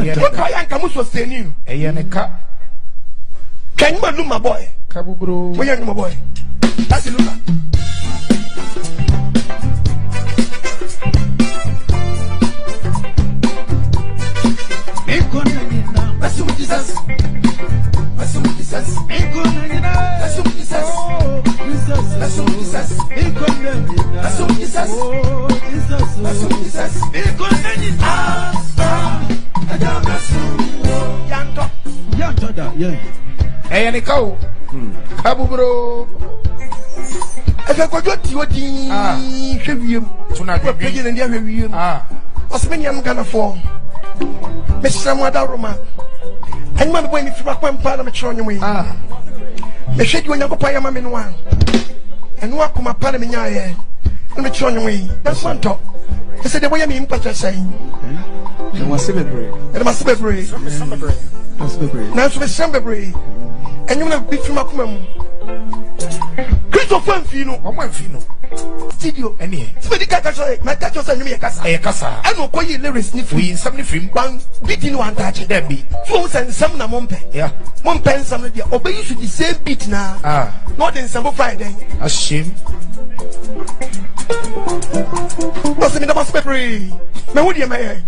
What I am come to say you. Can you look my boy? Kabubro. Where are my boy? That's it. Hey, and go. Kabubro. If I got you, what do you begin in the review? What's many I'm gonna fall? Mr. Madaroma. And my boy, if you are one parliament, me. The shade when you go pay a man in one. And walk my parliament, and the churning way. That's one talk. I said, the way I mean, what you're saying. It must be brave. It must be brave. Now, to be some brave. And you have beat from a woman. Christopher Fino, or one Fino. Studio, and here. Somebody got my catchers and me a casa. I know quite lyrics sniffing something from one beating one touch. There be fools and some Mompe. Yeah, Mompe and some of the obey you should the same beat now. Not in some Friday. A shame. What's in the bus paper? Now, what do you mean?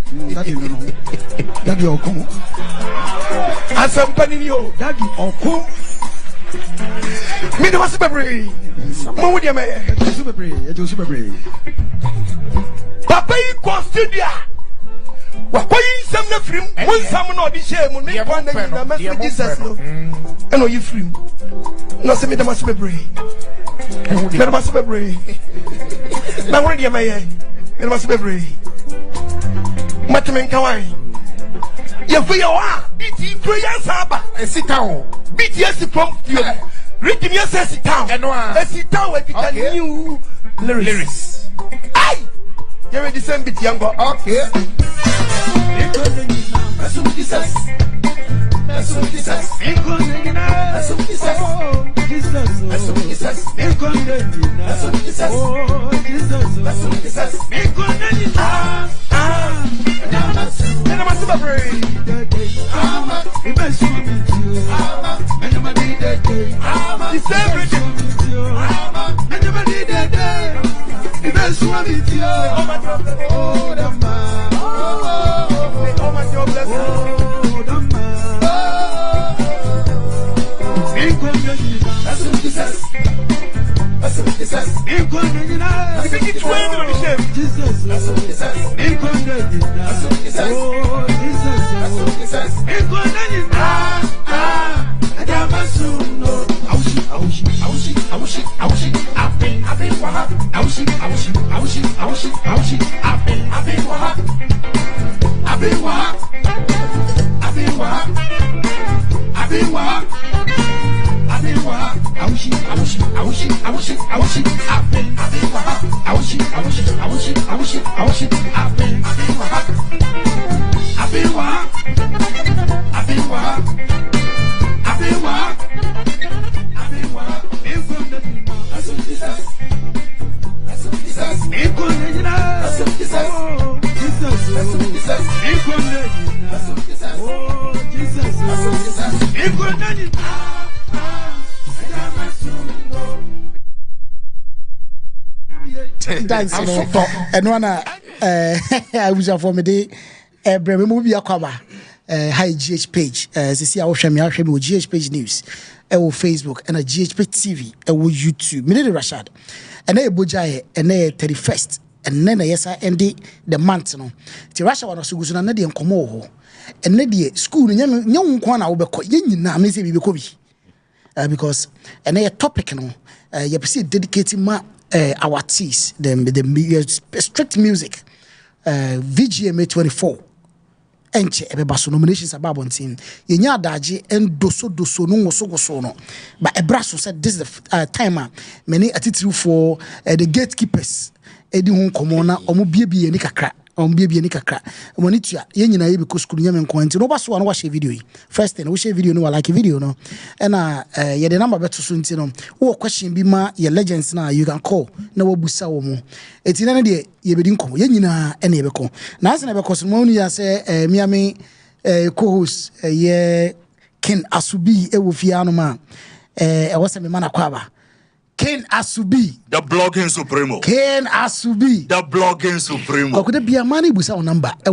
Daddy or come. And some penny you, Daddy or come. Me the bus paper. Now, what do you mean? Super brave. Papa, you consider. What you some of him? One summon or the shame will make one day in the message. Jesus, no. And are you free? No, send me the bus paper. There must be brave. Now, what do you mean? There must be brave. Mataman Kawai. You feel you are. BT Prayer Saba. And sit down. BTS from you. Written yes, sit down. And one. Sit down with the new lyrics. Aye. You're ready to send bit younger. Okay. That's what this is. That's what this is. That's what this is. That's what this is. That's what this is. That's what this is. And I must have a brain. And one I was for me day movie akaba hi GhPage see I show me GhPage news Facebook and a GhPage TV YouTube me Rashad and bojaye and 31st and then yes I end the month no ti Rashad was so na de nkomo ho and the school nyam nko na wo be ko nyina me say bi ko bi because and a topic no you see dedicating ma our artists, the strict music, VGMA24, and nominations about one team. Yenya daji and doso no so no. But Ebraso said this is the timer. Many attitude for the gatekeepers. Edi hon komona omo biebie ni kakra. Biebie ni kakra. Monitua ye nyina ye because school nyame nko nti no ba so no wa share video yi. First thing we share video no wa like video no. And ye the number beto so nti no. Wo question bi ma ye legends na you can call na wabusa wo mo. Eti na de ye bedi nko ye nyina ene ye beko. Na ase na beko so mo nu ya say miame co-host Ken Asubi Ewufianoma was a man akwaba Ken Asubi the blogging supremo Ken Asubi the blogging supremo could be a money busa number the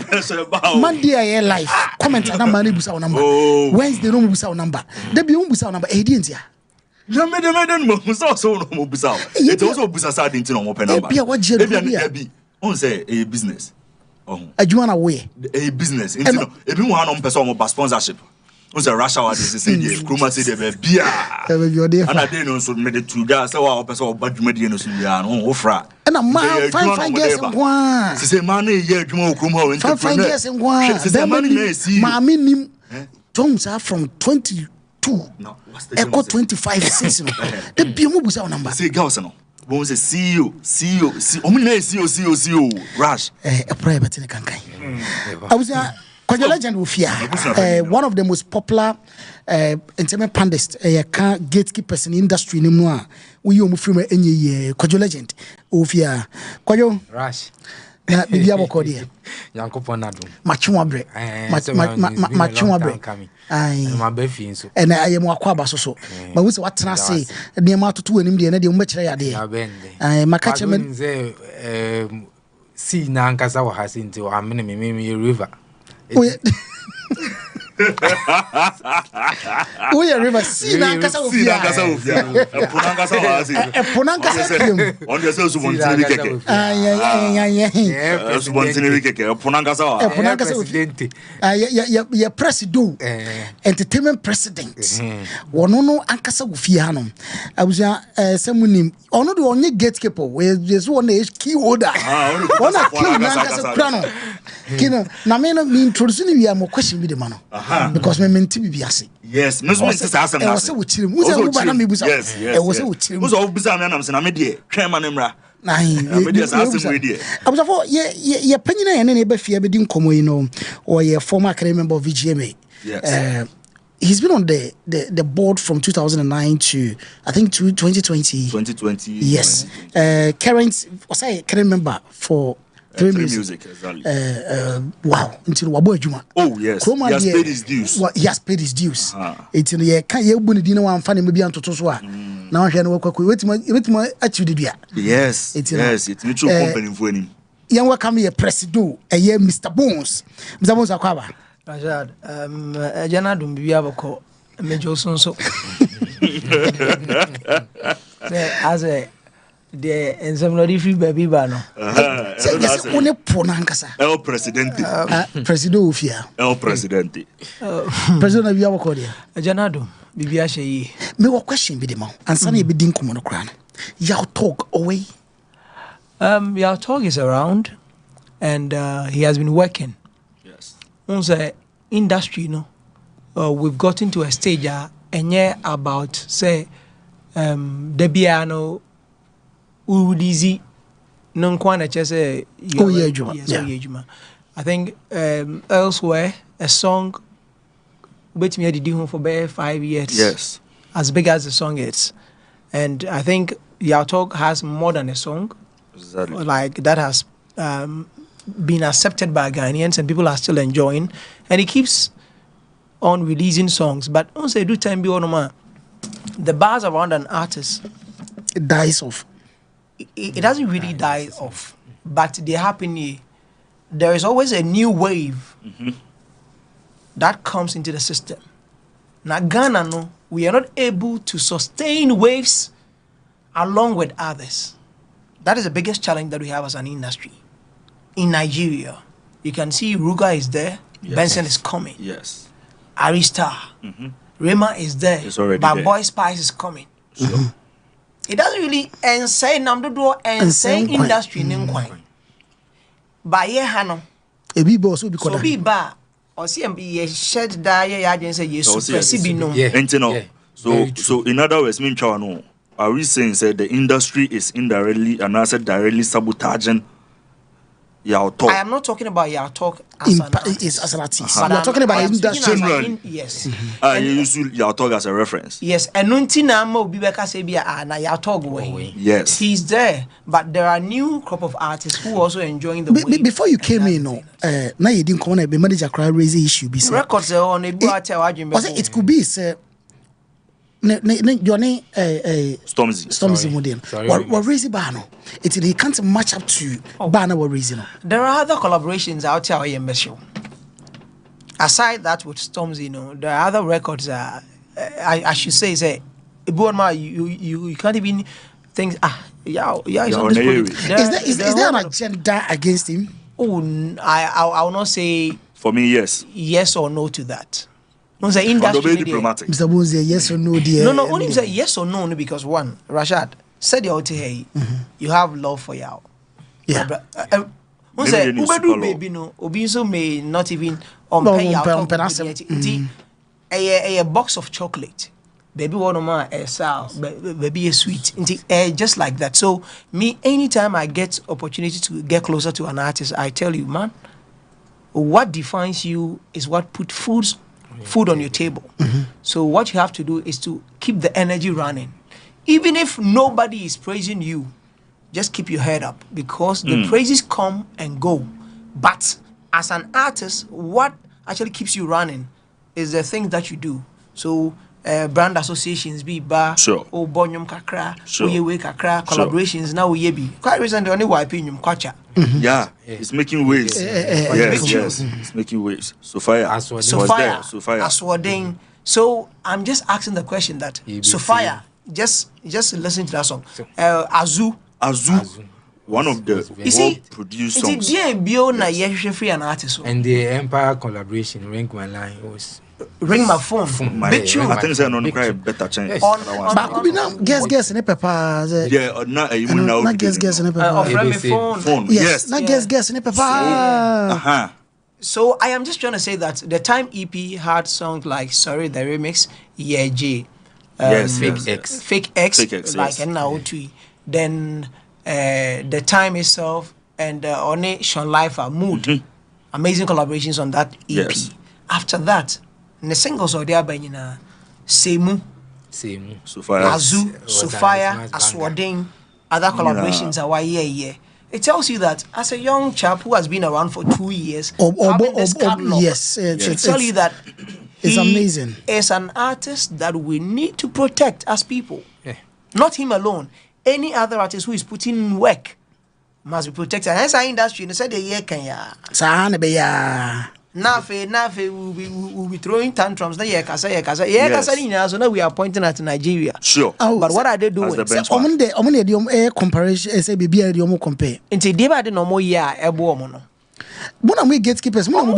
pressure about Monday life comment and money busa number Wednesday no busa number the bium busa number 18 it's also busa into no open number on say a business a juana way a business into no if you want person sponsorship on say RASH HOUR this say the kruma say the beer and I dey no so me the two guys say wa person badwuma no so bia no ofra and a man fine girls nkwa say man e ye adwuma okruma o fine girls nkwa say man na see maami nim tongues are from 22 no echo 25 season the biom busa number say girls no bon say CEO omo na CEO Rash a private in kankai I was Kojo legend will fear one of the most popular intimate panelists gatekeepers in the industry ni mu a we you from enye Kojo legend will fear Kojo Rash na bibia bokodi yankopon nadu machwa bre machwa bre ai ma ba fi nso and I am akwaba so but we say what na say ne ma totu anim de na de mbekire yade ai makache men see na nkasa wa hasi nti o amene me river we are river see na nkasa ofia ponangasa on the so bontini keke so bontini keke ponangasa president ya president entertainment president wono no ankasa ofia no abuja semunim ono de onye gatekeeper we just one key holder ona key na ankasa kura no kino na me introduce ni wi am question bi de ma no because me menti bi biase yes me so menti sa asem na se wo chire mu se wo ba na me busa e wo se wo chire mu so wo busa me na me se na me de twen ma ne mra na me de sa asem we de abusafo ye panyina ye ne be fia be di nkomo yi no or ye former academy member of VGMA. Yes. He's been on the board from 2009 to I think to 2020. 2020. Yes. Current was I current member for Three music, exactly. Wow, until wabo adwuma. Oh yes. He has paid his dues. He has paid his dues. Until ye kan ye bu ne di na wan fa ne me bia ntoto so a. Na wan hwe ne wakwa wetima achiu de dua. Yes. Yes, it's mutual company for him. Yan welcome ye presido ye Mr. Bones. Mr. Bones akwaba. Rashad, jana dum bibia bako mejo sonso. As a the ensemble free baby bano. Yes, one ponankasa. El Presidente. Presido ofia. El Presidente. President bibia bako dia. Jana dum bibia sheyi. Me wo question bi de ma. Ansa na e be din komo no kra no. Yaw talk away. Yaw talk is around and he has been working. On the industry, we've gotten to a stage about say the piano udizi non kwana chese I think elsewhere a song which me did home for about 5 years. Yes. As big as the song is. And I think Yaw Talk has more than a song. Exactly. Like that has been accepted by Ghanaians and people are still enjoying, and he keeps on releasing songs. But once do time be on the buzz around an artist, it dies off. It doesn't really die off, but they happen. There is always a new wave that comes into the system. Now Ghana, no, we are not able to sustain waves along with others. That is the biggest challenge that we have as an industry. In Nigeria, you can see Ruga is there, yes. Benson is coming. Yes. Arista, Rema is there. It's already but there. Boy Spice is coming. Sure. It doesn't really say Namdodo and say industry in Kwai. By ye hano. A be boss will be So be ba or CMB ye shed die agents say yes, so in other words, mean no. Are we saying that the industry is indirectly and also directly sabotaging Yaw-talk. I am not talking about Yaw-talk as an artist. As an artist. But We are talking about industry. Generally. Yes. You use Yaw-talk as a reference. Yes, and Nuntina Mo Bibeka Sebia na Yaw-talk way. Yes. He's there, but there are new crop of artists who also enjoying the way. Before you came in, now you didn't come on a manager cry raise issue. Records on a it could be say your name Stormzy Modern. What raising Bano? He can't match up to Bana what raising. There are other collaborations out here in Mesho. Aside that with Stormzy, there are other records. I should say, you can't even think. He's on this project. Is there an agenda against him? Oh, I will not say. For me, yes or no to that. Industry diplomatic. Mr. Bonzi, yes or no, dear? No, only say yes or no because one, Rashad said you have love for Yao. Yeah. Say Ubedu baby no, Obinso may not even pay a box of chocolate. Baby one more baby a sweet. Just like that. So me, anytime I get opportunity to get closer to an artist, I tell you, man, what defines you is what put food on your table. So what you have to do is to keep the energy running. Even if nobody is praising you, just keep your head up because the praises come and go. But as an artist, what actually keeps you running is the things that you do. So brand associations be bar or bonyum kakra, we kakra collaborations now we be quite recently only opinion kwacha. Yeah, it's making waves. Yes, it's making waves. Sophia. Aswading. So I'm just asking the question that Sophia, just listen to that song. Azu, one of the produced songs. And the Empire collaboration, Ring My Line was Ring My Phone. I think it's no cry better chance. But we now guess in a paper. Yeah, not guess in a paper. Phone. Yes, not guess in a paper. So I am just trying to say that the Time EP had songs like Sorry the Remix, Yeah J, Fake X, like N-O-T. Then the Time itself and One Sean Life Mood. Amazing collaborations on that EP. Yes. After that, the singles are there by Semu, Azu, Sophia, Aswading, other collaborations are why It tells you that as a young chap who has been around for 2 years, it tells you that it's amazing. Is an artist that we need to protect as people. Not him alone. Any other artist who is putting in work must be protected. And as our industry, they said the year can Nafe will be throwing tantrums. So now we are pointing at Nigeria. Sure. But what are they doing? Comparison say be compare. Until they had no more year ebo When we gatekeepers, because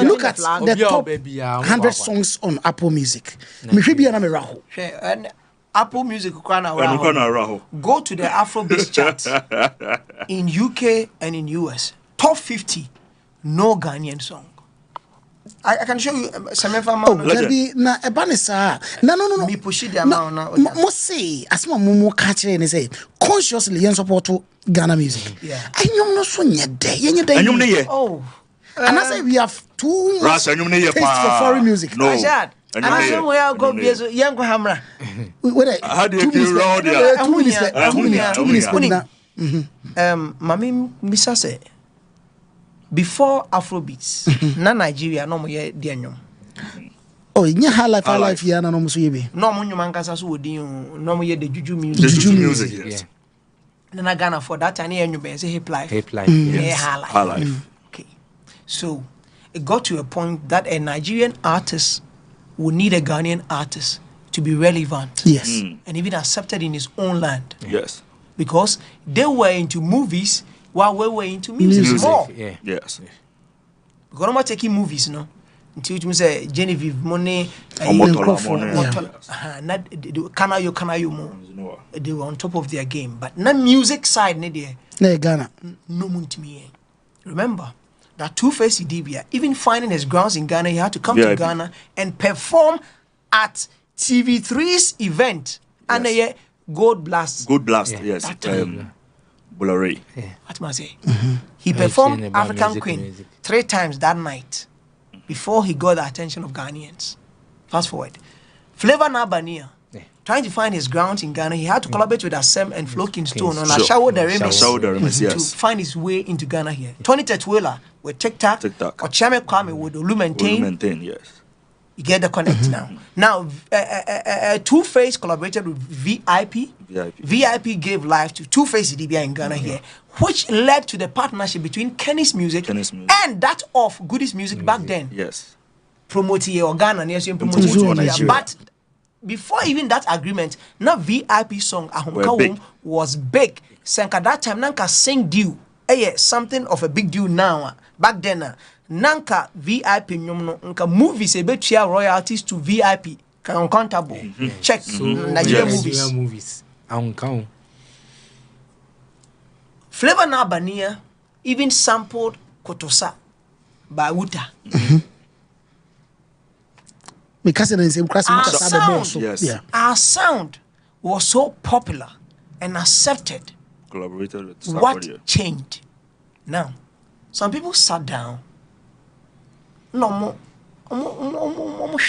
look at the top 100 songs on Apple Music. Apple Music go to the Afrobeats chart in UK and in US. Top 50, no Ghanaian song. I can show you some amount. Na ebanisa. No. Me push it amount now. Must say, as my mumu catch and say, consciously yen support to Ghana music. Yeah. And you no so nye Oh. And I say we have too much taste for foreign music. No. Rashad. And I say we are go be young Hamra. How do you feel around there? 2 minutes. Mami Misa say before Afrobeats, na Nigeria no mo ye di anyom. Oh, in high life ya na no so yebe. No mo nyuma nkasa so wodi no mo ye the juju Juju music. Yes. Na Ghana for that time anyom be say hip life. Yes. High life. Okay. So it got to a point that a Nigerian artist would need a Ghanaian artist to be relevant. Yes. And even accepted in his own land. Yes. Because they were into movies while we were into music more. Yeah. Yes. Because I'm not taking movies, no. Until you say Genevieve Money, Kanayo more. They were on top of their game. But na music side, ne Ghana. No muntimi. Remember that Two-Face Idibia, even finding his grounds in Ghana, he had to come to Ghana and perform at TV3's event. And Gold Blast. Yes. Bulare. What must I say? He performed African Queen 3 times that night before he got the attention of Ghanaians. Fast forward. Flavor Nabania, trying to find his ground in Ghana, he had to collaborate with Asem and Flo Kingston on RASH HOUR the remix to find his way into Ghana here. Tony Tetuela with TikTok, or Chame Kwame with Olumentain. Yes. You get the connect now. Now, Two-Face collaborated with VIP. VIP gave life to Two-Face DBI in Ghana here, which led to the partnership between Kenny's Music and that of Goodies Music back then. Yes. Promoting your Ghana, but before even that agreement, now VIP song Ahumka was big. Sanka that time Nanka sing deal. Something of a big deal now. Back then, Nanka VIP nyomno nka movies ebetua royalties to VIP can uncountable. Check Nigerian movies. Flavor Nabania even sampled Kotosa by Uta. Because our sound was so popular and accepted. Collaborated with what changed? Now, some people sat down. No more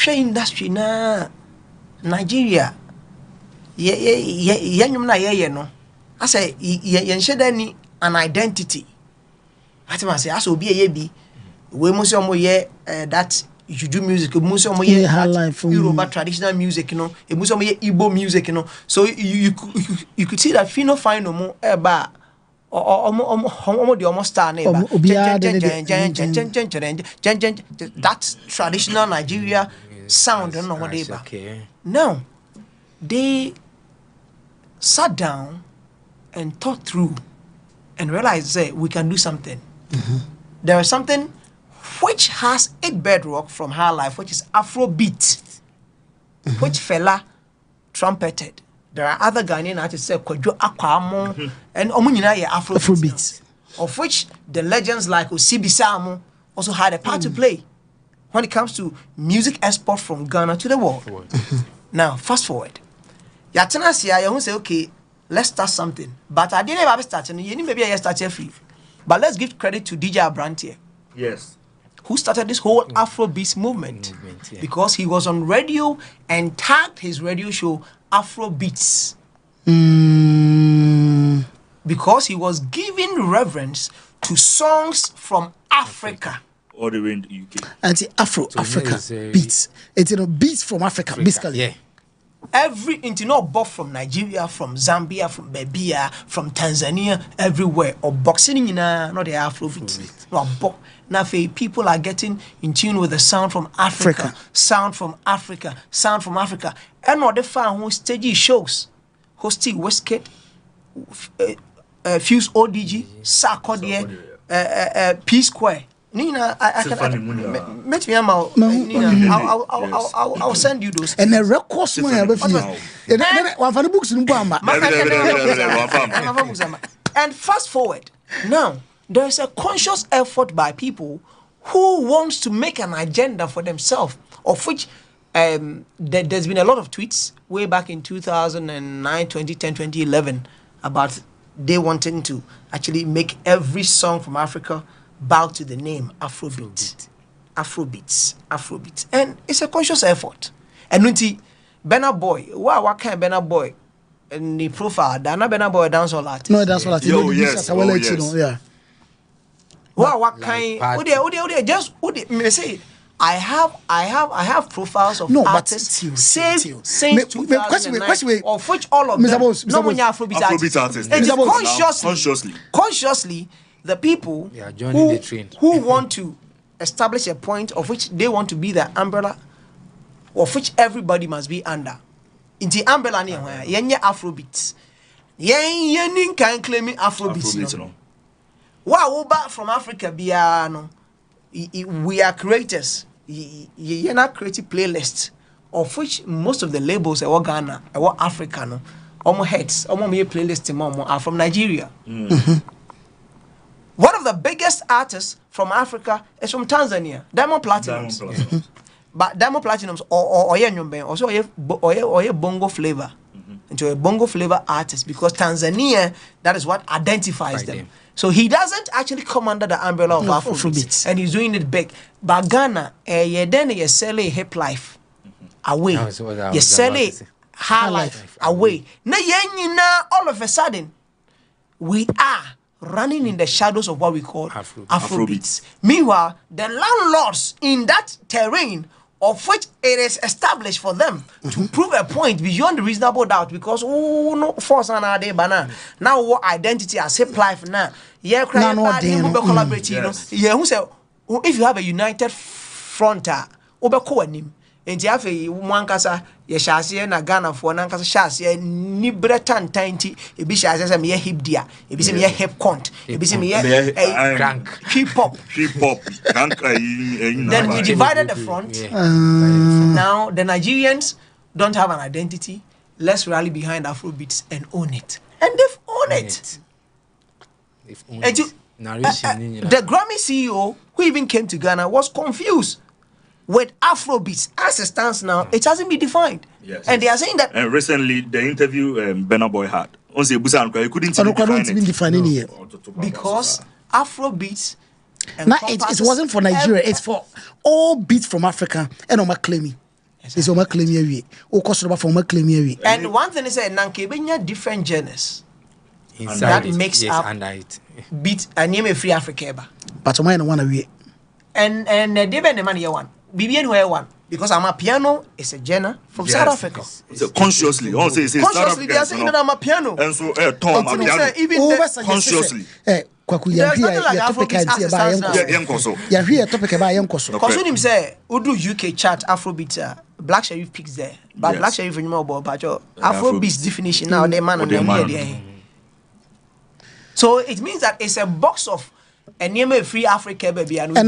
industry na Nigeria. No. I say any an identity. I say I so be a be. We must that you do music, Yoruba traditional music, you know, Igbo music, you know. So you could see that Fino find no more eba almost star name. That traditional Nigeria sound, don't know what they back. Now they sat down and thought through and realized that we can do something. There is something which has its bedrock from her life, which is Afrobeat, which fella trumpeted. There are other Ghanaian artists say Kwadwo Akwamo and Omunyina ye Afrobeats, of which the legends like Osibisa also had a part to play when it comes to music export from Ghana to the world. Now, fast forward. Yatena siya you say okay, let's start something. But I didn't ever start. You need maybe I start here free. But let's give credit to DJ Abrantier. Yes. Who started this whole Afrobeats movement because he was on radio and tagged his radio show Afrobeats. Because he was giving reverence to songs from Africa. All the way in the UK. And Africa beats. It's beats from Africa, basically. Yeah. Every buff from Nigeria, from Zambia, from Babia, from Tanzania, everywhere. Or boxing in not the Afrobeats. No, now people are getting in tune with the sound from Africa. Sound from Africa. Sound from Africa. And what they found who stage shows. Hosting Westgate, Fuse ODG, Sarkodie, P Square. Nina, I can meet me. I'll send you those. And the records one for the books in And fast forward. Now, there is a conscious effort by people who wants to make an agenda for themselves, of which there's been a lot of tweets way back in 2009, 2010, 2011 about they wanting to actually make every song from Africa bow to the name Afrobeats. And it's a conscious effort. And Nunti, Benna Boy, what kind of Benna Boy? And the profile, Dana Benna Boy dancehall artist. No, that's what I think. Yes. Yeah. What kind? Just me say. I have profiles of artists since 2009, of which all of them Afrobeat artists. Consciously, the people who want to establish a point of which they want to be the umbrella of which everybody must be under. In the umbrella, yenye Afrobeats. Yen can claim Afrobeats. Wow, back from Africa, we are creators. You're not creating playlists, of which most of the labels are Ghana, are African, almost heads, almost playlists are from Nigeria. One of the biggest artists from Africa is from Tanzania, Diamond Platinums. But Diamond Platinums or also bongo flavor. into a bongo flavor artist because Tanzania, that is what identifies them. So he doesn't actually come under the umbrella of Afrobeats, and he's doing it big. But Ghana, then you sell a hip life away. You sell it high life away. Now, all of a sudden, we are running in the shadows of what we call Afrobeats. Meanwhile, the landlords in that terrain of which it is established for them to prove a point beyond reasonable doubt, because no force on our day banana now what identity as hip life now collaborating who say if you have a united front enti afi mwankasa ye hyase na Ghana fo na nkasa hyase ni bretan tanti ebi hyase se me hip dia ebi se me hip cont ebi se me crank hip hop crank then we divided the front. Now the Nigerians don't have an identity. Let's rally behind Afrobeats and own it, and they've owned it. The Grammy CEO who even came to Ghana was confused with Afrobeats. As it stands now, it hasn't been defined. Yes. And they are saying that. And recently, the interview Burna Boy had, he couldn't even define it. Because Afrobeats. Now it wasn't for Nigeria, it's for all beats from Africa. And on my claiming. It's on my claiming. And one thing is that Nankebenya different genres. That makes up beat and name a free Africa. But I want to be. And they didn't the money one. BBN where one because I'm a piano is a genre from South Africa. So consciously, they are saying that I'm a piano. And so Tom piano. Even consciously. Kwaku ya topic anti ba yenkoso. Because him say Udu UK chart Afrobeats Black Sherif picks there. But Black Sherif anymore about Afrobeats definition now they man on the. So it means that it's a box of and name free Africa baby and no you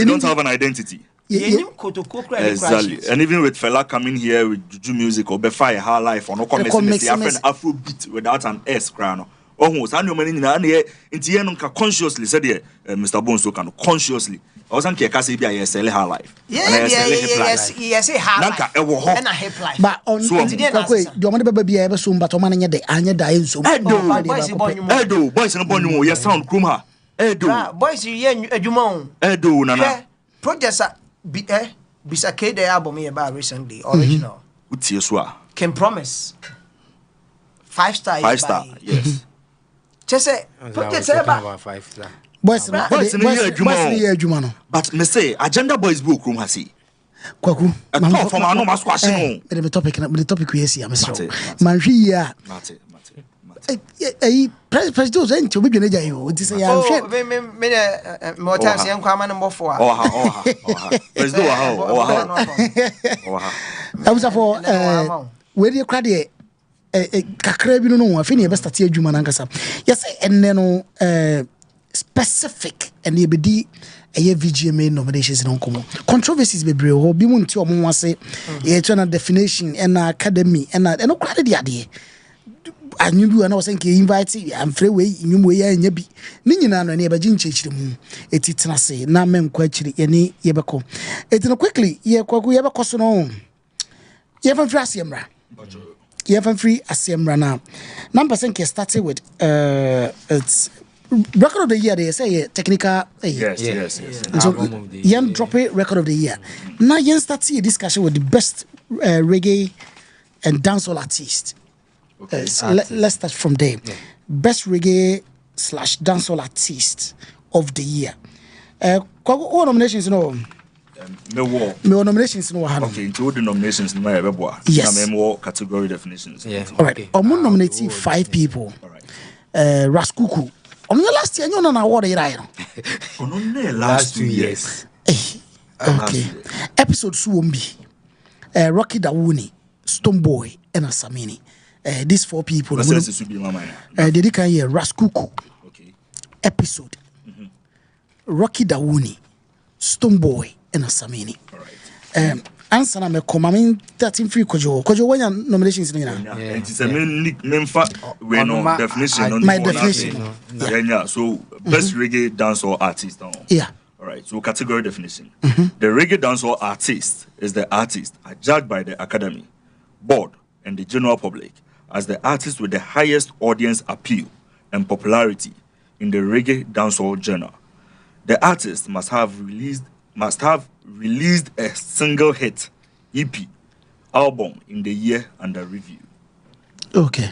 don't have an identity. Exactly. And even with fella coming here with juju music or Befire High Life or no comment Afrobeat without an S crown. Oh, consciously said Mr. Bones can consciously. I was saying kasi be a sell her life. Yes, her life. And a hip life. But on do you want to be able to but man the anya die so. Edo boys no born you sound kruma. Edo boys you adwuma. Edo nana. Projects Bisake the album here about recently original. Utie so a. Can promise 5 star. 5 star. Yes. Just say projects about 5 star. Boys no but me say agenda boys book room hasi kwaku man for man no mas kwase no the topic we see am so man hwi ya mate president so enti obedwe na jai o ti say ya hwe me more times yan kwa man mbofo a oha president oha abusa for we dey kra de kakra bi no afi ne be start adwuma na nkasa yes enne no specific and you be a VGMA nominations in Onkomo. Controversies be brave, be munti or mwase, ye trying definition and academy and no credit the idea. I knew and I was saying invite I'm free way in way and yebi. Nina and neighbor Jin Church the moon. It is not say, na mem quetchly any yebako. It's no quickly, ye kwaku yeba kosono. Ye have free asiemra. Ye have free asiemra now. Number senke started with it's record of the year they say technical yes. So yen drop it record of the year. Now yen start see a discussion with the best reggae and dancehall artist. Okay. Let's start from there. Yeah. Best reggae / dancehall artist of the year. What nominations no? Me nominations no. Okay, into the nominations no matter. Yes. More category definitions. Yeah. All right. I'm nominating 5 people. All right. Raskuku. On the last year, you know award on the last 2 years. Okay. Episode Suombi, Rocky Dawuni, Stoneboy, and Asamini. These 4 people. They can hear Raskuku. Okay. Episode. Rocky Dawuni, Stoneboy, and Asamini. All answer na me come. I mean 13 free Kojo when your nominations in here. It is a main fact we know definition. My definition. Yeah. So best reggae dancehall artist. Yeah. All right. So category definition. The reggae dancehall artist is the artist judged by the academy, board, and the general public as the artist with the highest audience appeal and popularity in the reggae dancehall genre. The artist must have released a single hit EP album in the year under review. Okay.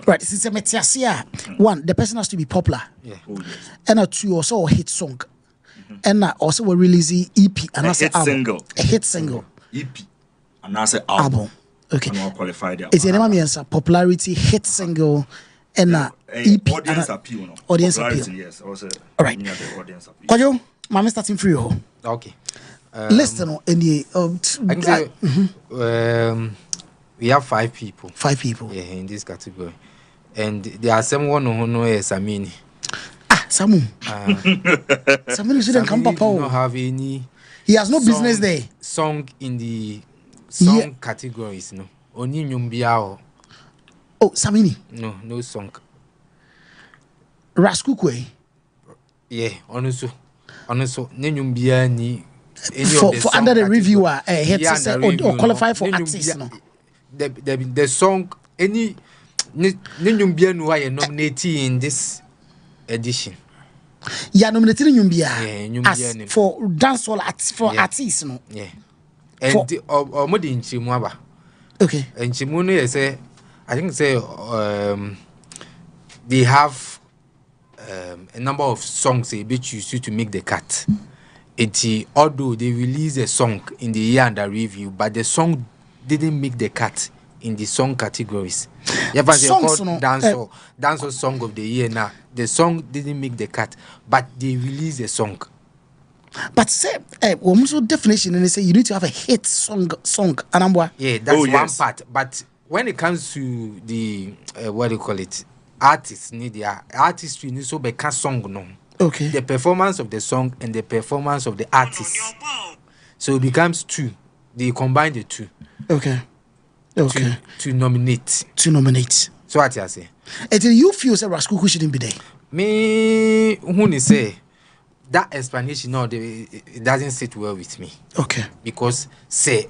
Right. Since one, the person has to be popular. Yeah. Oh, yes. And two, also a hit song. And also will release EP and a hit album. Single. A hit single. EP and also album. Okay. And qualified. It's a name popularity hit single and EP. Audience appeal. No? Audience appeal. Yes. Also. All right. Audience appeal. Kwajo, mama starting for you. Okay. Listen in the I can say, we have 5 people. 5 people. Yeah, in this category. And there are someone who knows Samini. Samu. Samini shouldn't come papa. Don't have any. He has no business there. Song in the song categories, no. Oni nyumbiao. Oh, Samini. No song. Raskukwe. Yeah, honestly, nyumbia ni. For under the reviewer, or qualify for artist, no. The song any nyumbia no are nominated in this edition. Yeah, nominated Nyumbia. Yeah, for dancehall artists, no. Yeah. And or more in Chimwaba. Okay. And Chimune say, I think they have a number of songs they choose to make the cut. Although they released a song in the year under review, but the song didn't make the cut in the song categories. Yeah, but songs, no, dancehall song of the year now. The song didn't make the cut, but they released a song. But say, also definition and they say you need to have a hit song. Yeah, that's one part. But when it comes to the what do you call it, artists need their artistry need so be a song no. Okay. The performance of the song and the performance of the artist. So it becomes 2. They combine the 2. Okay. Okay. To nominate. So what you say? Until you feel say Raskuku shouldn't be there. Me who say that explanation it doesn't sit well with me. Okay. Because say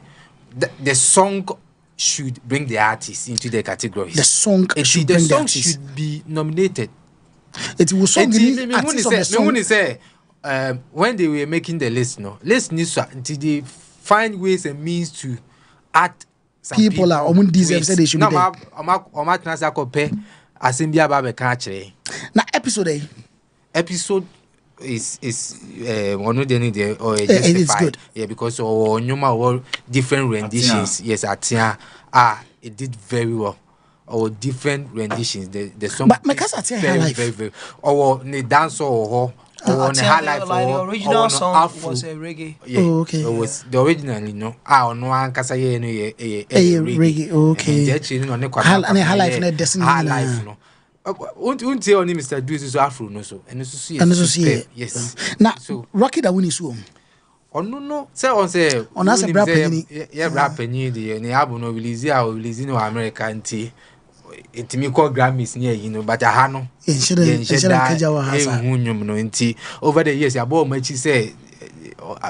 the song should bring the artist into the categories. The song should bring the artist. Should be nominated. It was song the artist of the song. Me say when they were making the list needs to until they find ways and means to add some people are deserve say they should be there. Now episode is one of the or it's good. Yeah, because all different renditions. Yes, it did very well. Or different renditions. The song but because I very or the dance or on the high life the original song was a reggae. Yeah, okay. It was the original, no one kasa ye no reggae. Okay. High life na destiny. High life no. Unti on Mr. Do is Afro no so. And so see. Yes. Now so Rocky da win is home. No. Say on say on as a rap penny. Yeah, rap penny the album no release no America anti. It me call Grammys near but I no. Over the years about much say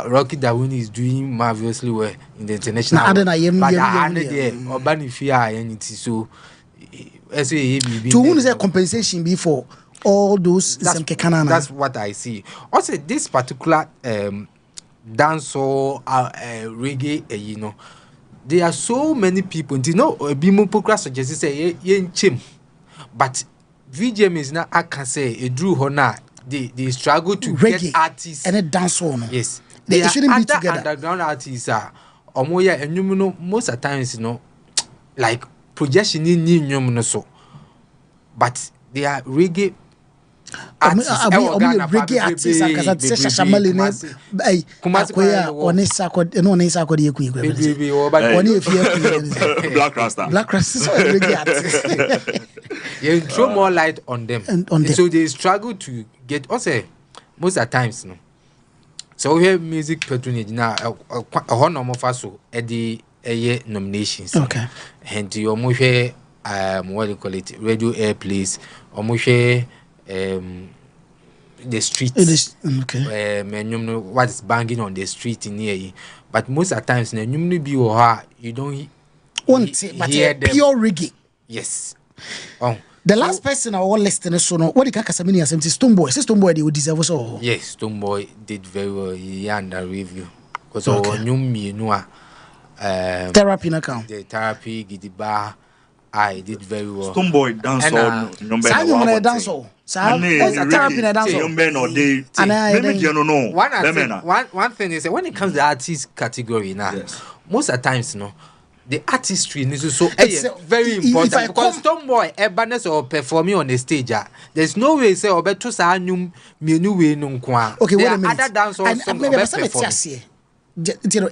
Rocky Dawuni is doing marvelously well in the international. But I urban fear and so to whom is a compensation before all those that's what I see. Also this particular dancehall reggae there are so many people Bimo Pokra suggests say chim but VGM is now I can say it drew honor they struggle to reggae get artists and a dancehall. Yes, they shouldn't be together. Underground artists are and you most of the times like projection in so but they are reggae artists. Reggae artists akasa Shamali ne Kumasi onesa ko de Black Rasta so reggae artists. You throw more light on them. And so they struggle to get also most of the times So we have music patronage now. A whole normal faso Eddie nominations. Okay. And you almost what do you call it? Radio airplays. Almost the streets. Okay. What is banging on the street in here. But most of the times, you don't hear pure reggae. Yes. The last person I was listening to, what the Kasamini as Stoneboy. Stoneboy, they would deserve so. Yes, Stoneboy did very well. He under review. Because you know, therapy in account. The therapy, Gidiba, I did very well. Stoneboy dancehall, number one. Dancehall. One thing is when it comes to the artist category now, most of the times, the artistry is so very important because Stoneboy Ebanes or performing on the stage, there's no way say or better say new way no kwa. Okay, wait a minute. Other dancehall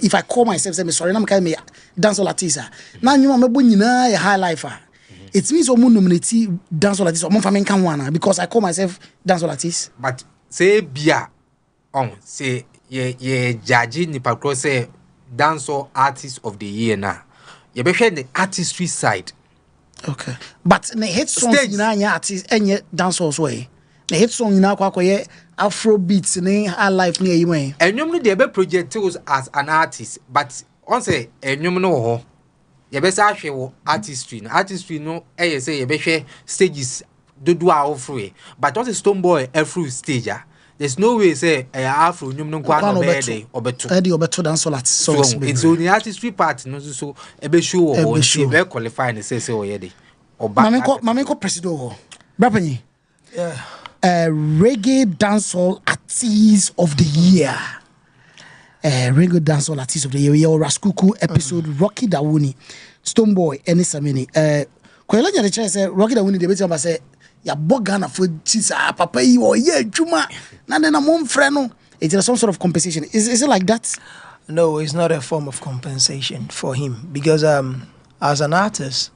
if I call myself, say me sorry, I'm calling me dancehall artist. Now you want me a high lifer. It means I'm nominate dancehall artist or family can one because I call myself dancehall artist. But say bia say ye judge nipa cross say dancehall artist of the year now. You be the artistry side. Okay. But the hit songs in artist and yet dancehall way. The hit song in kwa Afrobeats in our life near you. And you know the project as an artist, but on say and you know you best actually artistry no say you be stages do our free. But on the Stoneboy every stage. There's no way say Afro no kwa no be obeto. Eddie obeto dancehall artist. So it's only artistry part no so ebe show or be qualify and say oyede. Mamenko presido. Brapani. Yeah. Reggae dancehall artist of the year. Reggae dancehall artist of the year. Raskuku episode Rocky Dawuni, Stoneboy, and Samini. Kwelanya the chance Rocky Dawuni the better say ya bogana for chisa papa you yeah juma. Na then a mom friend. Is there some sort of compensation? Is it like that? No, it's not a form of compensation for him because as an artist,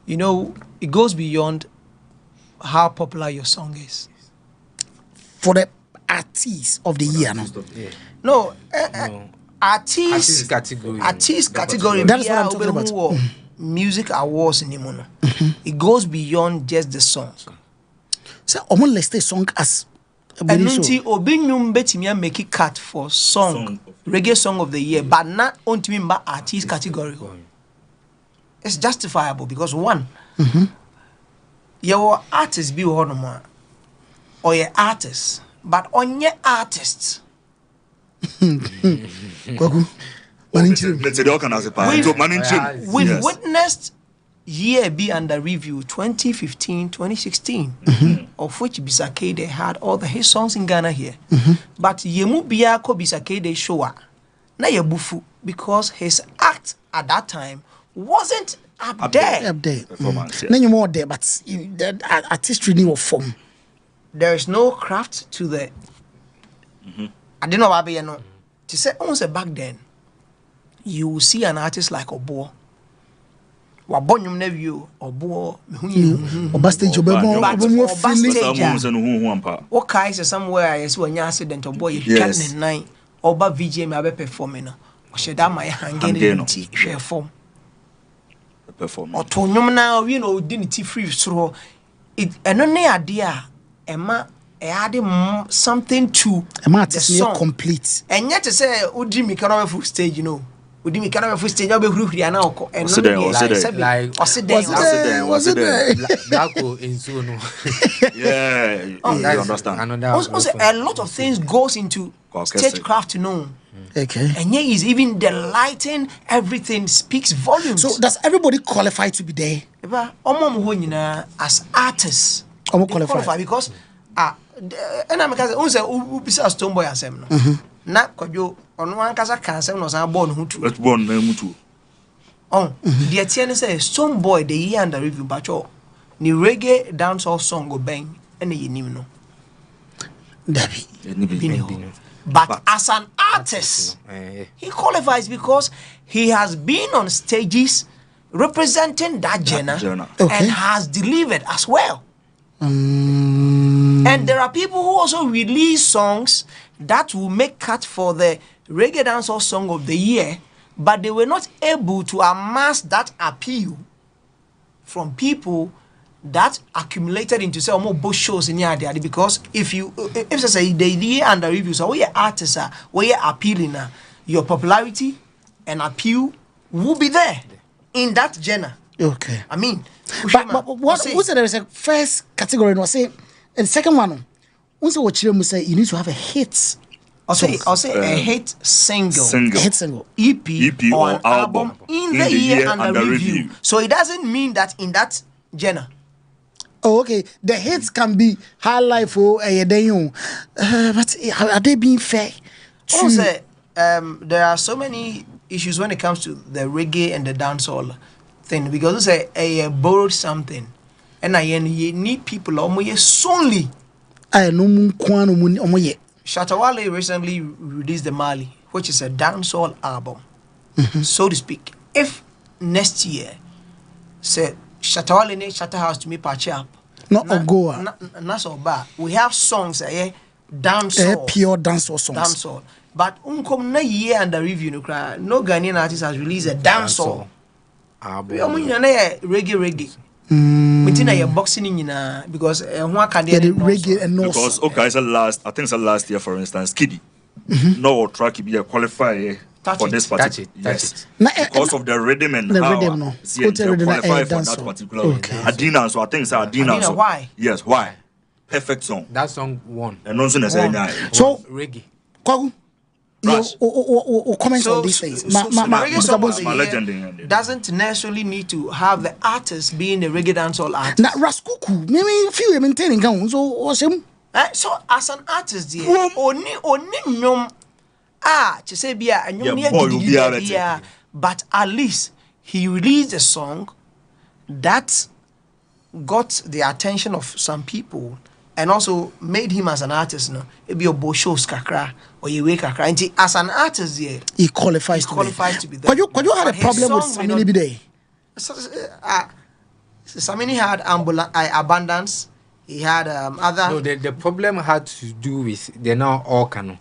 you know, it goes beyond how popular your song is. For the artist of the year, no? No, artist category. Artist category. That is what I'm talking about. Music awards in the mono. It goes beyond just the song. So, almost let's say song as and unti obinyum betimi make it cut for song reggae song of the year, but not only by artist category. It's justifiable because one, your artist be one or your artist, but on your artists. We've witnessed year be under review 2015, 2016, of which Bisakade had all the his songs in Ghana here. But Yemu Biako Bisakade showa na yebufu because his act at that time wasn't up there. Then you more there, but the artistry need of form. There is no craft to the. I don't know what no. To say almost back then, you will see an artist like Obo. Wabonyum neview Obo. Oba stage Obo okay, so somewhere I saw an accident or boy yes. Nine Oba VGMA performing. Osheda my hanging share form. Or to now, you know, dignity free through it. And only idea, Emma adding something to the song complete. And yet to say, would you make a full stage, you know? Would you make a full stage? I'll be free and now. And was it there? Yeah, you understand. Also, a lot of things goes into stagecraft to know. Okay. And yeah, is even the lighting, everything speaks volumes. So does everybody qualify to be there? As artists, qualify because and I'm because Stoneboy as him. Not could you on one casa cancer was born who to. Let's born Mutu. Oh, the Etienne says Stoneboy the year under review, but your new reggae dancehall song go bang and you know. But as an artist, he qualifies because he has been on stages representing that genre and has delivered as well. And there are people who also release songs that will make cut for the reggae dancehall song of the year, but they were not able to amass that appeal from people that accumulated into say more both shows in here because if say the year under review, so we artists are we appealing your popularity and appeal will be there in that genre. Okay. I mean, but what there is a first category and say and second one also what you say you need to have a hit. I'll say a hit single. Hit single. EP or album in the year under review. So it doesn't mean that in that genre. Oh, okay. The hits can be high life or but are they being fair? Also, there are so many issues when it comes to the reggae and the dancehall thing because it's a borrowed something, and you need people solely. I know Shatta Wale recently released the Mali, which is a dancehall album, so to speak. If next year, say Shatta Wale ne Shatta House to me patch up, not Ogoa, not so bad. We have songs dancehall, pure dancehall songs. Dancehall, but na year under review no Ghanaian artist has released a dancehall album. Reggae. Metina your boxing because one can reggae and no because okay it's I think it's last year for instance Kiddy no track be a qualifier for this particular yes because of the rhythm and the how rhythm no qualify for that particular Adina so I think it's Adina so why yes why perfect song that song won and also so reggae comment on these things. My legend doesn't necessarily need to have the artist being a reggae dancehall artist. Now, Raskuku, maybe few maintaining count. So as an artist, only to say be but at least he released a song that got the attention of some people. And also made him as an artist, no. It be a shows kakra or you wake kakra. And as an artist, yeah, he qualifies to be there. Could you had a problem with Samini Bide? Samini had abundance. He had other. No, the problem had to do with they're now all canon.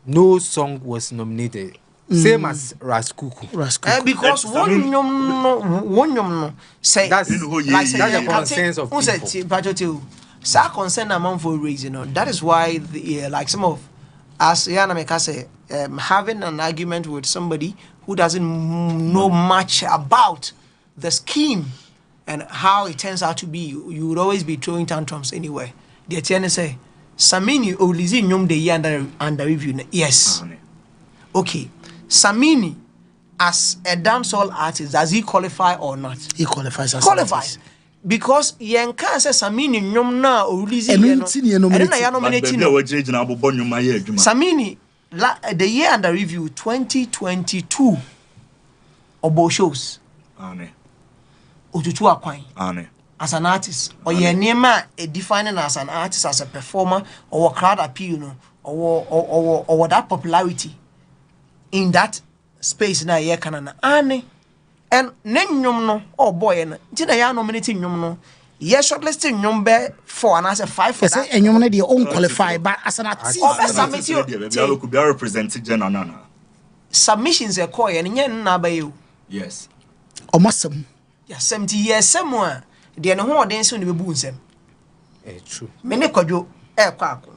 No song was nominated. Same as Raskuku. Because one no say that's the consensus of people. So concern among for reason, that is why like some of us Yanameka say having an argument with somebody who doesn't know much about the scheme and how it turns out to be, you would always be throwing tantrums anyway. The Etienne say Samini Olizi Nyom de year under review. Yes. Okay. Samini as a dancehall artist, does he qualify or not? He qualifies as an artist. Because Yanka says Samini nyom na orizi Samini the year under review 2022 obo shows otutu akwan as an artist or ye nema defining as an artist as a performer or crowd appeal or that popularity in that space na ye kanana ane. And nyom no oh boy and tina ya nominating nyom no yes shortlisting nyom be 4 and I say 5 for that nyom no dey own qualify but as an artist could be represented general submissions e call and yen na ba you yes omasem ya 70 years somewhere dey no ho den so ne bebu nsem true me ne kwadwo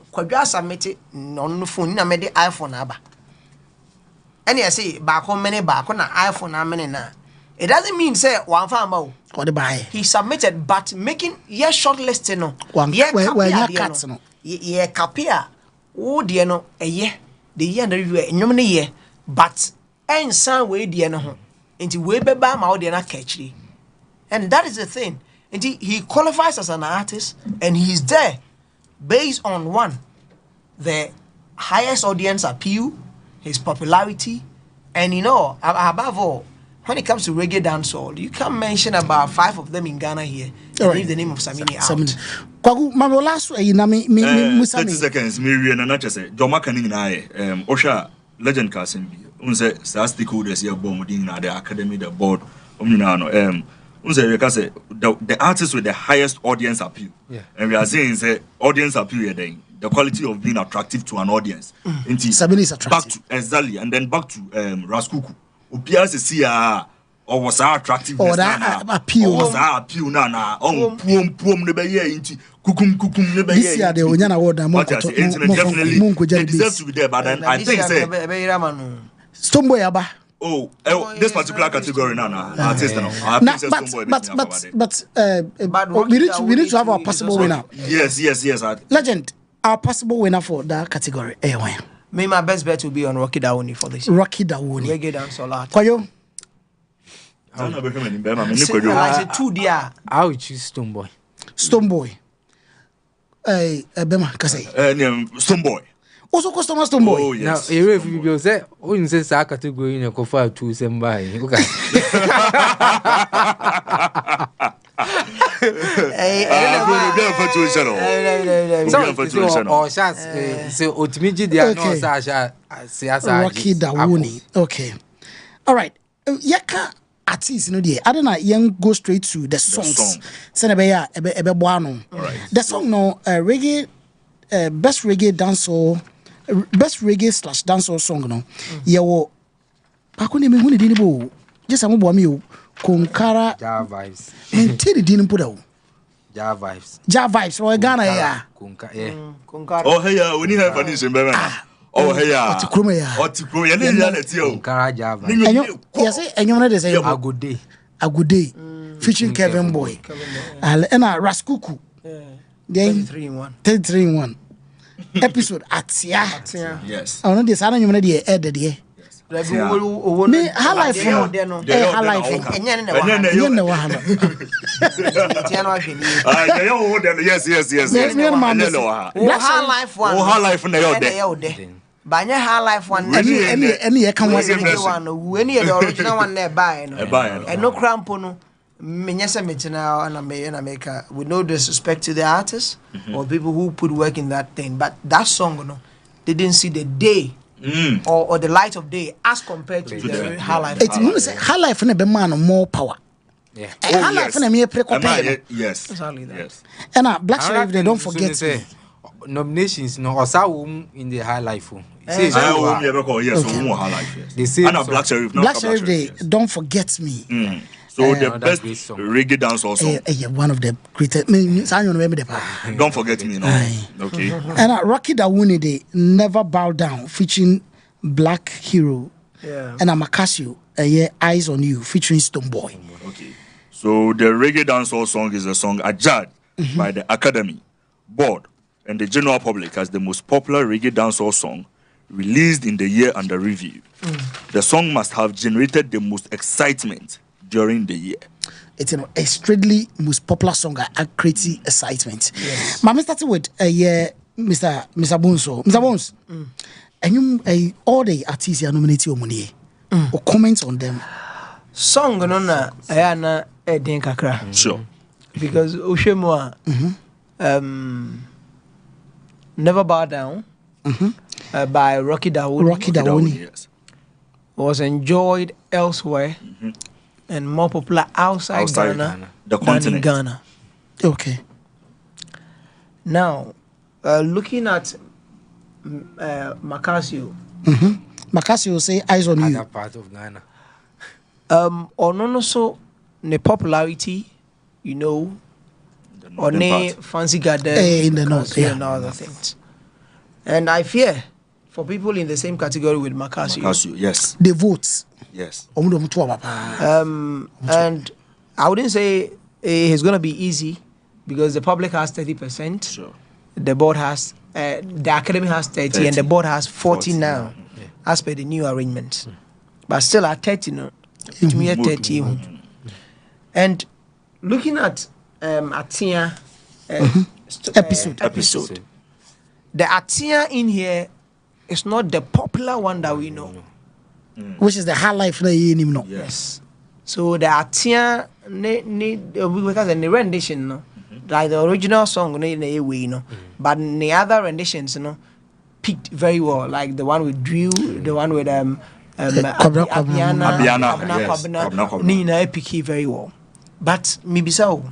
kwadwo submit no phone na me dey iPhone aba and you say back on many back on iPhone na many na. It doesn't mean say one farmer. He submitted, but making shortlisting no. Yeah, capia. Oh dear no, a year. The year the review normally year, but and some way dear no. Into way be ba ma dear na catchy. And that is the thing. And he qualifies as an artist, and he's there based on one, the highest audience appeal, his popularity, and above all. When it comes to reggae dancehall, you can mention about 5 of them in Ghana here. Leave the name of Samini out. Kwagu, my last me 30 seconds. Me and not just say Joma Kaning I Osha legend casting. Unse stakeholders here bomb in the academy, the board. The artist with the highest audience appeal. Yeah. And we are saying audience appeal then the quality of being attractive to an audience. Sabini is attractive. Back to exactly, and then back to Raskuku. Upia see or was attractive or that appeal. Was appeal na on pum ne be inti kukum ne be this year the onyana award definitely they deserve to be there, but then I think say Stoneboy aba. Oh, this particular category now, artist now. But we need to have our possible winner. Yes. Legend, our possible winner for that category. Me, my best bet will be on Rocky Dawuni for this. Rocky Dawuni. Reggae dancehall. Koyo. I said 2 dia. I would choose Stoneboy. Stoneboy. Bema Kasei. Stoneboy. Also customer Stoneboy. Oh yes. Now, if you say, oh, you say that category in a cover to somebody. Okay. Rocky Dawuni. Okay. All right. Yaka artists, you know, I don't know. Young go straight to the songs. Senebeya ebe boano. The song no reggae, best reggae dancehall, best reggae / dancehall song no. Yewo. Akuni me huni dini bo. Just amu bo mi o. Konkara. Ja vibes. Ntiri dini po da o. Ja vibes. Ja vibes. Ro Ghana ya. Konkara. Oh hey ya, we need have finish in Bema. Oh hey ya. Otikroma ya. Otikroma ya ni reality o. Konkara Ja vibes. Enyo, you say enyo na dey say Agode. Featuring Kevin Boy. And Raskuku. Then 33 in 1. Episode Atia. Yes. I know this. I don't even know the air there. Me her life her life. Yes. Her life one. Her life na yo there. Banya her life one. Any can was Any the original one there buy no. And no crampo no. Menyesa metina na make with no disrespect to the artists or people who put work in that thing, but that song no, they didn't see the day or the light of day as compared to the High Life. It's mean say High Life na be man more power. Yeah. High Life na me pre Yes. And Black Sheriff, they don't forget me. Nominations no osa in the High Life. They say Black Sheriff. Black Sheriff, they don't forget me. So the best reggae dance also. One of the greatest. Don't forget me, no. Okay. And Rocky Dawuni, they never bow down, featuring Black Hero. Yeah. And Amakasio, Eyes on You, featuring Stoneboy. Okay. So the reggae dancehall song is a song adjudged by the Academy, Board, and the general public as the most popular reggae dancehall song released in the year under review. The song must have generated the most excitement during the year. It's a strictly most popular song at creating excitement. Yes. But I started with Mr. Bones. Mr. Bones, and you all the artists are nominated or comments on them. Song no na ayana edin kakra. Sure. Because Oshemwa Never Bow Down by Rocky Dawuni Yes. was enjoyed elsewhere and more popular outside Ghana the than continent. in Ghana. Okay. Now, looking at Makasio, Makasio say Eyes on You. Other part of Ghana. so the popularity, you know, or ne fancy garden in the north, and other things. And I fear for people in the same category with Makasio, yes. They vote. Yes. and I wouldn't say it's going to be easy because the public has 30%. Sure. The board has, the academy has 30 and the board has 40 now, as per the new arrangement. But still at 30, no, to me at 30. And looking at Atia episode, the Atia in here is not the popular one that we know. Which is the High Life no. Yes. So the Atia because the rendition no, like the original song no, but the other renditions picked very well, like the one with Drew, the one with Abiana, Nina picked very well. But maybe so.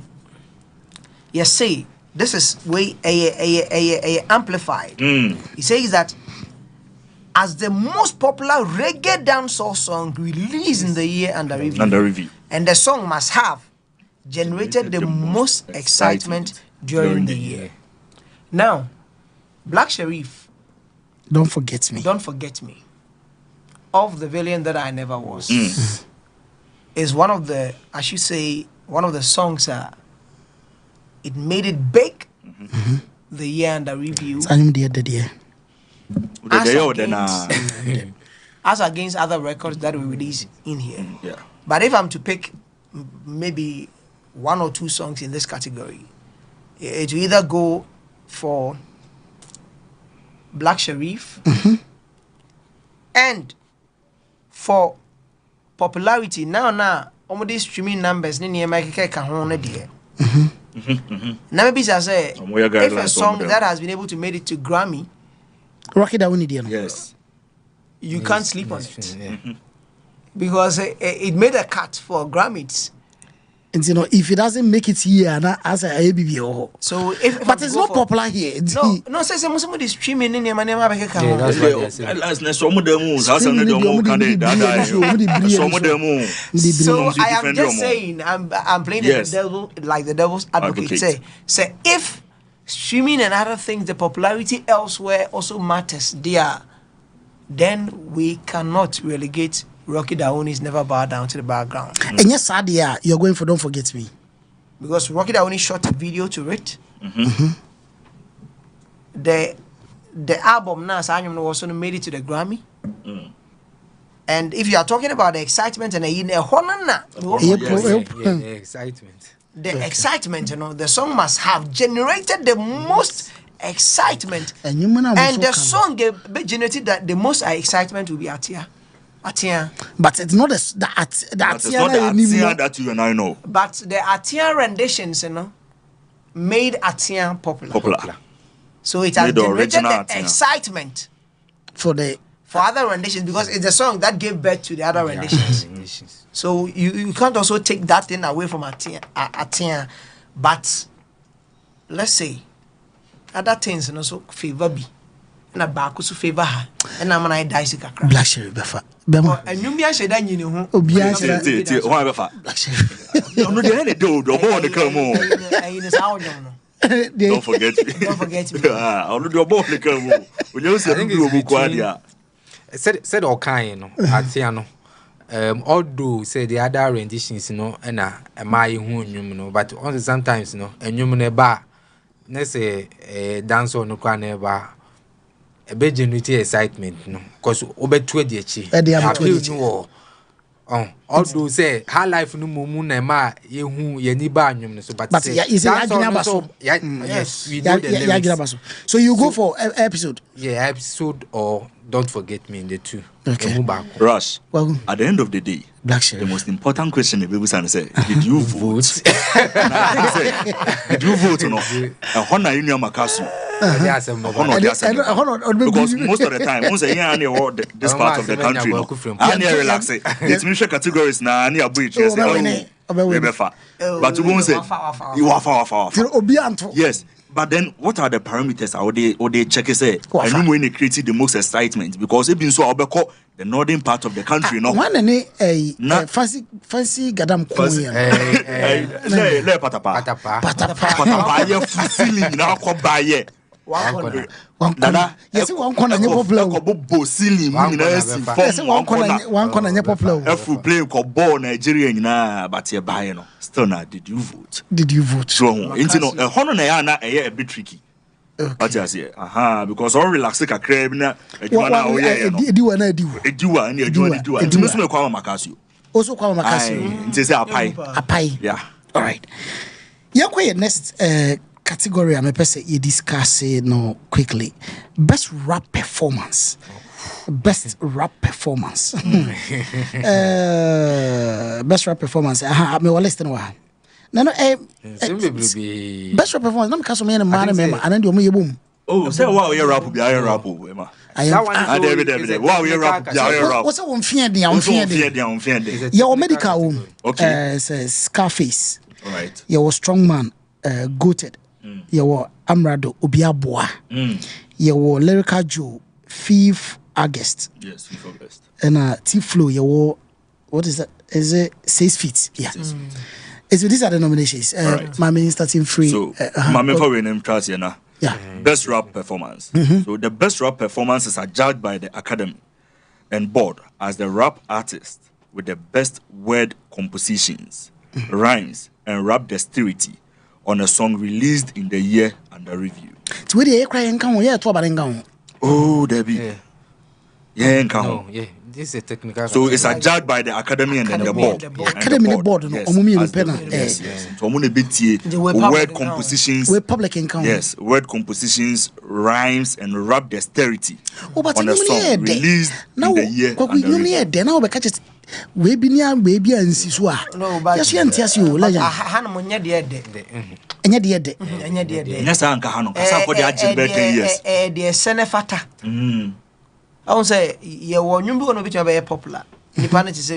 Yes, say this is way amplified. He says that as the most popular reggae dancehall song released in the year under review, and the song must have generated the most excitement during the year. Now, Black Sherif, Don't Forget Me. Don't Forget Me, of the villain that I never was, is one of the, I should say, one of the songs it made it big the year under review. As against other records that we release in here. But if I'm to pick maybe one or two songs in this category, it will either go for Black Sherif and for popularity. Now all these streaming numbers Now maybe I say if a song that has been able to make it to Grammy, yes, you can't sleep on it because it made a cut for Grammys. And you know, if it doesn't make it here, as a ABB, so if but it's not popular here. No, say some of the streaming in my name. So I am just saying, I'm playing the devil, like the devil's advocate. Say if streaming and other things, the popularity elsewhere also matters there, then we cannot relegate Rocky Daouni's Never Bow Down to the background. And yes, Sadia, you're going for Don't Forget Me. Because Rocky Daouni shot a video to it. The album now also made it to the Grammy. And if you are talking about the excitement and the excitement. The excitement, you know, the song must have generated the most excitement. And the song generated that the most excitement will be Atia. But it's not the Atia that you and I know. But the Atia renditions, you know, made Atia popular. So it has generated the excitement for other renditions because it's the song that gave birth to the other renditions. So you can't also take that thing away from Atia. But let's say other things, you know, so favor be. Na baako so favor her and I'm an dice kakra Black Sherif befa bema enwum bia heda nyine ho obi a heda ho befa Black Sherif no dey na do bo de kam o ayine sa onyo no don't forget me onu do bo de kam o onye se do obu kwa dia said all kind no atia no although say the other renditions no na my hu nwum no but sometimes no enwum ne ba na say dance on no kwa na ba a bit genuine excitement, no, because over 20 although say how life no moon and ma ye who ye ni ba nyum so but yes we know the lyrics. So you go for episode episode or Don't Forget Me in the two. Okay. Rush. Well, at the end of the day, Black Sherif, the most important question the people say, did you vote? Did you vote or not? Honor in your Makasu. Because most of the time, once a year this part of the country, and relax it. It's mission categories now, and your bridge. But you won't say you are far. Yes. But then, what are the parameters? Or they check it say, and you when they created the most excitement because it been so Albeko, the northern part of the country, no. One and fancy gadam koya. Le patapa. Patapa. Feeling now come by ye. Nana, yes, one corner popular. Ceiling, one corner popular. If we play ball Nigeria, but you're buying. Still not. Did you vote? So, into no, a honor a bit tricky. But yes, yeah, because all relax like a crab na. Do also kwa makasio. It is a pie. Yeah. All right. Yeah, next category I'm say you discuss no quickly. Best rap performance. Best rap performance. Best rap performance. Me wa list no wa. No best rap performance. No me kaso me na man and then you boom. Oh, say wow, you rap be I rap. That one is wow, you're rap. What's a one fear? Your medical okay. Scarface. All right. Your strong man, goated. Your Amrado Obiaboa. Your Lyrical Joe, 5th August. Yes, 5th August. And T-Flow, your what is that? Is it 6 feet? Yeah. 6 feet. So these are the nominations. Right. My main starting free. So, my main for winning trust, yeah. Best rap performance. So the best rap performances are judged by the Academy and board as the rap artist with the best word compositions, rhymes, and rap dexterity on a song released in the year under review. So where the cry and come, yeah, to about oh, Debbie. Yeah, no, yeah. This is a technical. So it's judged by the Academy and then the board. Academy and board, no. Yes. So I'm going to word compositions. We're public encounter. Yes, word compositions, rhymes, and rap dexterity on a song released in the year under review. Now we catch it. We be near baby and Siswa. No, but yes, you legend. Hanamonya de. Enya de. Yes, Uncle Hano. I for the agent years. The Senefata. I won't say you were you going to be very popular. The panel is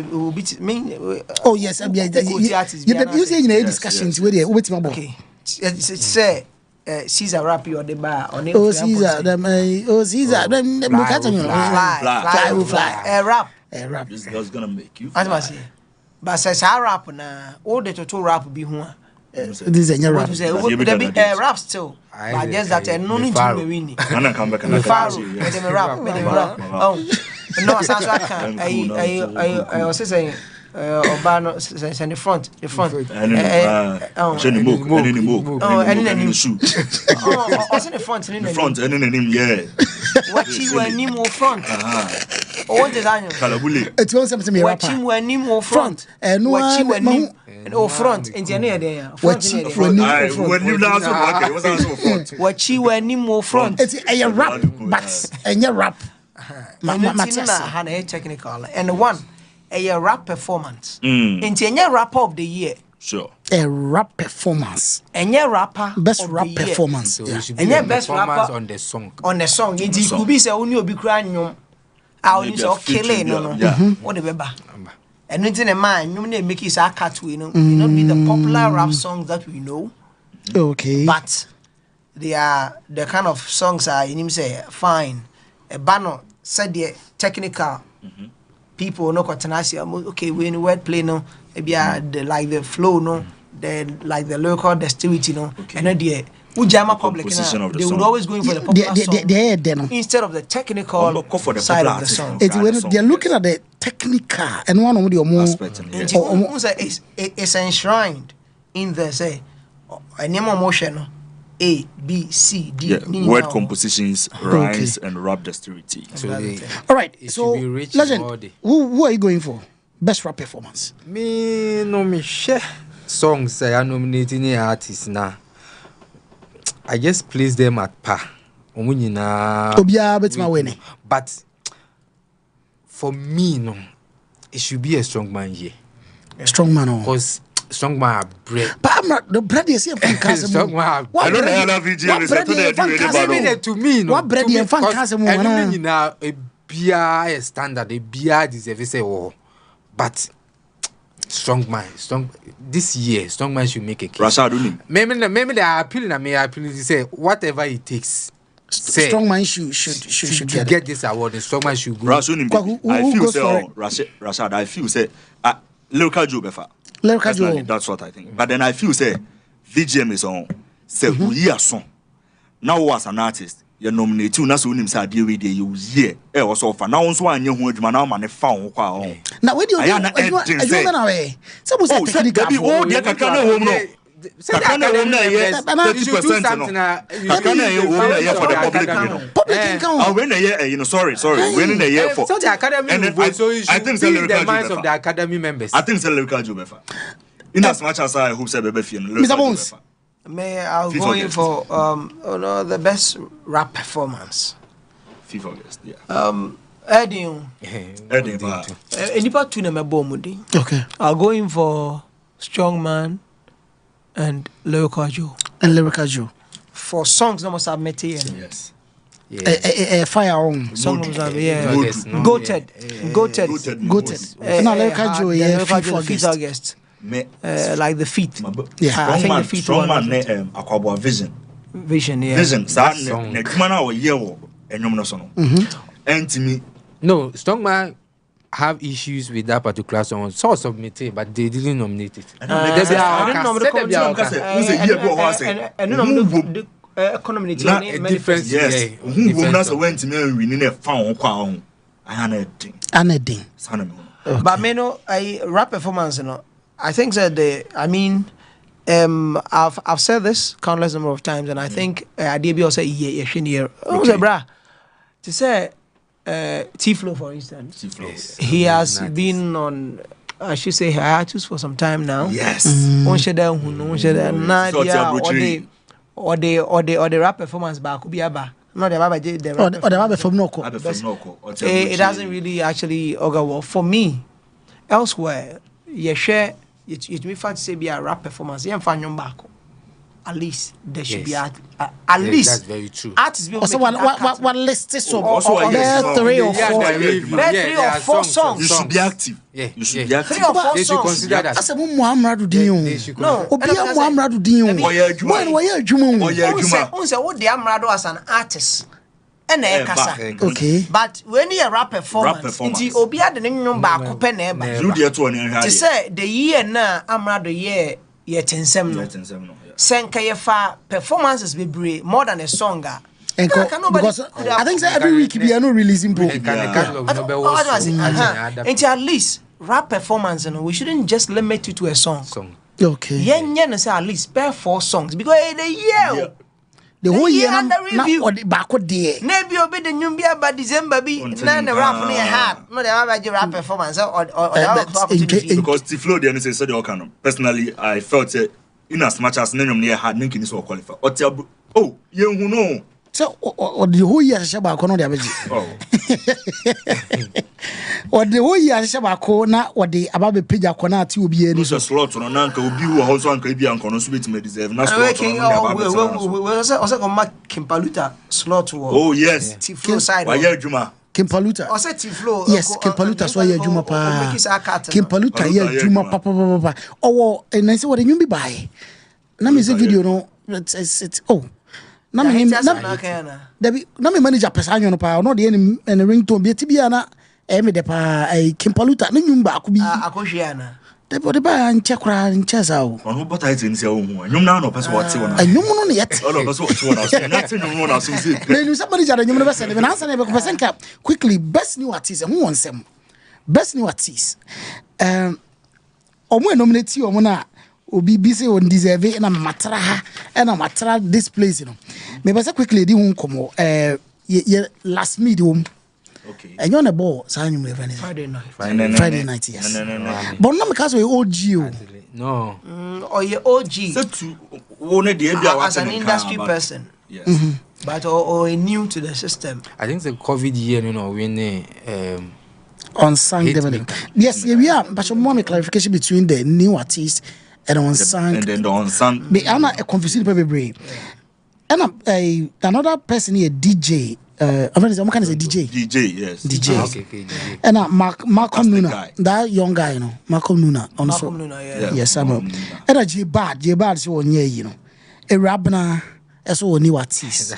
oh yes, you say in a discussions with you. Okay, say Caesar rap you the bar on it. Oh Caesar, Caesar, fly. Rap. This girl's gonna make you. I must say, but says I rap na all the total rap be who. This is a rap. There be rap still. But just that no need to be winning. I'm come back and rap. Oh, no, I can't. I was saying, Obano in the front. Any move. Oh, any shoe. Oh, what's in the front? Yeah. What you were Nemo front. Oh, design. It was something me. What you were Nemo front. And what you were Nemo. Oh, front engineer there. What you were Nemo front. It's a rap, but a rap. Technical and one a rap performance. Into a rapper of the year. Sure. A rap performance. And your rapper best rap performance. So and your best rapper on the song. It could be say only be crying. I'll use all killing. What the baby. And it's in a mind, you make it a cat, you know, not be the popular rap songs that we know. Okay. But they are the kind of songs are in him say fine. A banner said the technical people no continency. Okay, we in word play no, maybe the like the flow no, the like the local dexterity no, and then the Ujama public they would always go in for the popular song instead of the technical side of the song. It's when they're looking at the technical and one of the more it's enshrined in the say a name of motion A, B, C, D. Word compositions, rhymes, and rap dexterity. So all right. So legend, who are you going for? Best rap performance. Me no me share songs I are nominating artists now. I just place them at par. But for me, no, it should be a strong man here. Strong man, because strong man bread. But I'm not the bread is here from Casa. Strong man. I don't know VGMA to me. What bread is from Casa? I mean, now a beer standard, a beer deserves say, oh, but. Strong man, this year, strong man should make a case. Rashad, maybe they are appealing and may appeal to say whatever it takes. Strong man should get this award. And strong man should go. Rashad, I feel say Lyrical Joe befa. Lyrical Joe. That's what I think. But then I feel say VGM is on. Say who you are song. Now as an artist. You nominate you, that's when you say deal with you year. Was offer now. Also, I knew who now man found. Now when you away, someone said technical. Oh, they can home no. Say that sorry. When in the year for so the academy vote, so you should be in the minds of the academy members. I think it's a lyrical job. In as much as I hope say baby feel. Mr. Bones. I'll go in for the best rap performance. 5th August, yeah. Eddie. Anybody to name Bomudi. Okay. I'll go in for Strongman and Lyrical Joe. And Lyrical Joe. For songs, no must admit it. Yes. fire on. Song yeah. Goated. No, like I do, Feet August. Like the feet. Yeah, I think the feet strong one. Man, Aquaba Vision. Yeah. Vision, son, Nekmana or Yewo, and Nomonosono. And to me, no, Strongman have issues with that particular song. So submitted, but they didn't nominate it. Economy different. Yes, who went to me winning a found crown. I Anedin. But me I rap performance, I think that I've said this countless number of times, and I think I did also say bra to say T-Flow, for instance. He has been on, I should say, hiatus for some time now. Yes. Or the rap performance back could be aba. No, the rap from it doesn't really actually augur well for me. Elsewhere, you share it me fact say be a rap performance. You find back. At least there should be at least. That's very true. Artists be also one list is also three or four songs. You should be active. Yeah. You should be active. 3 or 4 They should songs. consider that. Asa mu Muhammadu din. No. Obia Muhammadu din. Oya adwuma. Oya adwuma. Unse what the Amrado as an artist. And kasa. Okay. But when you rap performance, it's obia the nyum ba ko pe na eba. You dey to on here. To say the year na Amrado year tensem no. Senka ye fa performances be more than a song. Because I think every week we are not releasing book. And at least rap performance, we shouldn't just limit it to a song. Okay. Yen say at least spare 4 songs because the year. The whole year under review. Back there. Maybe obi the new year by December be na the rap no hard. No the average rap performance or because the flow there say so the all personally I felt it in as much as name near hard making so qualify. Oh, you know. So or the whole year shaba ko no the abeji. Or the whole year shaba ko na or the ababe page akona ati obi eni so slot no na nka obi wo ho so anka ebi anka no so betime deserve na slot no we also go mark Kimpaluta slot wo. Oh yes. T-Flow side. Why adwuma? Kimpaluta. O say T-Flow. Yes, Kimpaluta so ya adwuma pa. Kimpaluta ya adwuma papa. Owo na say what the nyum bi buy. Na music video no it's oh. Na me manager pesa anyo no pa no de any ringtone bi tibia na me de pa Kimpaluta na nyum ba ko bi akohwia na de ba nche kra nche za o ono bota it nse o hu nyum na no pesa what wona nyum no ne yet ono pesa what wona so na tin nyum na so say na nyum somebody jara nyum no be say na answer na be ko pesa nka quickly best new artist who won sem best new artist omo nominate omo na obi bi say on deserve na matara ha na matara this place you know me be say quickly di hu komo last medium. Okay. And you're on the ball, Friday night. Friday night, yes. No. But not because we OG. No. Or your OG. As an industry person. Yes. But or new to the system. I think the COVID year, when unsung development. Yes, we are. But some more clarification between the new artist and unsung. And then the unsung. I'm not a confused people. And another person here, DJ. I'm going to say DJ. DJ, yes. DJ. Okay, DJ. And Malcolm Nuna, that young guy, you know, Malcolm Nuna. Malcolm Nuna, yeah. Yes, I know. And GhPage, so on here, you know, a rabna, so new artist.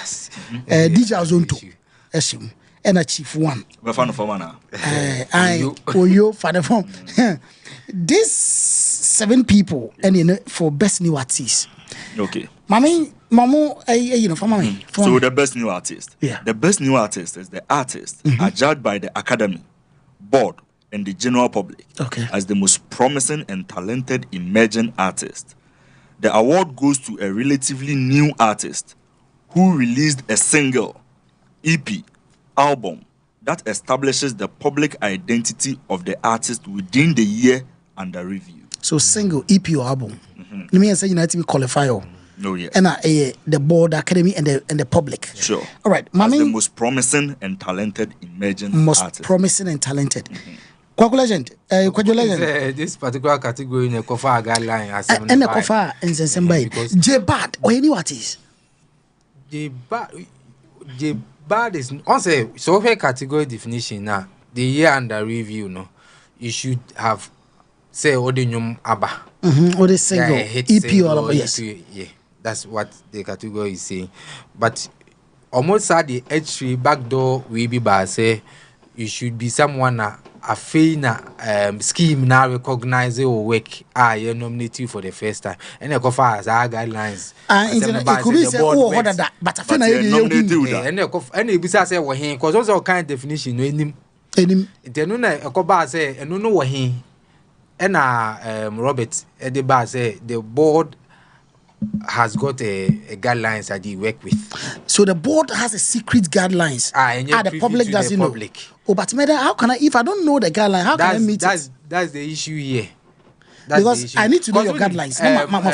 DJ Azonto, Eshim, and a chief one. We're fan of Famana. You for the form. These 7 people, and for best new artist. Okay. Mamo, you know, for mommy. So the best new artist. Yeah. The best new artist is the artist are judged by the academy, board, and the general public as the most promising and talented emerging artist. The award goes to a relatively new artist who released a single, EP, album that establishes the public identity of the artist within the year under review. So single, EP or album. Let me say United qualifier. No, yes. And the board, the academy, and the public. Sure. All right, Mami. The most promising and talented emerging artist. Promising and talented. Legend. This particular category in the COFA guideline as and the COFA in GhPage or any artist. bad is also so for category definition now. The year under review, no, you should have say Odinum Abba. Or the single EP or yes. Yeah, that's what the category is saying. But almost at the H3 backdoor we be by say you should be someone a fair scheme now recognize your work. You nominate you for the first time, and I go far as our guidelines. It could be say oh that, but I feel and it be say what he because also kind of definition no him. Then no na go say and no what he and Robert Edeba say the board has got a guidelines that they work with. So the board has a secret guidelines. The public doesn't know. Oh, but how can I? If I don't know the guideline, how can I meet it? That's the issue here. Because I need to know your guidelines.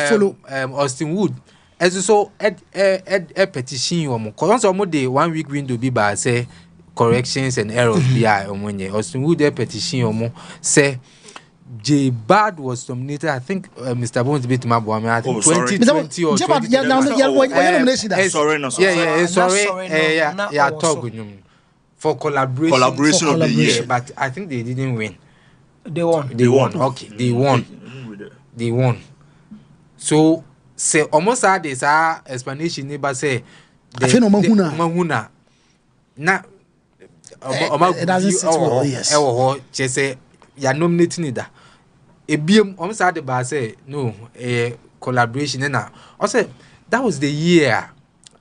Follow. Austin Wood. As so, a petition or more. Because also, the 1 week window be by say corrections and errors. Be Austin Wood a petition or more say. GhPage was nominated, I think Mr. Bones beat my boy. I think 2020 or 2020. Sorry. For collaboration of the year, but I think they didn't win. They won. Okay, they won. So, say almost had this explanation. Neighbor say, Mahuna. Na, it doesn't sit well. Yes. Just say you're nominating that. A BM almost had the bar say no a collaboration and now also that was the year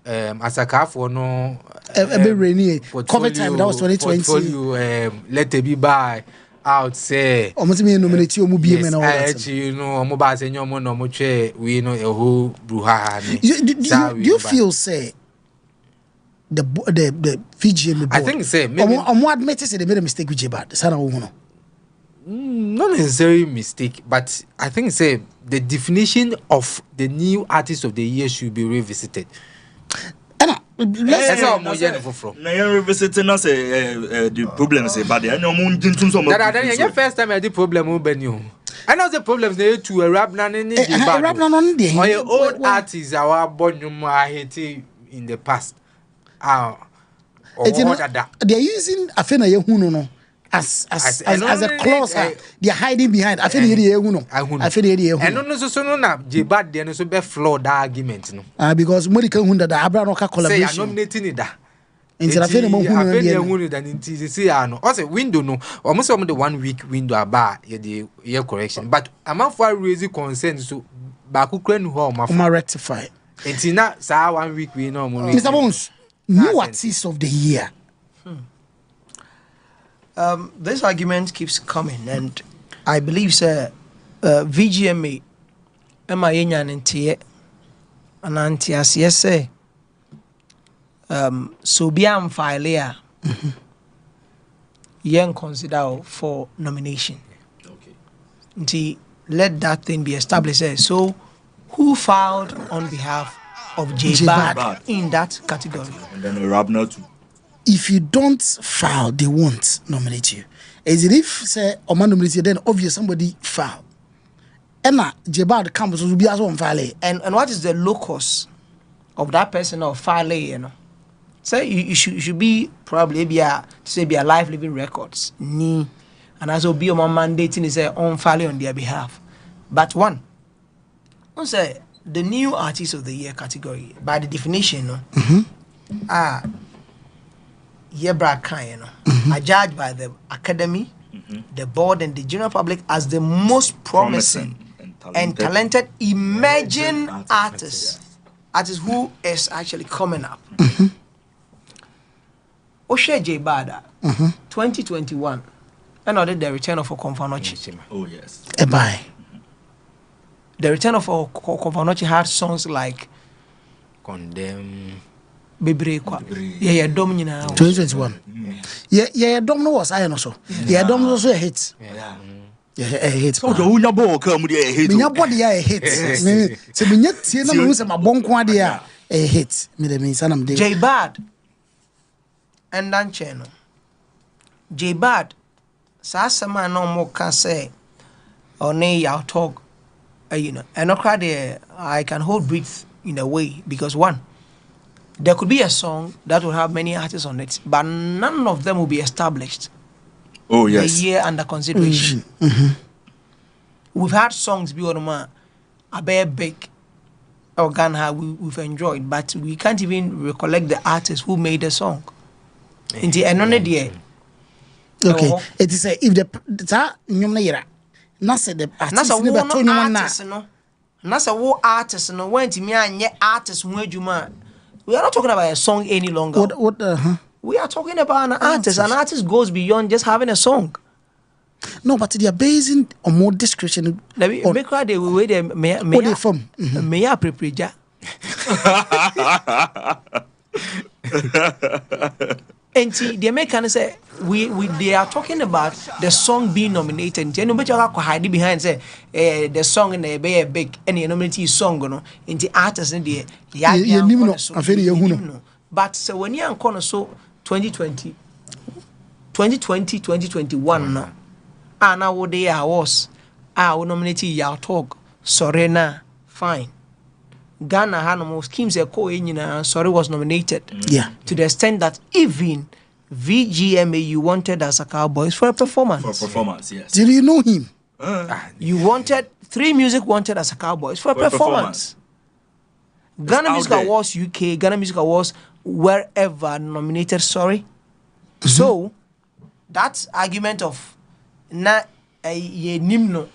as a car for no a bit rainy COVID time that was 2020 let it be by out say almost me nominate you BM and all that you know mobile say no much we know a whole bruha do you feel say the VGMA board I think say maybe admit say they made a mistake with GhPage sana wo not necessarily mistake, but I think say the definition of the new artist of the year should be revisited. Let's revisiting us the problem say but the first time I did problem I know the problems they to a rap old artists our born in the past. They're using Afena Yehuno no. As a clause, they are hiding behind. I feel and no so no na GhPage there no so be flawed argument no. Because money can hunda da Abraham ka collaboration. Say nominating that. Instead of any hunu than inti say no. Also window no. Almost the 1 week window aba the year correction. But am for raise concern so baku kran ho ma rectify. Inti na sa 1 week we no mo. Mr. Bones, new artist of the year. This argument keeps coming, and I believe, sir, VGMA, and Antias, yes, sir. So be am file young consider for nomination. Okay. Until let that thing be established. So, who filed on behalf of GhPage in that category? And then Rabna too. If you don't file, they won't nominate you. As if say Oman nominate you, then obvious somebody file. Emma GhPage campus will be as one file. And what is the locus of that person or file? You know, say you should be probably be a live living records. And also be on mandating is on file on their behalf. But one say the new artist of the year category by the definition, are judged by the academy, the board, and the general public as the most promising and talented emerging artists who is actually coming up. Oshe GhPage, 2021, and the return of Okomfanochi. Oh yes. Bye. The return of Okomfanochi had songs like Condemn. Bebrekwa. Yeah, dom 2021. Yeah, dom no was I also. Yeah, dom was also a hit. Yeah, a hit. So the whole ball come with a hit. Minya body a hit. So minya tie na mo se ma bonko ade a hit. Me de me sanam de. GhPage and dan cheno. GhPage sa sama no mo ka say one ya talk you know. And I can hold breath in a way because one there could be a song that will have many artists on it, but none of them will be established. Oh yes. The year under consideration. We've had songs be on a bear big or Ghana we've enjoyed, but we can't even recollect the artist who made the song. In the end of the year. Okay, it is if the not say the artist never told you one now. Not a war artist no went to me and yet artist we are not talking about a song any longer. We are talking about an artist. An artist goes beyond just having a song. No, but they are basing on more discretion. Let me make sure they will wait. May I prepare? And see, the American say they are talking about the song being nominated. You know, but you have to hide behind say the song in the be big any nominee song no. In the artist in the but so when you are so 2020, 2021 no. And now what they was we nominate ya talk sorry na fine. Ghana Hanamo schemes sorry was nominated. Yeah. To the extent that even VGMA you wanted as a Cowboys for a performance. For performance, yes. Did you know him? You wanted 3 Music wanted as a Cowboys for a performance. Ghana Music Awards UK, Ghana Music Awards wherever nominated, sorry. So that argument of na ye nimno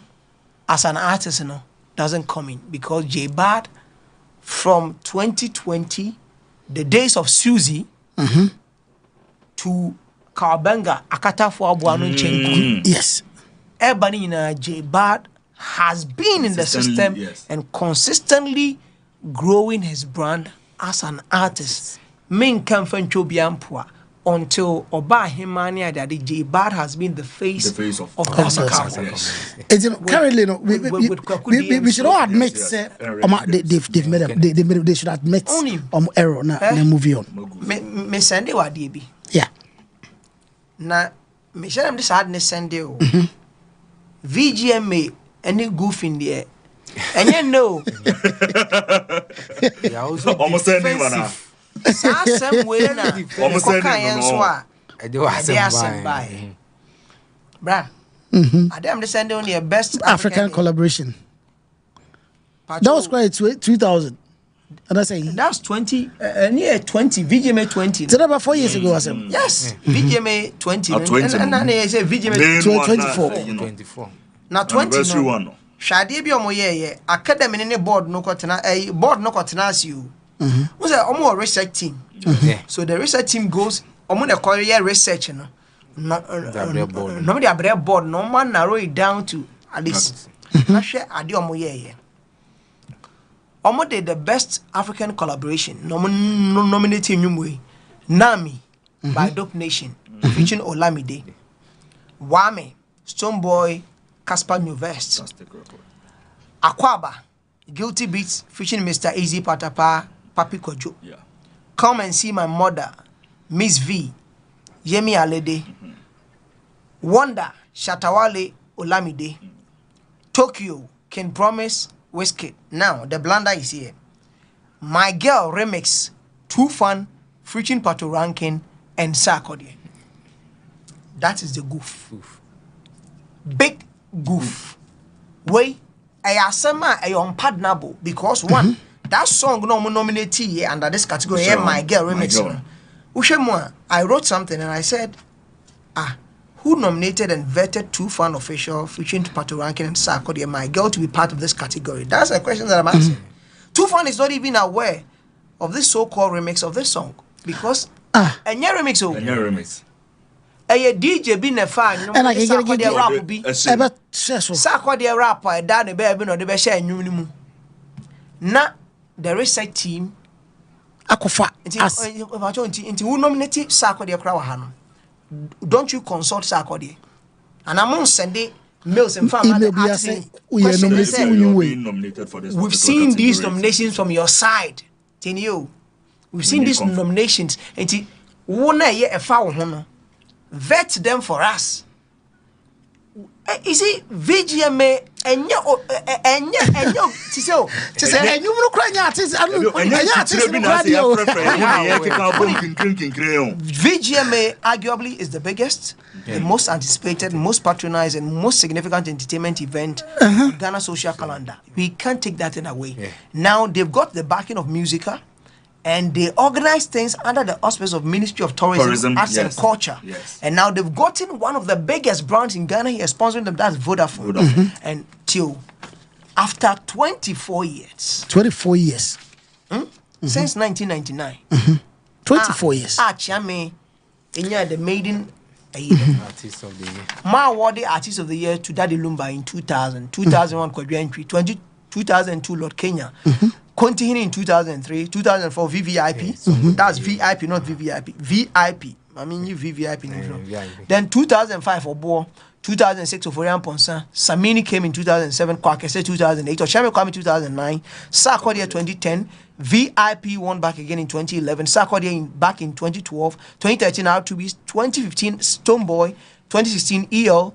as an artist no doesn't come in because J Bad from 2020, the days of Susie, to Kabenga, Akata for Abuano Chenku. Yes. Ebanina J Bad has been in the system and consistently growing his brand as an artist. Min Kamfen Chobiampua until Oba Himania that J Bad has been the face of Ghana. Currently, we should all admit they've made they should admit error na movie on. Me send you DB. Yeah. Na me share them this hardness send you. VGMA any goof in the air. And you know. Almost anyone. Some way na Almost anyone. Bruh. I'm the sending on your best African collaboration. That was quite 2000. And I saying that's 20 near 20 VGMA 20. So about 4 years ago or something. Yes, VGMA 20. And I say VGMA 24. Now 20 no. Shadi bi omo ye academy ne board no kwatena board no kwatena as you. We say omo research team. So the research team goes omo the career research no. Nobody a board no man narrow it down to at least. Na share ade omo ye. Omo did the best African collaboration. Nominating Nyumwe. Nami by Dope Nation featuring Olamide. Wame, Stoneboy, Casper Newvest. Akwaba, Guilty Beats featuring Mr. Easy Patapa, Papi Kojo. Yeah. Come and See My Mother, Miss V, Yemi Alede. Wonder, Shatawale, Olamide. Tokyo, Can Promise, Whiskey. Now, the blunder is here. My Girl remix, Too Fun, featuring Pato Rankin and Sarkodie. That is the goof. Big goof. Way, I asema I unpardonable because one, that song no nominated under this category. My Girl remix. I wrote something and I said, who nominated and vetted Too Fun official featuring Pato Rankin and Sarkodie, My Girl, to be part of this category? That's a question that I'm asking. Too Fun is not even aware of this so-called remix of this song because a new remix. A DJ be ne fan, and I can get a rap be Sarkodie rapper, down a baby no the best share new. Na the research team Akofa into who nominated Sarkodie Krawahano. Don't you consult Sarkodie? And I'm on Sunday mails and family asking we've seen these nominations from your side. We've seen these nominations and one year a foul vet them for us. You see, VGMA VGMA arguably is the biggest, the most anticipated, most patronized, and most significant entertainment event on Ghana social calendar. We can't take that thing away. Now they've got the backing of Musica, and they organize things under the auspices of Ministry of Tourism Arts and Culture. And now they've gotten one of the biggest brands in Ghana here sponsoring them. That's Vodafone. And till after 24 years. 24 years. Since 1999. 24 years. Chame, the maiden artist of the year. Ma awarded artist of the year to Daddy Lumba in 2000, 2001 Kwadwo Entry, 2002 Lord Kenya. Continuing in 2003, 2004 VVIP. That's VIP, not VVIP. VIP. I mean, you VVIP. Then 2005 Obo, 2006 Oforian Ponsa. Samini came in 2007. Kwakese 2008. Oshame came in 2009. Sarkodie 2010. VIP won back again in 2011. Sarkodie back in 2012. 2013 R2B. 2015 Stoneboy. 2016 EL.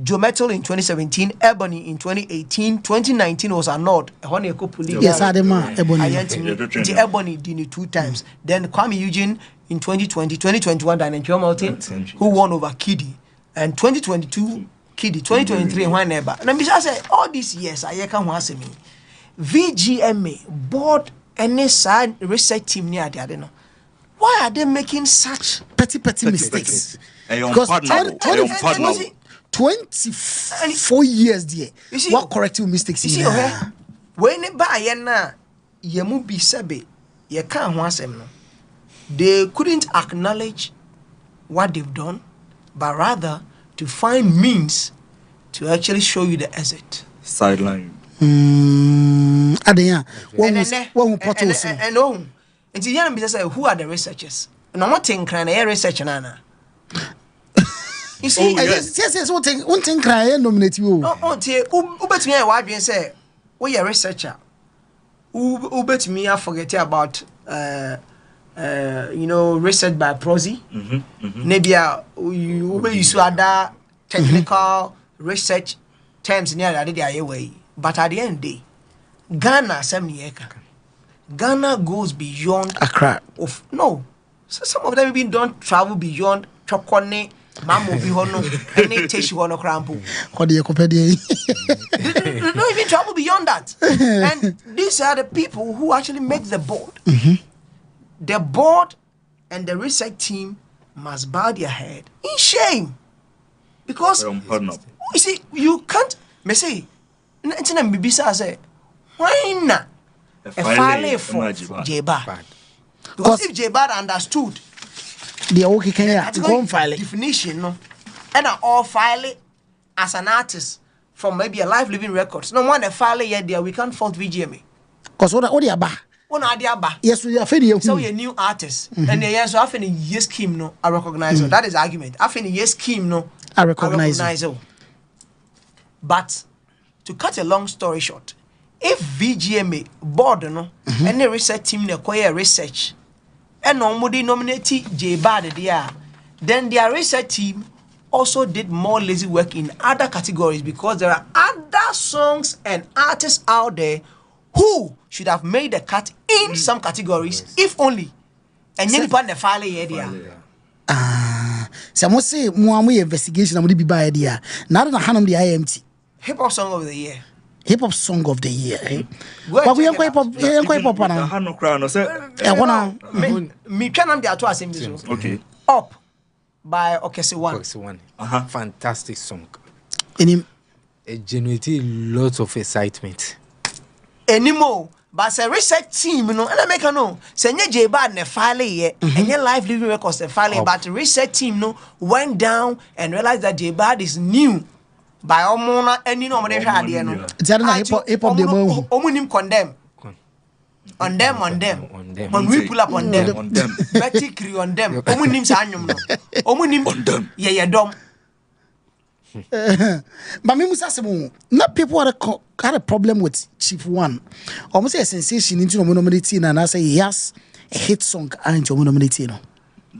Joe Metal in 2017, Ebony in 2018, 2019 was a nod. Yes, Ebony. Ebony did it 2 times. Then Kwame Eugene in 2020, 2021, Daniel Martin, who won over Kiddy, and 2022 Kiddy, 2023 one neighbor. And I say all these years, I can once me. VGMA board any side research team near the other. Why are they making such petty mistakes? Because 24 years there. What corrective mistakes? You see, when they buy na yemu bi sebe ye kan ho asem no, they couldn't acknowledge what they've done, but rather to find means to actually show you the exit. Sideline. Adenya. And you say, who are the researchers? And I'm not thinking research nana. You see, yes, one thing cry nominate you. Oh, who bet me I say, we are researcher. Who bet me I forget about research by prosy. Maybe you use other technical research terms near the way. But at the end of the day, Ghana Ghana goes beyond Accra. Some of them even don't travel beyond Chokone. Mamu be hono, any teshi hono crampo. They don't even travel beyond that. And these are the people who actually make the board. The board and the research team must bow their head in shame. Because you see, you can't say, why not? A file for J-Bar. Because if J-Bar understood the okay can go file definition, no, and I all file it as an artist from maybe a live living records. No one a file yet there, we can't fault VGMA. Because what the ba? One idea ba? Yes, we are fairly. So you're a new artist, and the yes, so I think yes scheme no, I recognize it. That is the argument. I think yes scheme no, I recognize it. But to cut a long story short, if VGMA board no, any research team acquire research. And nobody nominated J-Bad there. Then their research team also did more lazy work in other categories because there are other songs and artists out there who should have made a cut in some categories, if only. And you put the file here there. Some say more investigation would be by idea. Not on the hand of the IMT. Hip hop song of the year. Hip hop song of the year. But we are quite pop. We are quite pop. Me can't be at all same this. Okay. Up by Okesi1. Fantastic song. It generated lots of excitement. Anymore. But say research team, and I make a no. Say J-Bad ne file here, and your live living records the file, but the research team went down and realized that J-Bad is new. By Omona and you know what they had here. No, hip hop the Omunim condemn on them. When we pull up on them, Betty Cree on them. Omunim Sanyum, Omunim on them. Yeah, dumb. But me musa semo. Not people had a problem with Chief One. Almost a sensation into nominati, and I say yes, a hit song and nominati.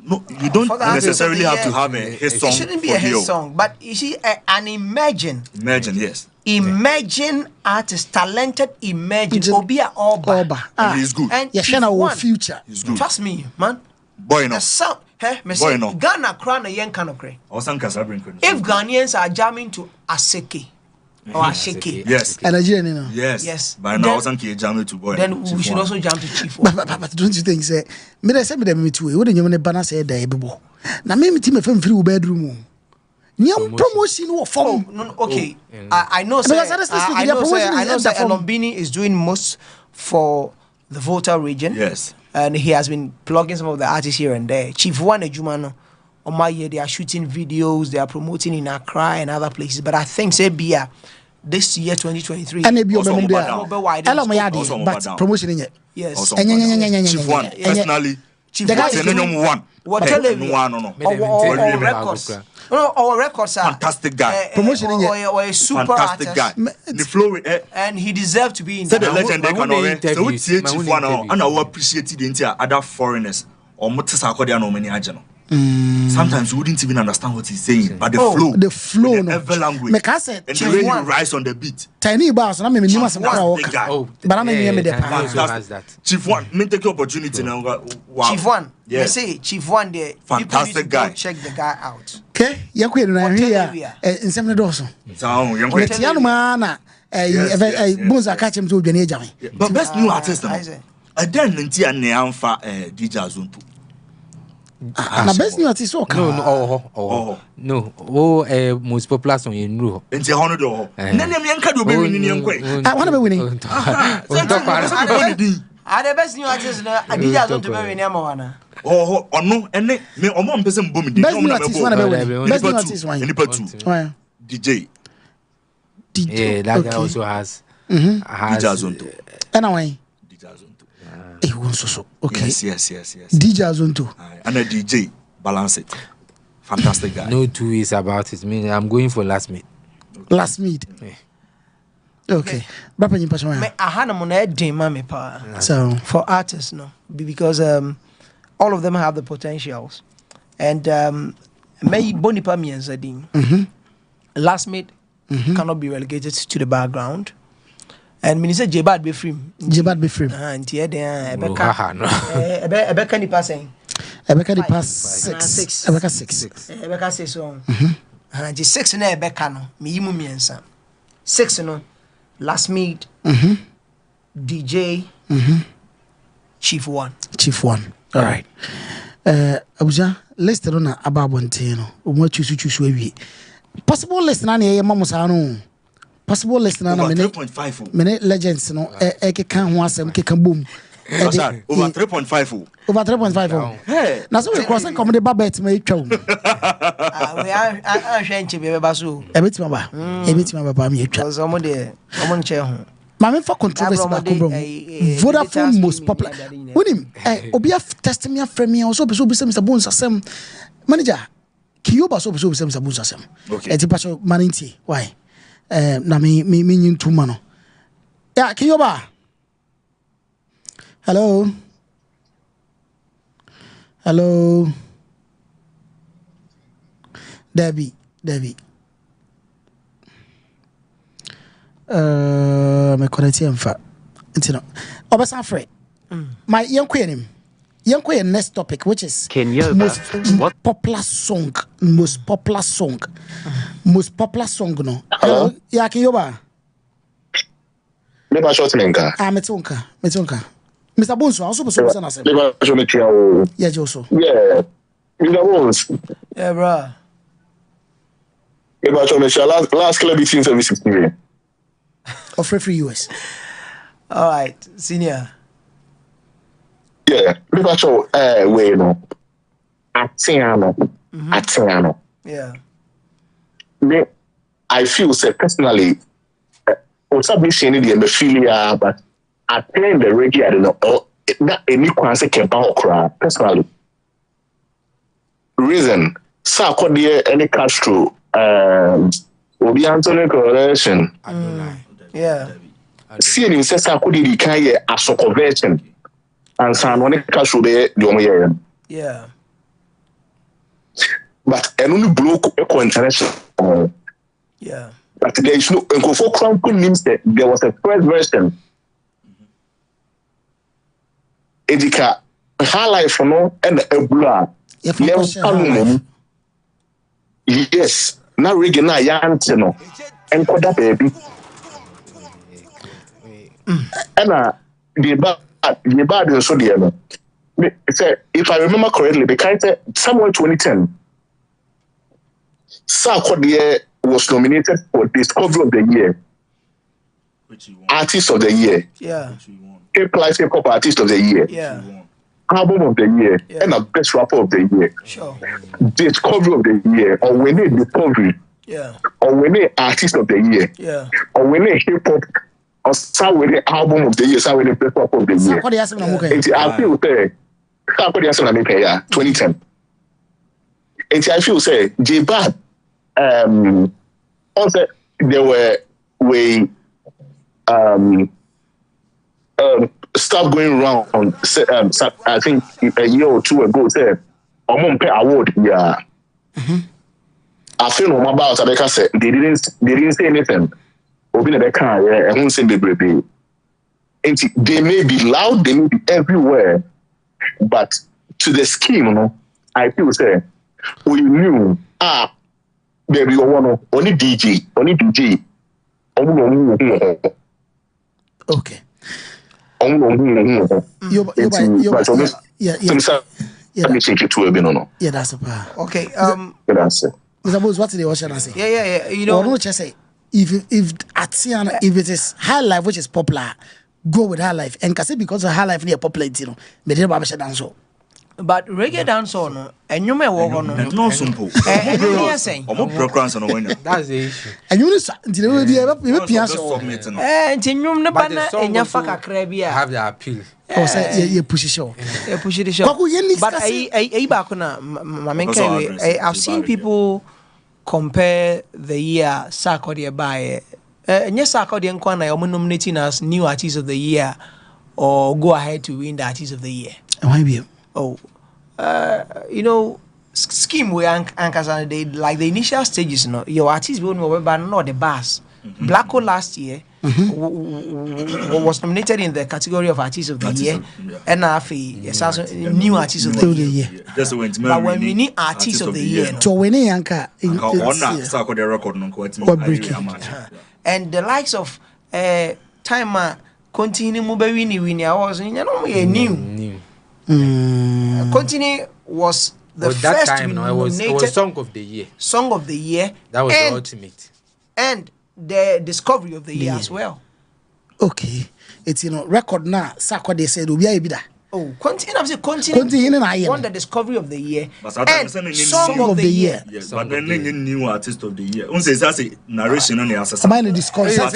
No, you don't necessarily have to have a hit song. It shouldn't be a hit song, but you see, an imagine. Imagine, yes. emerging artist, talented emerging Obia Oba. And he's good. And Chief One future. He's good. Trust me, man. Boy, no. The sound, Boy, no. Ghana crown a young kind of cray. If Ghanaians are jamming to Aseke or Asheke, yes. And Nigerian, you know. Yes. By now, I can't jam to boy. Then we should also jam to Chief One. But don't you think, say, me say me too. What do you want to banner say there, bebo? Na me team film free bedroom. Nyam promotion or form. Okay. I know. I know. That Elombini is doing most for the Volta region. Yes. And he has been plugging some of the artists here and there. Chief One Ejumano, on my year, they are shooting videos, they are promoting in Accra and other places. But I think, say, Bia, this year, 2023, and maybe also but promotion in it. Yes. Chief One, personally, Chief One is doing one. What our records. No, our records are fantastic guy. Promotion in it. Or a super fantastic artist. Guy. The flow, and he deserved to be in the that. legend they can already. So we see Chief One, and I appreciate the entire other foreigners or Motisakodi and many agents. Sometimes we wouldn't even understand what he's saying, but the flow, no. every language, and the way he rise on the beat. Tiny bars, and I mean, you must but I'm in the Chief One, me take the opportunity now. Wow. Chief One, yes. Say Chief One, there, fantastic guy. Check the guy out. Okay, you're quite here in some dorsal. Young man, Boza catch him to the but best new artist, I didn't until Neamfa DJ Azuntu. Na best new artist okay. No, most popular song in Ru. Enti hono do. Nene me nka do be winning yankwe. I want to be winning. Are the best new artists na Adija don't be winning amawana. Ono ene me omo mpese mbom di. Best new artist one be winning. Best new artist one. Nipa 2. DJ. Yeah, that guy also has DJ Azonto. And away. Okay. Yes. DJ Azonto. And a DJ, balance it. Fantastic guy. No two ways about it. I mean, I'm going for last meet. Last meet. Okay. So for artists, no, because all of them have the potentials, and may Bonipa means last meet cannot be relegated to the background. And Minister Jebad be free. And here they are. Ebeka ni passing. Ebeka ni pass 6. Ebeka 6. Ebeka 6 so. And the 6 na Ebeka no. Me yimu miensa. 6 no. Last meet. DJ. Chief One. All right. Abuja, let's tell na ababonte no. Omo chusu awie. Possible list na na ye mamusa no. Possible listener na many legends no can ho asem keka bom over 3.5 over 3.5 hey na so we cross come the babet ma etwa we are hwenche be ba so ebetima ba me etwa cuz omo nche ho ma me for controversy ba kom Vodafone most popular wonim obi test me aframe me so be Mr. Bones asem manager Kiyoba so be Mr. Bones asem okay etipa maninti why na me nyintu mano ya Kiyoba hello Debbie me connect mfa ntino obesa free my yanko next topic which is most popular song no hello ya Kiyoba me ba short menka metonka Mr. Bones also person na say me ba short me tria o yeah Joso yeah Mr. Bones yeah bro me ba short me last club between 760 of free US all right senior yeah me ba short we no atiano yeah me I feel say personally submission in the filia, but I playing the reggae, I don't know. That any quasi can power personally. Reason, so could be any Castro, will be Anthony correlation. Yeah. See, you says I could be carry a so conversion and San Juan Castro be the yeah. But and only block eco international. Yeah. but there is no Nkofo Kronko means that there was a first version. Edika high life no and a blur. Yes, now Reggae na yantino and koda baby. And the bad is so dear. If I remember correctly, the kind of somewhere 2010, Sarkodie was nominated for Discovery of the Year, Artist of the Year, Hip Hop Artist of the Year, Album of the Year, and a Best Rapper of the Year. Discovery of the Year, or winning Discovery, or winning Artist of the Year, or winning Hip Hop. Or start with the album of the year, start with the best pop of the year. I feel say, 2010. And I feel say, GhPage, also there were stuff going around. I think a year or two ago, said, I'm pay award. Yeah. I feel no about Abeka said they didn't say anything. They may be loud, they may be everywhere, but to the scheme, I feel say we knew baby only DJ. Okay. Yeah, that's a part. Okay. Suppose what they watch and say. Yeah. You know, just say. If if it is high life which is popular, go with high life. And because of high life near popular, but reggae dancehall, and you may walk on no simple. And you're saying, that's the issue. And you have the appeal. Oh, say you push it show. Push it show. But I've seen people compare the year Sarkodie by yes, Sarkodie and Kwana are nominating as new artist of the year or go ahead to win the artist of the year. Why be? Oh, you know, scheme we anchors and they like the initial stages. You know, your artist will know, but not the bass. Blacko last year was nominated in the category of artist of the year, and new artist of the year. But when we need artist of the year, and the likes of Timer continue moving, I was new. Continue was the first that time. No, it was song of the year. Song of the year. That was the ultimate. And the discovery of the year as well. Okay, it's record now. Sarkodie said, "Ubiya ibida." Oh, continue. Won the discovery of the year and song of the year. Yes, but then new artist of the year. Say narration on the assassin. Mind the discovery. Yeah,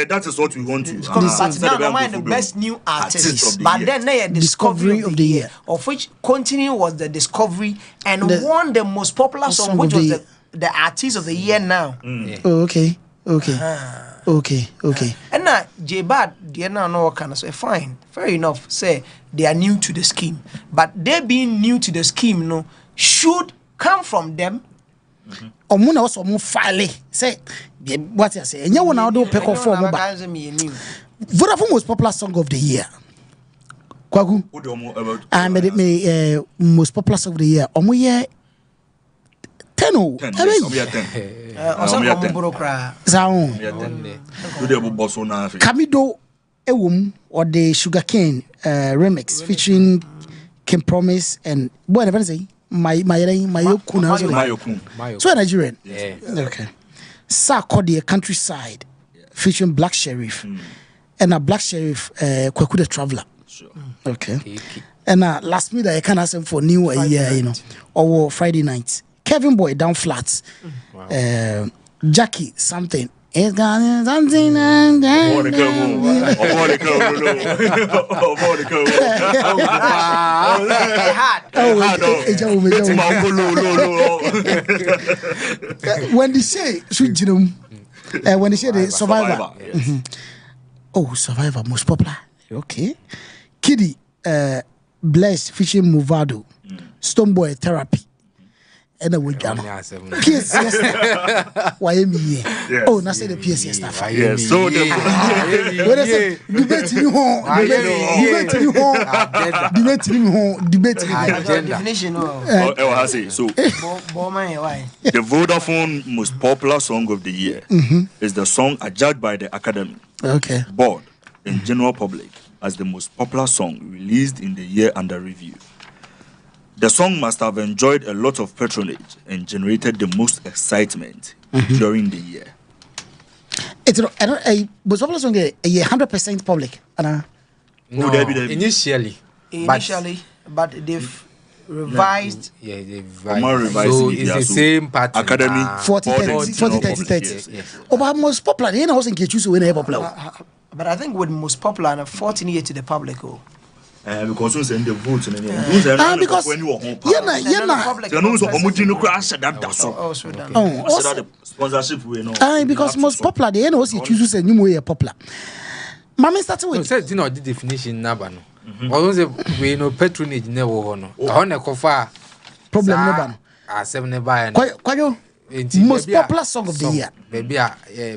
that is what we want to. But now mind the best new artist. But then discovery of the year, of which continue was the discovery and won the most popular song, which was the artist of the year now. Oh, okay. And now GhPage, they now know what kind of say fine, fair enough. Say they are new to the scheme, but they being new to the scheme, should come from them. Omuna also mo file say what you say. Enya wona do pick off for mo ba. Vodafone most popular song of the year. Kwagu. I made it most popular song of the year. Omo ye 10 Kamido Ewum or the Sugarcane remix featuring Kim Promise and boy never say my Mayokun. So Nigerian. Okay. Sarkodie Countryside featuring Black Sheriff and a Black Sheriff Kwaku the Traveler. Okay. And last minute I can ask him for new year, or Friday night. Kevin Boy down flats. Jackie something. It's got something. When they say when they say the Survivor. Oh, Survivor most popular. Okay. Kiddy Bless featuring Movado. Stoneboy Therapy. and a week. PSS. Why me? Oh, now say the PSS stuff. Yes, so the debate you home. Definition. So the Vodafone most popular song of the year is the song adjudged by the Academy Board and general public as the most popular song released in the year under review. The song must have enjoyed a lot of patronage and generated the most excitement during the year. It's a most popular song, a 100% public. No, initially, but they've revised. Yeah, they've revised. So it's the same pattern. Academy 40-30. Oh, but most popular, you know, in case you win a popular. But I think with most popular and 14 years to the public. Because we send the votes and because when you are home, sponsorship we know. Because most popular, they know you choose a new way popular. Mama started with said you know the definition nabano. Also we know patronage never hono. Honor kofa problem nabano. 7 by kwayo most popular song of the year. Baby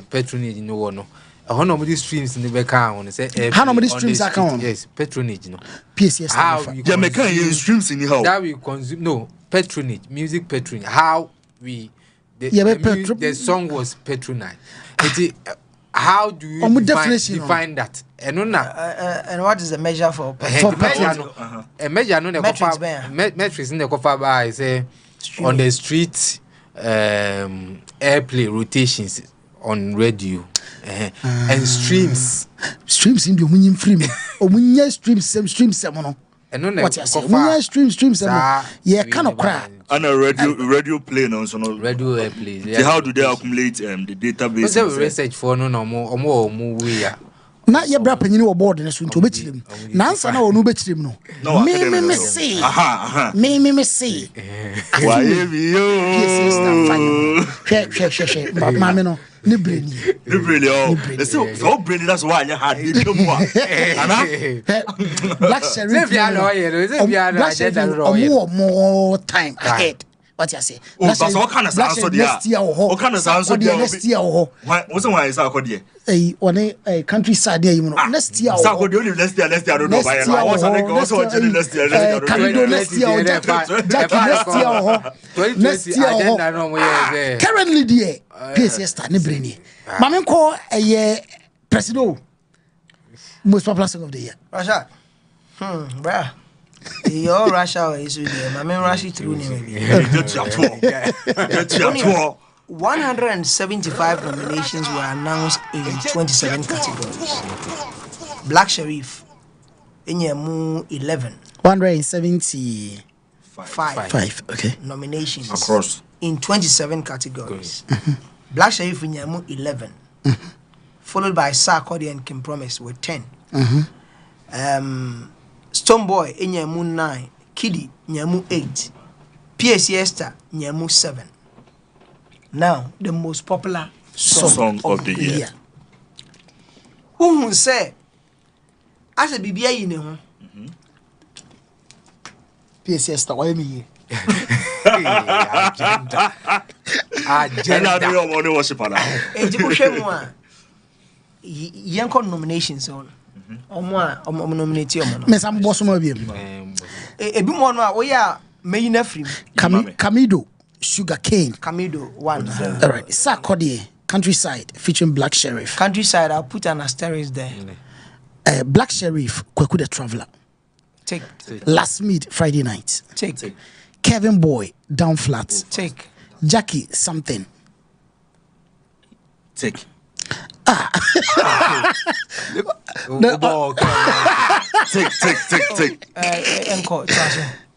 patronage no one. How many streams in the back on? How many streams are count? Yes, patronage. No. PSS. How Jamaican streams in the house? That we consume. No, patronage, music patronage. How we the song was patronized. How do you define that? And what is the measure for patronage? A measure no metrics in the cover by say on the street airplay rotations on radio. And streams in the winning frame or when you streams semono and no what you say streams yeah cannot cry and a radio play no so no radio airplay how do they accumulate the database the research for no more we na ye bra panyin wo board ne so nto bechirim na ansa na onu bechirim no me say me say why you she mama no ni brainy oh so brainy that's why you had it more black sheriff more time ahead. What you say? Oh, that's all kind of sounds so there. What kind of sounds so there? Next year, what's the one is out there? On a countryside there, you know. Next year, so good. Only next year, I don't know. I was also next year. Next year, currently, dear, PSS stand brainy. Mamma call a year president. Most popular song of the year. Rashad. Bruh. Your RASH HOUR is with them. I mean, Rashi through maybe. 175 nominations were announced in 27 categories. Black Sheriff, Enyemu 11. 175 okay. Nominations across in 27 categories. Black Sheriff Enyemu 11, followed by Sarkodie and Kim Promise with 10. Stonebwoy Enyemu 9, Kiddy Nyemu 8, PSC Esther Nyemu 7. Now the most popular song of the year. Who say as a BBA in him? PSC Esther, why me? Agenda. I want to worship Allah. Yanko nominations on. Nominate you. Miss I'm boss of you. A bit more now. We are main free. Camido, Sugar Cane. Camido 1. All right. Sarkodie, Countryside, featuring Black Sheriff. Countryside, I'll put an asterisk there. Black Sheriff, Kweku the Traveler. Take. Last Meet, Friday Night. Take. Kevin Boy, Down Flat. Take. Jackie, Something. Take. Take.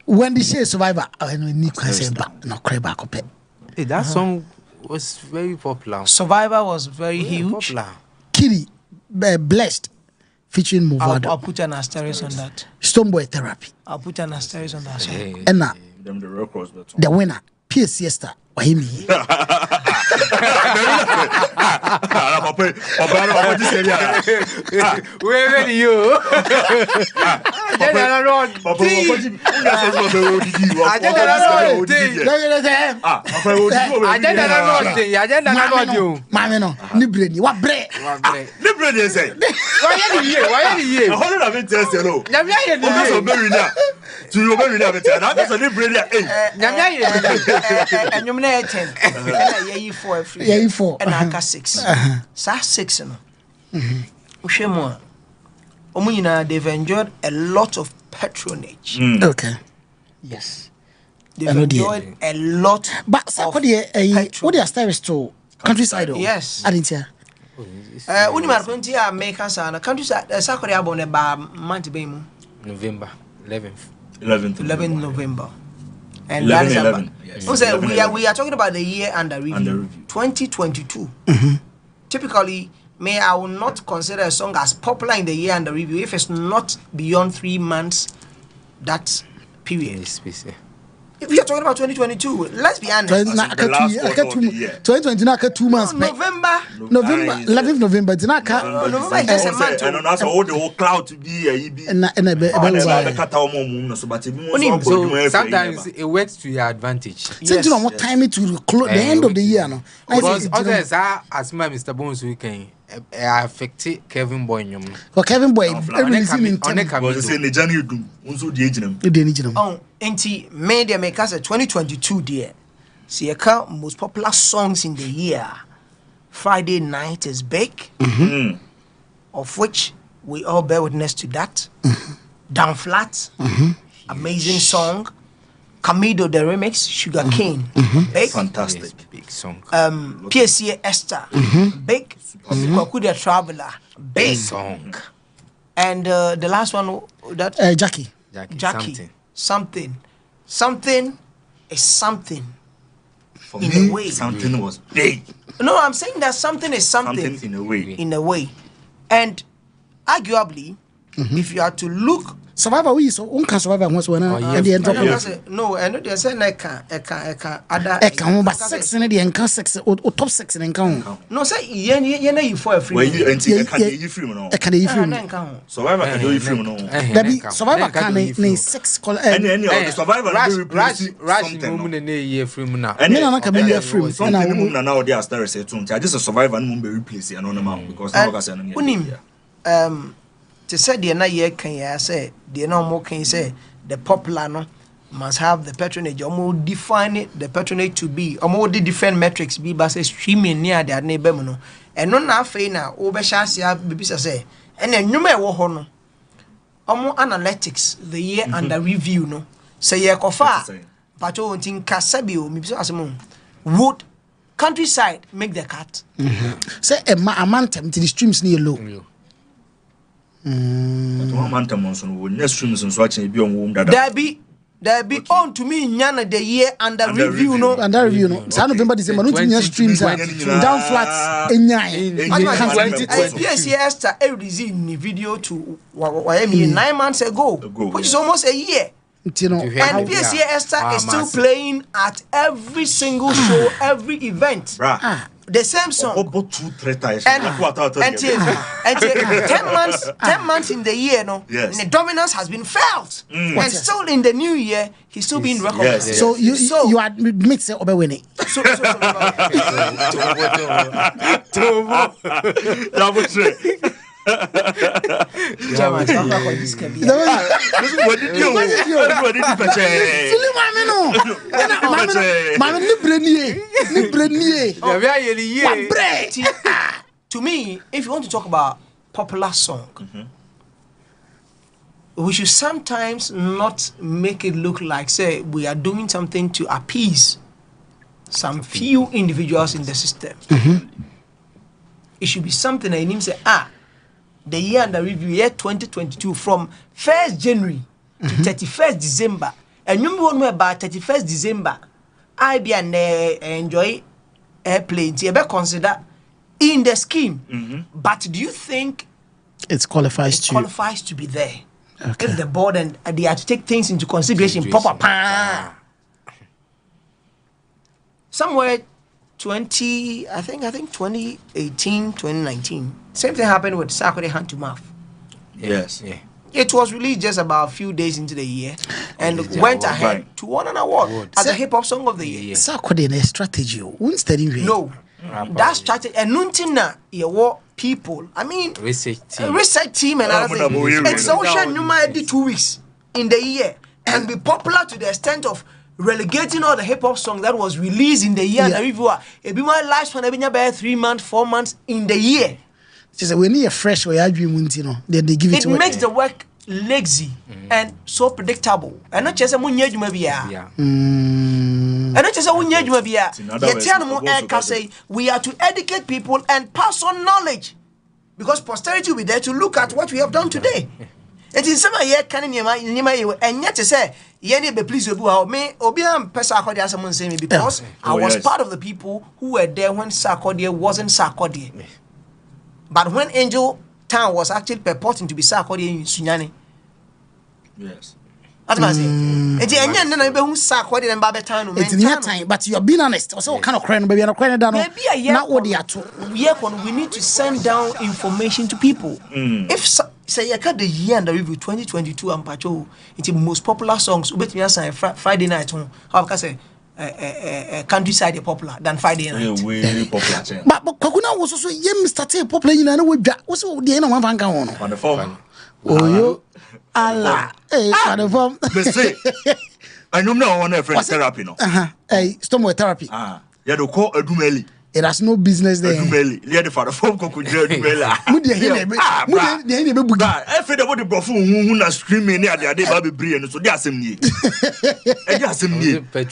When the show Survivor, I need to say back, no cry back up. That song was very popular. Survivor was very huge. Popular. Kitty, Blessed, featuring Movado. I'll put an asterisk on that. Stonebwoy Therapy. I'll put an asterisk on that song. And now, the winner, PSC Esther, Wahimi. Papa, this area. Where are you? They've enjoyed a lot of patronage. Okay. Yes. They've enjoyed a lot. But what do you start to countryside? Yes. I didn't hear. Countryside. November 11th. 11th November. And 11. Yes. We are talking about the year under review. 2022. Typically, I will not consider a song as popular in the year under review if it's not beyond 3 months that period. If you're talking about 2022, let's be honest. 2020 not 2 months. November 11th November. It's not November is just a month. And also all the whole cloud to be so sometimes it works to your advantage. Since you know what time it to close the end of the year, no. Because others are as my Mr. Bones weekend affect Kevin Boy. For Kevin Boy, everything in media makers 2022 dear. See a most popular songs in the year. Friday Night is Big, of which we all bear witness to that. Down Flat, amazing song. Camido the remix, Sugar Cane, big, fantastic, big song. PSA Esther, big. Kwaku the Traveler, big song. And the last one that Jackie, something is something. For in me, a way, something was big. No, I'm saying that something is something in a way, and arguably, if you are to look. Survivor we so unka survivor once when and the end of no, and they say other but sex in the encounter sex or top sex in encounter. No, say you for a free. When you can you film no. Can you film? Survivor can you film no. There be survivor can in sex call any of the survivor rush moment in a year film now. And then I can be a film something now they are stars say to just a survivor and be replace another because now to say the na year can ya say the no more can say the popular no must have the patronage or more define it the patronage to be or more the different metrics be but say streaming near their neighbor no and no na fe na obeshasia bibisa say and then nyuma e wo ho no omo analytics the year under review no say ye kofa but o ntin kasabi o mibisa asemo would countryside make the cut say a mantem to the streams near low. There be on to me nyana the year under review no under review no sa November December no to streams down flats enyai yes Esther released the video to 9 months ago which is almost a year. And PSA Esther is still playing at every single show, every event. The same song. And 10 months in the year, no, the dominance has been felt. And still in the new year, he's still being recognized. So you admit say winning. To me, if you want to talk about popular song, we should sometimes not make it look like say we are doing something to appease some few individuals in the system. It should be something that him say the year under review year 2022 from 1st January to 31st December. And you know about 31st December, I be and enjoy airplane. You better consider in the scheme. But do you think it qualifies to be there? Okay. If the board and they have to take things into consideration, somewhere 2018, 2019. Same thing happened with Sarkodie Hand to Mouth. Yes. Yeah. It was released just about a few days into the year and went ahead to won an award as a hip hop song of the year. Sarkodie a strategy. No. That strategy and Nuntina people. I mean research team and other things. And social Numa did 2 weeks in the year and be popular to the extent of relegating all the hip hop songs that was released in the year. And the reviewer, it be my lifespan, it be 3 months, 4 months in the year. Just when you fresh or you dream, then they give it. It makes the work lazy and so predictable. And not just a munya jumabia. And not just a munya jumabia. We are to educate people and pass on knowledge because posterity will be there to look at what we have done today. It is some year can and yet to say, Yenny be pleased with me, Obiam Pesacodi as someone say me because I was part of the people who were there when Sarkodie wasn't Sarkodie. But when Angel Town was actually purporting to be Sarkodie in Sunyani. Yes. That's what I say. It's Sarkodie and Babetown. It's near time, but you're being honest. Also, kind of crying, baby, and crying down. Not what they are to. We need to send down information to people. If say you cut the year and the review 2022 and Pacho, it's the most popular songs. Bet me aside Friday night. How can I say? Countryside popular than Friday night. Way popular. But Kakuna was also started popular in another way. What's the end of one van on the phone? Oh, you Allah. Hey, on the phone. I know no one ever therapy. No. Hey, stomach therapy. You do call a dumeli. It has no business there. Dumeli. You had the father phone could do dumela. I feel about the buffoon who are screaming near the day baby brain. So there's some ye.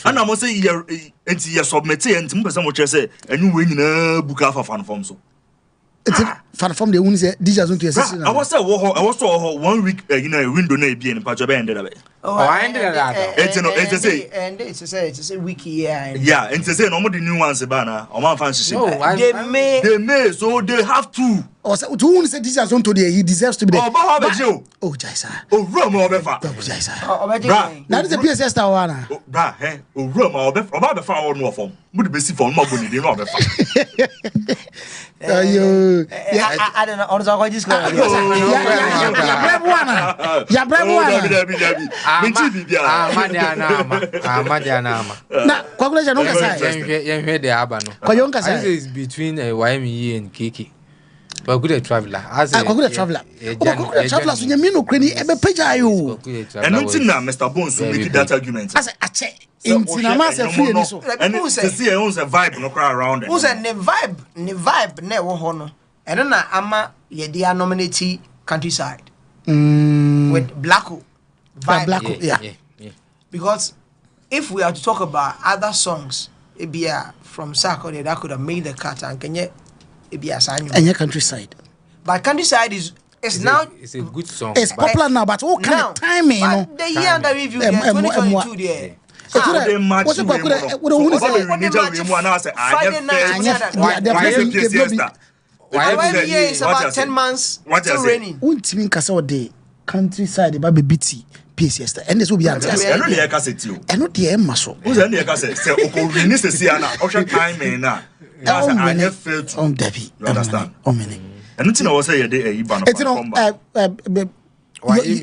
And I must say, you're submitting and some what you say, and you win a book of a fan form. So fan from the ones that DJ to assist. I was 1 week in a window, being in Pacha ended away. I ended that. It's a wiki, yeah, and to say no more the new ones, Banner, or my fancy. They may, so they have to. Or so to say this is on today, he deserves to be there. Oh, Jaisa. Oh, Rome or Befa. That is the PSS Tawana. Oh, Rome or Befa, about the far no form. Would be see for more money, you know. I don't know. Also, I just got is between YME and Kiki. But good traveler. As a good traveler. Travelers, you mean no cranny, ever pay you. And until now, Mr. Bones will make that argument. As a check. In Sinamasa free and so. And to see a vibe no crowd around. Who's a vibe, never honor. And then I'm ye dear nominee countryside with Blacko. Blacko, yeah. Because if we are to talk about other songs, it be from Sarkodie that could have made the cut and can yet it be a sign. And your countryside. But countryside is now it's a good song. It's popular now, but what kind of timing? The year under review 2022 there. Friday night, it's about 10 months. Still raining. Won't mean Casa day countryside baby BT PSS and this will be answered. I know the cassette you. And not the muscle. Who's in the cassette? Say, okay, this is Siana. Ocean time now. I have felt on Debbie. You understand? Oh, many. And until I was say a day,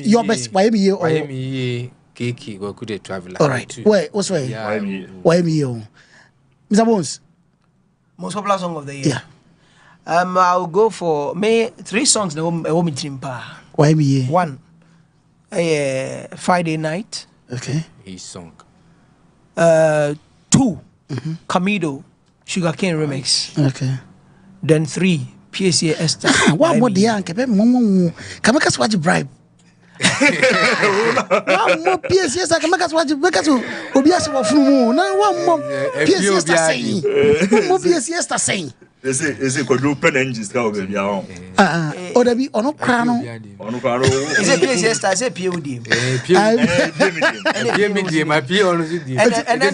your best. Why me? Kiki go good traveler. All right. Wait, what's way? Why me? Mr. Bones. Most popular song of the year. Yeah. I'll go for me 3 songs. The woman trimpa. Why me? 1, Friday night. Okay. His song. 2, Camido, Sugarcane remix. Okay. Then 3, PSA Esther. What more the young? Come make us watch bribe. One more PSS, I can make us watch it because we'll be asking for now. One more PSS saying. One more PSS saying. Is it quadruple engines? Or there be on a crown. Is it PSS? I say POD. My PO. And then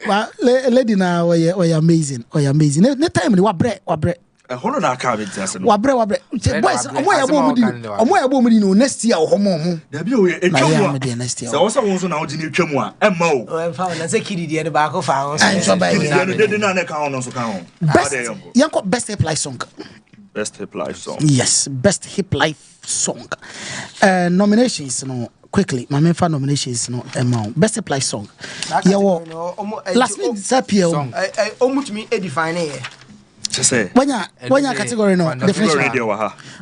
well, lady now, we amazing. No time, what bread. Hold on, I can't be just. Wabre. Boys, omo ya bo mu di no next year o homo mu. There be we e twemu. Next year. So also won so na o di ni twemu a e ma o. O fa na say kidi de ba ko fa o. Kidi de na na ka on so ka on. Best yanko best hip life song. Best hip life song. Yes, best hip life song. Nominations no quickly. My main fan nominations no amount. Best hip life song. Yeah, last minute sapio. Almost me define here. Say. When ya category no definition.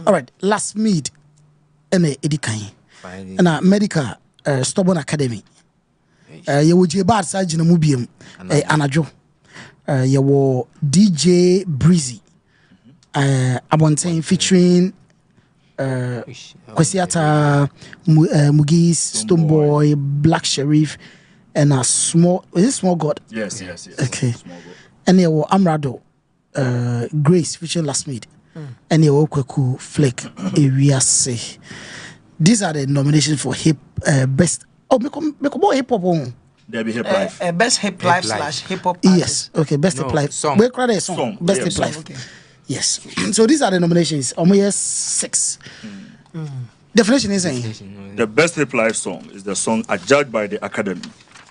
All right, last mid ene edikan. Na medical stubborn academy. Ye wo GhPage sa gina mu biem. Anajo. Ye wo DJ Breezy. Abontain featuring Kwesiata, Mugis, Stoneboy, Black Sheriff, and a small. Is it Small God? Yes. Okay. Small God. And there were Amrado, Grace featuring Last Mid, and there were Kweku Flake Area Say. These are the nominations for best. Oh, make more hip hop on. There be hip life. Best hip life / hip hop. Yes. Okay. Best hip life song. We cry a song. Best hip life. Okay. Yes. So these are the nominations. Almost 6. Definition is saying the best hip life song is the song adjudged by the Academy,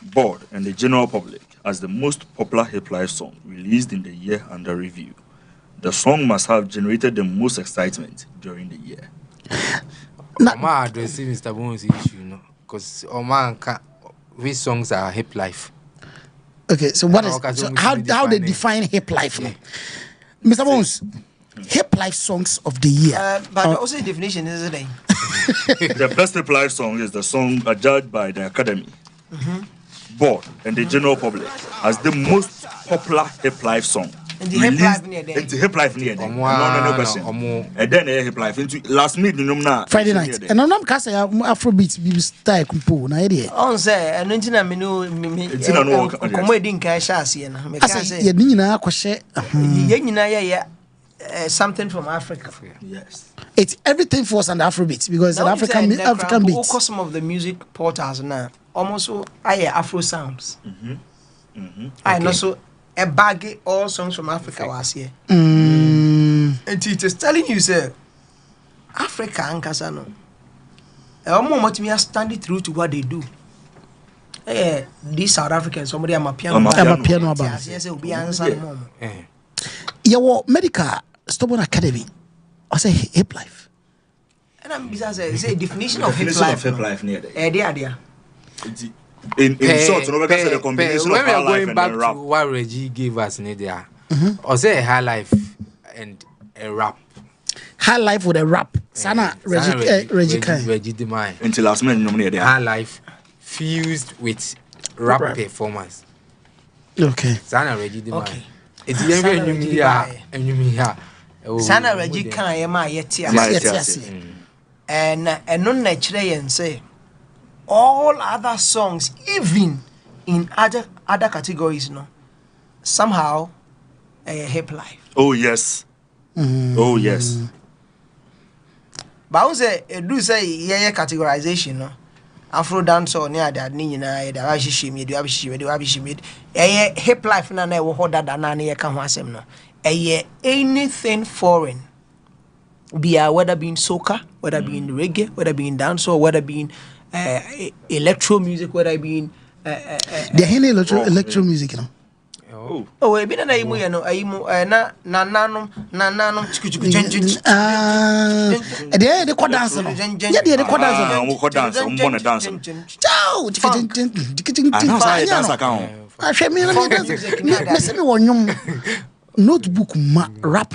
Board, and the general public as the most popular hip life song released in the year under review. The song must have generated the most excitement during the year. Oma addressing Mr. Bones issue, because Oma which songs are hip life. Okay, so what is so how they define hip life? Yeah. Mr. Bones, hip life songs of the year. But also the definition is it? The best hip life song is the song adjudged by the Academy, Board, and the general public as the most popular hip life song. Into hip life near them. No question. And then hip life into last minute Friday night. And I'm not casting Afrobeats be style compo na idea. On say and ntina me no comedy nka shasi na me can say ye nyina kwhye ye nyina ye something from Africa. Yes. It's everything for us and Afrobeats because an African beats. Some of the music portals now almost Afro sounds. And also a bag all songs from Africa was here. And it is telling you, sir, Africa and Casano. A moment me are standing through to what they do. These South Africans, somebody am a piano. Yes, it will be answered. Your medical stubborn academy. I say hip life. And I'm besides say definition of hip life near there. Idea. In short, no, because the combination when of we are high life going and back then rap. to what Reggie gave us in there, or say a high life and a rap. High life with a rap. Sana Reggie Demai. Until last minute, nominated. High life fused with rap performance. Okay. Sana Reggie Demai. Okay. It's Sana Reggie can ema yeti. And no naturally and say all other songs, even in other categories, no, somehow hip life. Oh yes. Oh yes. But I say do say yeah categorization, no. Afro dancehall near that ni na da wa hihime do abihime hip life na na wo hoda da na na kan ho asem no. Anything foreign. Whether being soca, whether being reggae, whether being dancehall, whether being electro music, whether being the henny electro music, you know. Oh, a bit of a nananum, the quad dance. Yeah, the quad dance. Notebook rap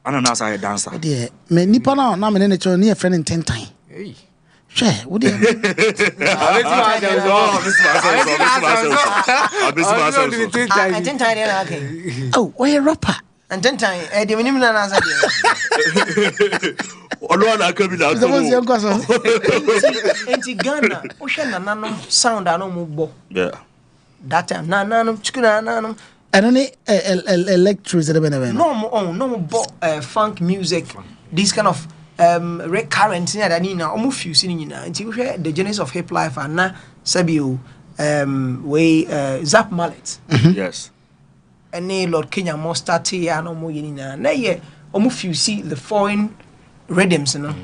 I don't know how I dancer. Dear, me nipa na me ne cho near friend in 10 time. Hey. Sure, what do you Oh, why a rapper? And 10 time, the minimum answer. Ghana, Ocean and sound I no move. Yeah. That time, nanum, chicken, and only electricity. No funk music, this kind of recurrent that Nina almost fusing in until the genesis of hip life and na Sabio way Zap Mallet. Yes. any Lord Kenya more started and no more yina. Na ye almost you see the foreign rhythms, you know.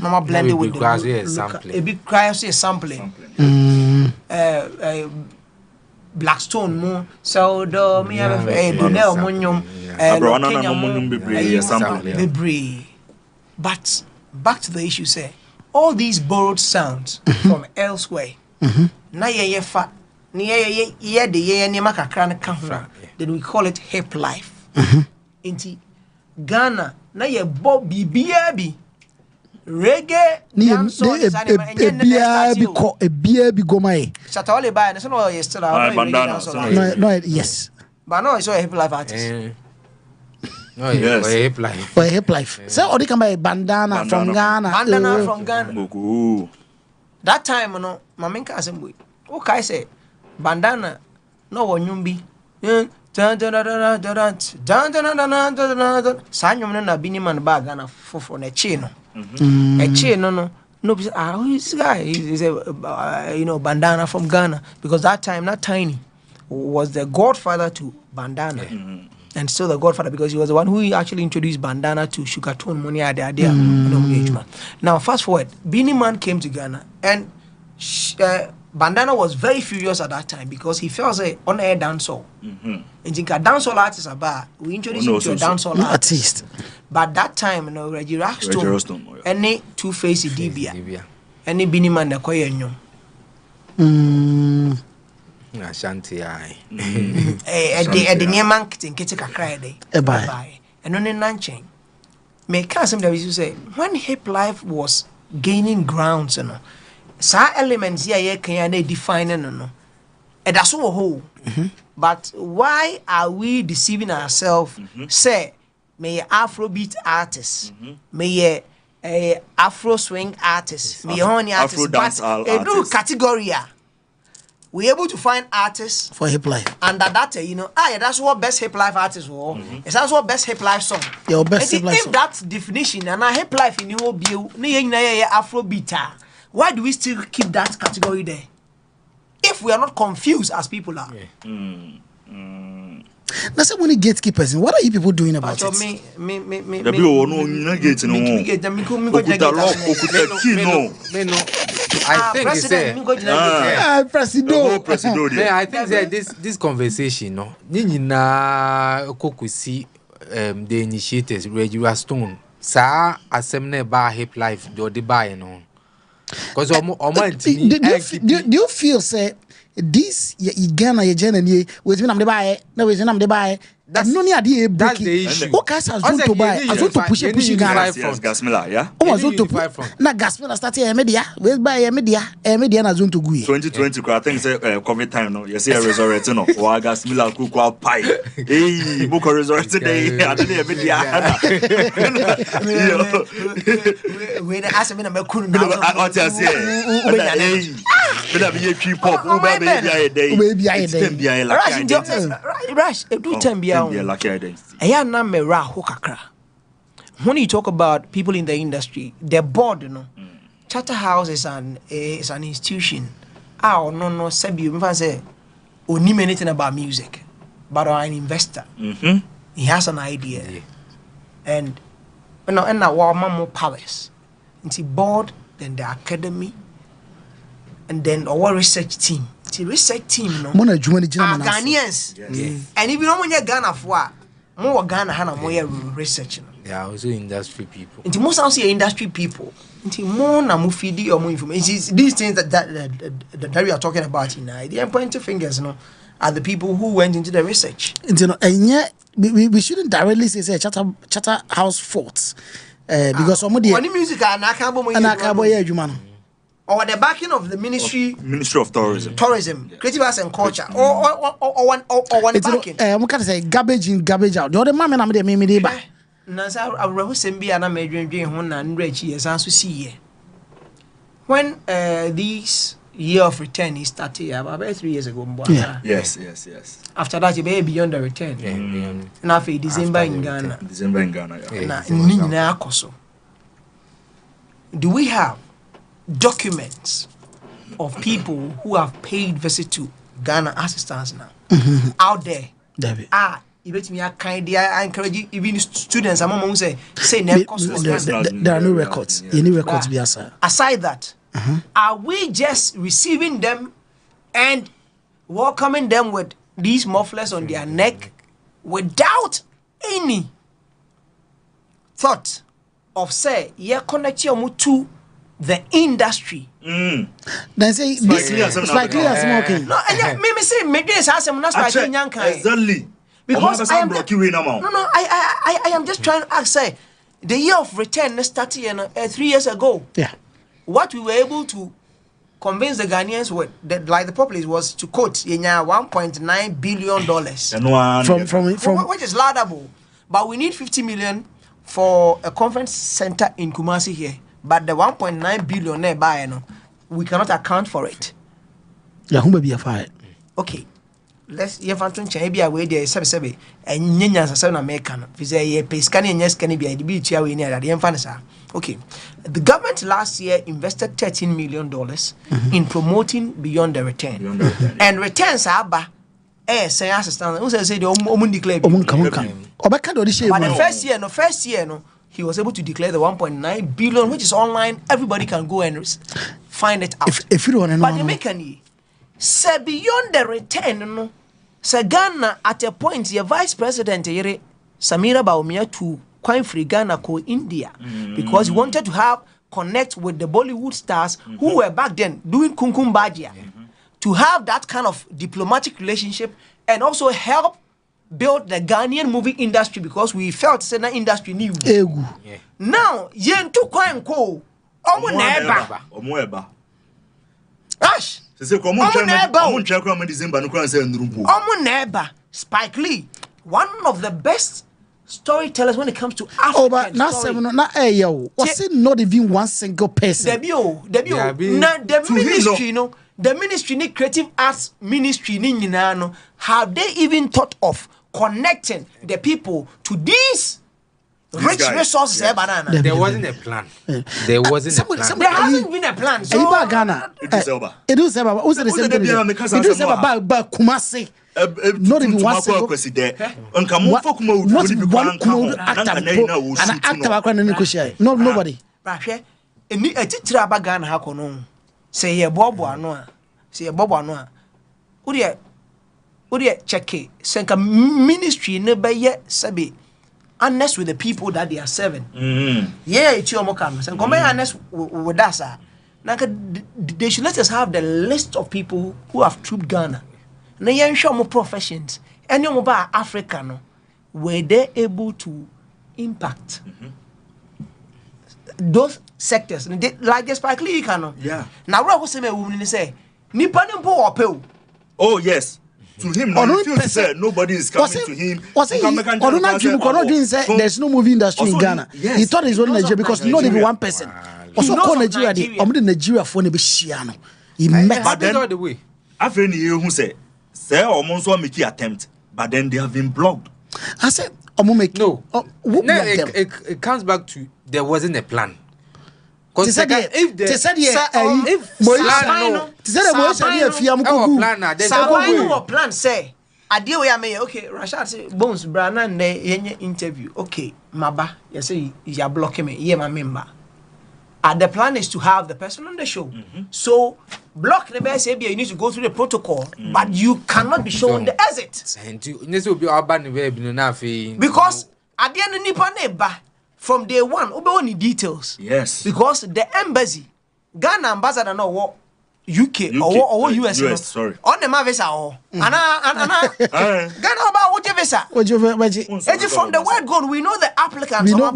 Normal blended with the a big cry sampling. Blackstone mo so do me have a Donell Munyum Kenya but back to the issue say all these borrowed sounds from elsewhere na ye fa ye de ye ni makakra na ka ho then we call it hip life inti Ghana na ye bo bibia bi reggae dancehall is a beer be go my Shatawale by and so no yesterday no yes but no it's a hip life artist no yes hip life for hip life so odi come by bandana from Ghana that time no maminka asem o kai say bandana no wonyumbi sanyum no na biniman ba Ghana fofo na chi no a chain no who is this guy? He's a bandana from Ghana because that time not Tiny was the godfather to bandana and still the godfather because he was the one who actually introduced bandana to Sugartone money at the idea. Now fast forward, Beanie Man came to Ghana and bandana was very furious at that time because he felt on air dancehall. And think a dancehall artist about we introduced him to a dancehall artist. But that time, Reggie Rackstone, any two-faced Dibia, any Beanie Man that koye nyom. Ashanti ai. The near man kiti kakra dey. Bye. And on the nanching. Me can't some that we say when hip life was gaining grounds, sa elements here can define no. And that's so whole. But why are we deceiving ourselves? Say. May Afrobeat artists, may Afro swing artists, may honey artists, but a new category. We able to find artists for hip life, and that that's what best hip life artists were. It's that's what best hip life song. Your best hip life if song. That definition and hip life in your view, Afrobeat. Why do we still keep that category there? If we are not confused as people are. Now, so many gatekeepers, what are you people doing about it? I think that this conversation, the initiators, Reggie Stone, sa assembly bar hip life, do the buy no. Because do you feel say this Ghana ye journey with me am the buy no with me am the buy that's no near the that's the issue. Okay, as to buy as to push Ghana Gasmila yeah as to na Gasmila start here media we buy media na zone to go 2020 I think say COVID time no you see a resurrect no wa Gasmila kukwa pie eh book resurrect today I don't media we na ask me na makunu na what you say we na be trip pop we be a day Rash do time be lucky identity. When you talk about people in the industry, the board, Charterhouse is an institution. No, Sebi, if I say, only anything about music, but an investor. He has an idea, and now more powers. It's board, then the academy, and then our research team. The research team, Ghanaians, and if you don't want your Ghana for more Ghana, Hana more research. Yeah, also industry people. Into most also industry people. Into more na mufidi or more information. These things that we are talking about in they are pointing fingers, are the people who went into the research. And yet we shouldn't directly say Charterhouse faults because some of the music and Akabo or the backing of the Ministry of Tourism, Creative Arts and Culture, or one backing. We can say garbage in, garbage out. The other man, I'm the maybe back. Nasa, I will send me an American one and Reggie years as to see. When this year of return is started about 3 years ago, yes. After that, you may be beyond the return. And after December in Ghana, do we have documents of people who have paid visit to Ghana as it stands now out there? you bet me I encourage even students among say there are no records. Any records be aside. Aside that, are we just receiving them and welcoming them with these mufflers on their neck without any thought of say connect you to the industry? Then say Spike Lee is smoking. No, and me say me this has not Spike Lee yankai. Exactly. Because I am just trying to ask, say, the year of return started 3 years ago. Yeah. What we were able to convince the Ghanaians with, like the populace, was to quote $1.9 billion. From which is laudable. But we need 50 million for a conference center in Kumasi here. But the 1.9 billion nearby, we cannot account for it. Yeah, who may be a fire? Okay. Let's be away there, and Yanyas are American. Visa Pescani and yes, can be a beach away near the Infanasa. Okay. The government last year invested $13 million in promoting Beyond the Return. And returns are say assistant. Who says the Omun declared? But the first year, he was able to declare the 1.9 billion, which is online. Everybody can go and find it out. If you don't know, but the mechanic say Beyond the Return, say Ghana at a point, your vice president Samira Baumia to Quine Free Ghana ko India because he wanted to have connect with the Bollywood stars who were back then doing Kumkum Bajia to have that kind of diplomatic relationship and also help build the Ghanaian movie industry because we felt that industry new. Now, yen to Quine ko omu neba. Rash. Spike Lee, one of the best storytellers when it comes to African Oh, but now was it not even one single person? The ministry, creative arts ministry, have they even thought of connecting the people to these rich resources? There wasn't a plan. There wasn't a plan. There hasn't been a plan. So Ghana. It is about who's the same thing. It is about Kumasi. Not even one single. Not one actor. No, nobody. A teacher about Ghana hakono. Say ye Bobo Anoa. Say ye Bobo Anoa. Udia check it. Senka ministry never yet sabi. Honest with the people that they are serving. Yeah, it's your mokam. So come honest with us. They should let us have the list of people who have trooped Ghana. Na yen show more professions. Any more about Africa no, were they able to impact those sectors? Like the Spike Lee can. Yeah. Now what was a woman say? Nipa nimpo opel. Oh yes. To him, nobody is coming to him. There's no movie industry in Ghana. He thought he's only Nigeria because not even one person. Also, call Nigeria. Nigeria for Nebishiano. He met all the way. I've heard you who say, "Sir, almost one make attempt, but then they have been blocked." I said, "No, it comes back to there wasn't a plan." Because if plan say idea we are okay, Rashad say Bones Brana ne interview. Okay, Maba, you say you are blocking me. Yeah, my member. And the plan is to have the person on the show. So block the best you need to go through the protocol, but you cannot be shown the exit. Because at the end of Nipa neba. From day one, only details. Yes. Because the embassy, Ghana ambassador no what UK or US. Sorry. On the visa Ghana about what visa. From the word go, we know the applicants. We know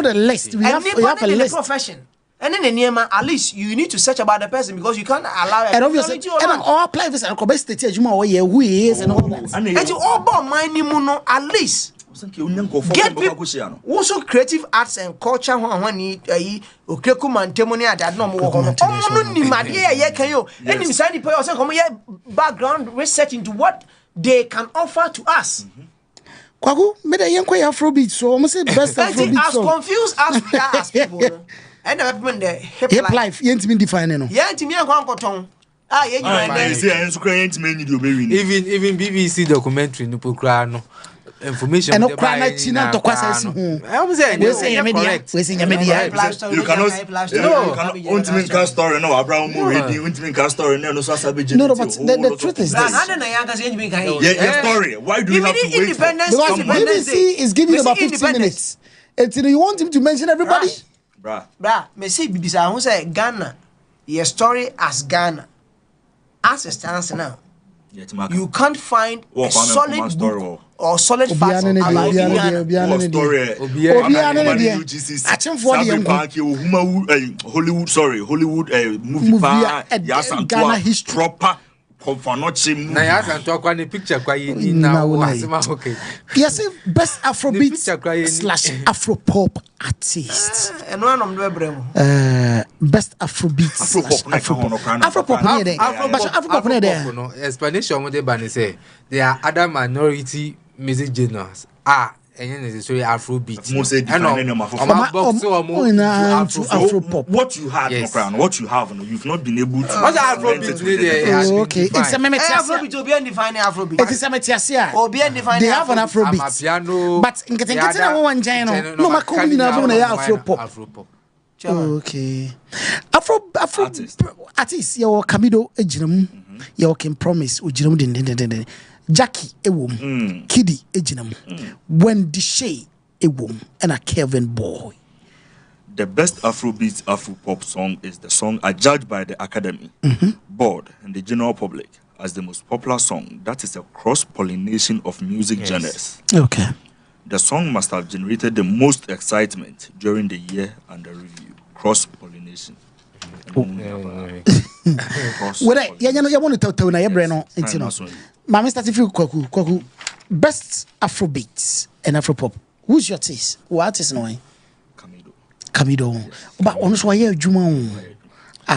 the list. We have a list. The profession. And then at least you need to search about the person because you can't allow. And obviously, all apply visa and come state who he is and all that. And you all about my at least. Get people also creative arts and culture when you okeku mantemoni that no more background research into what they can offer to us. Kwaku me the yen Afrobeats so almost say best Afrobeats as confused as we are as people. And the people the hip life yent me define no. Yent me ankoton. Even BBC documentary no pokra no. information. And no crime china to kwasa hu. I'm saying We say media. We say media. You cannot ultimate car story no Abraham ready ultimate car story no so sabi. No, but the truth is this. Yeah, story. Why do you have to wait? Because BBC is giving about 15 minutes. Until you want him to mention everybody. Bra, me see BBC who say Ghana. Your story as Ghana. As it stands now. You can't find a solid book or solid facts about Hollywood movie Ghana history proper na ya san to kwa ni picture kwa yi na wasema okay. Yes, best Afrobeat / Afropop artist. Best Afrobeat Afropop near there. Afropop near there. No explanation mo dey ban say there are other minority music genres. And necessarily Afrobeat. Afropop. What you had, yes. What you have, you've not been able to. What's Afrobeat? Okay, it's a Afrobeat. Obian define Afrobeat. It is a metiasia. Obian define. They have an Afrobeat. Piano, but in getting one giant, no, my company now Afropop. Okay, Afro artist. Your Camido ejinam, your can promise ujinam din. Jackie ewom, Kiddy ejinam, Wendy Shay ewom, and a Kevin Boy. The best Afrobeat Afropop song is the song adjudged by the Academy, Board, and the general public as the most popular song. That is a cross-pollination of music genres. Okay. The song must have generated the most excitement during the year under review. Cross-pollination. Well, you want to tell na yebreno intino. Mama start if you kwaku best Afrobeats and Afropop. Who's your taste? Who artist no? Camido. But honest why you juma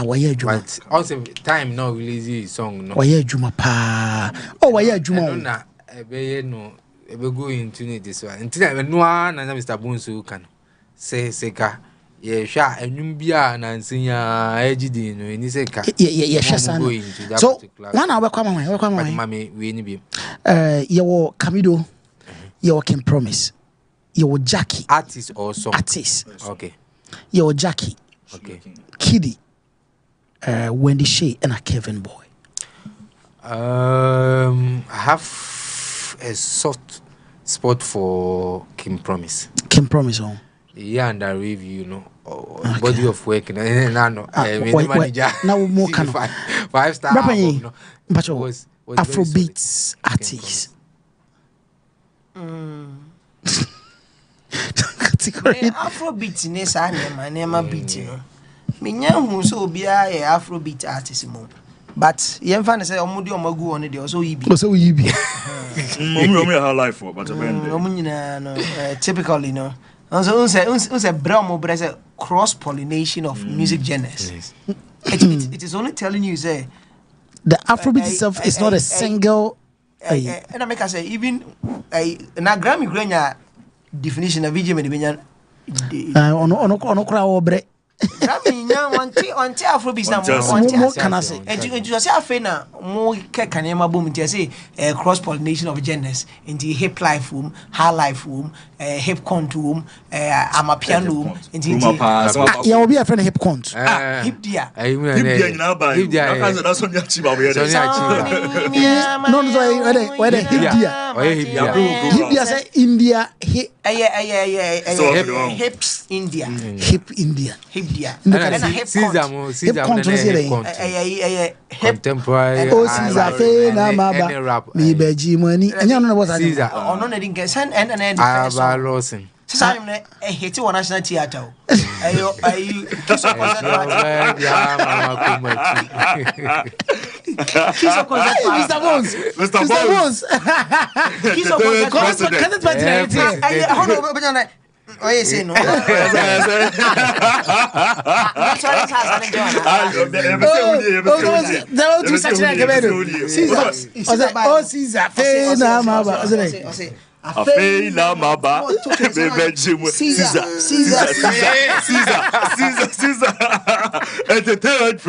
why you juma? Also time now release song no. Why you juma pa? Oh why you juma? Na ebe no ebe go into this one. Until no na Mr. Bonsu can say seka. Yeah, sha enum bia na nsinya ejidi no eni seka. Yeah, sha so one hour kwama mami we ni bi. Your Camido, your can promise. Your Jackie artist or song. Artist. Okay. Your Jackie. Okay. Kiddy. Wendy Shay and a Kevin Boy. I have a soft spot for Kim Promise. Kim Promise on. Yeah, and I review, you know, body of work. No, manager. Now more kind of 5-star. No, but was Afrobeats artist. Afrobeat ne sa na nema beat no. Menya hu so bia ye Afrobeat artist mo. But yemfa ne say omudi omagu on dey so yibi. So yibi. Omi her life for but nyina no typically no. Unse bramo brese cross pollination of music genres. Yes. It is only telling you say the Afrobeat itself is not a single and I make I say even na Grammy Grenya definition of VGMA24 ono kra obre Grammy nya wanti Afrobeat na mo kana say and you say afena mo ke kanema boom nti say cross pollination of genres into hip life room, high life room, hip cont room, amapiano room into ya obi afena hip cont hip dia nyina ba hip dia that's on your chiba we no where the hip dia say India hip hips India hip India contemporary Caesar fe na maba mi beji money enya no what Caesar ono na dinke send and Lawson Caesar na hiti wa national theater ayo kiso Mr. Bones kiso concert party oh yes no that's why it's has Caesar fe na maba Afeila Maba, Caesar. Entertainment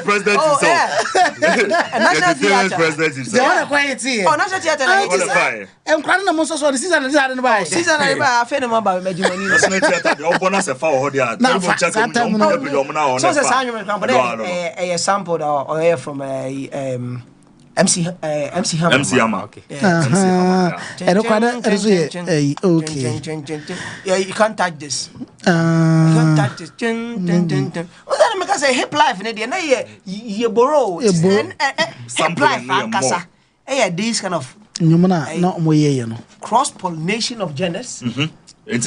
president himself. Entertainment president himself. They want to quiet here. Oh, National Theatre. I'm crying the most of the season. Season I feel about Benjamin. National Theatre. The opponents are far ahead. So a sample or from MC Hammer. MC Hammer. Okay. Okay. Yeah, you can't touch this. You can't touch this. What's that make us a hip life in the you borrow hip life ankasa. This kind of not more cross pollination of genders. It's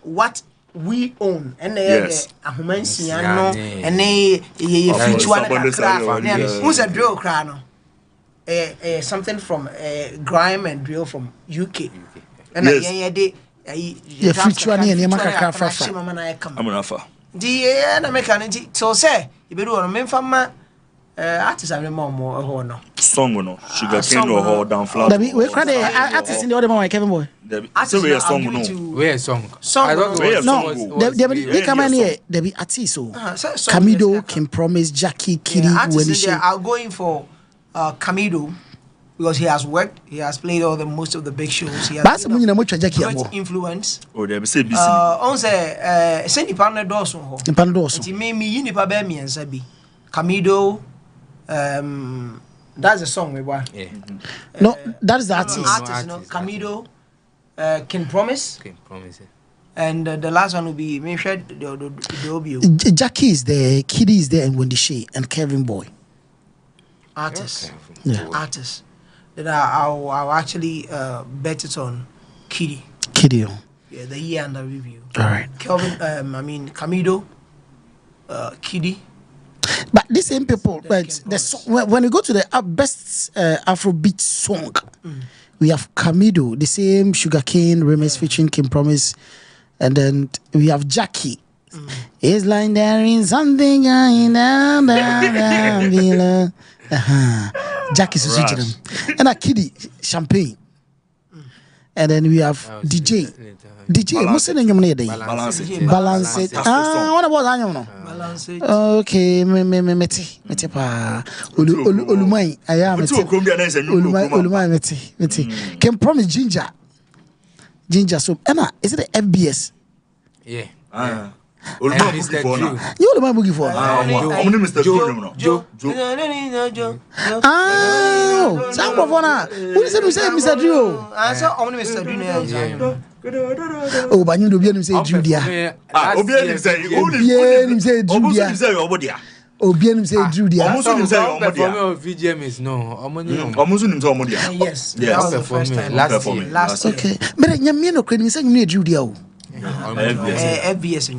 what we own and Ahumansiano and who's a drill crown? Something from grime and drill from UK. And so say you be doing men from artists are more no song no sugar cane or down flower. We cry the artists in the other one Kevin boy. So we a song no. Where song? I don't know. No, they come in here. They be artists so. Camido can promise Jackie Kitty when they are going for Camido because he has worked, he has played most of the big shows. He has great influence. Oh, they be say busy. On say send the panel doors on. The panel doors. It made me unipa bear me and sabi. Camido that's a song we want. Yeah. No, that is the artist. No, Camido Can Promise. Can Promise. And the last one will be maybe the OBO. Jackie is there, Kitty is there, and Wendy Shea and Kevin Boy. Artists. Yeah. Artists. That I'll actually bet it on Kitty. Kitty. Yeah, the year under review. All right. Kelvin, Camido, Kitty. But these same people, but when you go to the best Afrobeat song, we have Camido, the same Sugarcane remix featuring Kim Promise, and then we have Jackie. It's like there is something going down. Jackie's original, and a Kitty Champagne, and then we have DJ. What's the name of the Balance it. What about Anyono? Balance it. Okay, meti pa. Olumai, I am. Olumai meti. Can promise ginger soup. Emma, is it the FBS? Yeah. You Olumai boogie for. Mr. Joe. Oh, sound of honor. Who said Mr. Drew? I saw only Mr. Drew. Oh, but you do say Judia. Obianim say Judia. Obianim say Judia. Performing VGMAs no. Yes. Yes. Last year. Last year. Okay. But you no credit say you Judia. FBS.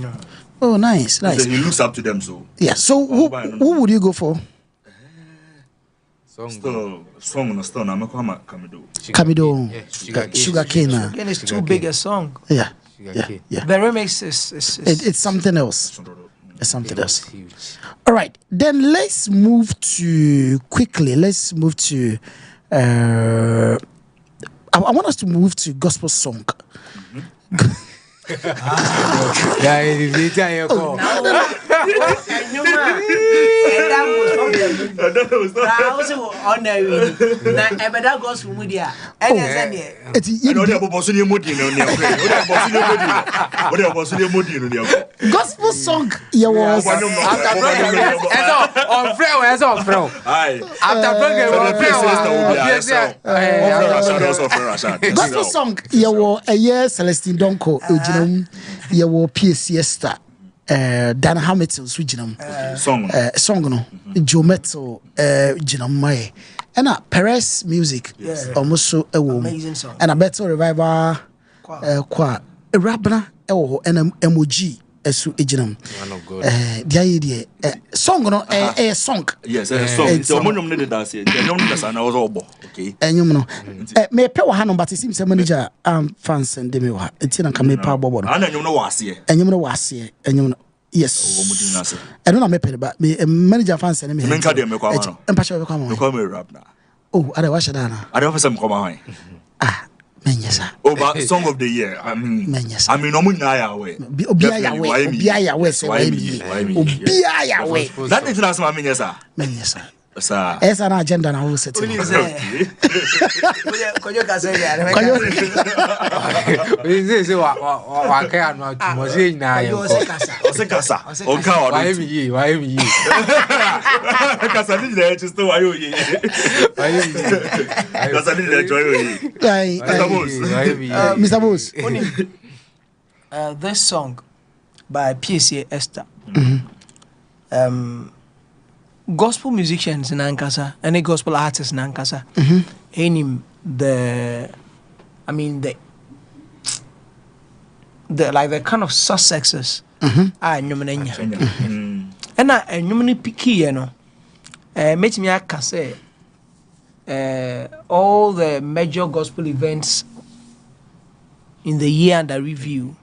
Oh, nice. So he looks up to them so. Yeah. So who would you go for? Song no still na mekwa Camido. Sugarcane. Again, it's too big a song. Yeah. The remix is it's something else. It's something else. Huge. All right. Then let's move to I want us to move to gospel song. Gospel song, you was gospel song, you were a year Celestine Donko, you were PSC star. Dan Hamilton Switchinam song no Joe Metal Jinam and Perez music almost so amazing song and a better revival qua Rabna and emoji esu ejinam the idea song no song yes song so monum ne dance nyom no dance na was obo okay nyom no me pe wa hanom but it seems manager fans and me wa etina ka me pa bobo no ana nyom no wase nyom no yes I don't know me pe ba me manager fans and me nka dem me kwa no empathy me kwa me kwa me rap na Oh, I was Shadana. I don't have some come on. Ah, Menyasa. Oh, but song of the year. I mean, Menyasa. I mean, no one away. Obiaya way. Obiaya way. Obiaya way. That is not my Menyasa. Menyasa. Sir. As an agenda now will set. Koyo ka say ya. We say wa ka no mo say na ye. Osekasa. Oka o. Why me? Kasa ni dey just why you ye. Kasa ni dey joy you. Mr. Boss. This song by PSA Esther. Gospel musicians in Ankasa, any gospel artists in Ankasa, any the like the kind of successes are numerous. And I numerous picky, you know. Make me can say all the major gospel events in the year under review,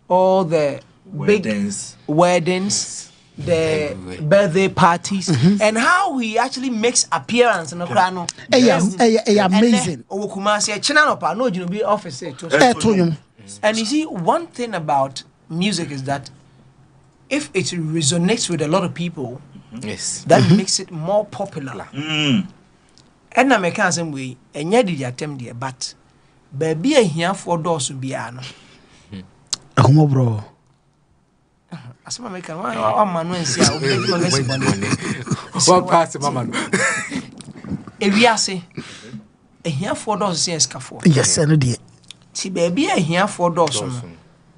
all the Weddings. big weddings. The birthday parties and how he actually makes appearance in the crowd. Amazing. And you see, one thing about music is that if it resonates with a lot of people, Yes. that makes it more popular. And I make some way, and yet did attempt there, but baby, I here for doors to be an. Bro. As I make one man when see, I'll make What pass mama? If we are say, a here for doors is scaffold. Yes, I know. See, baby, I here for doors.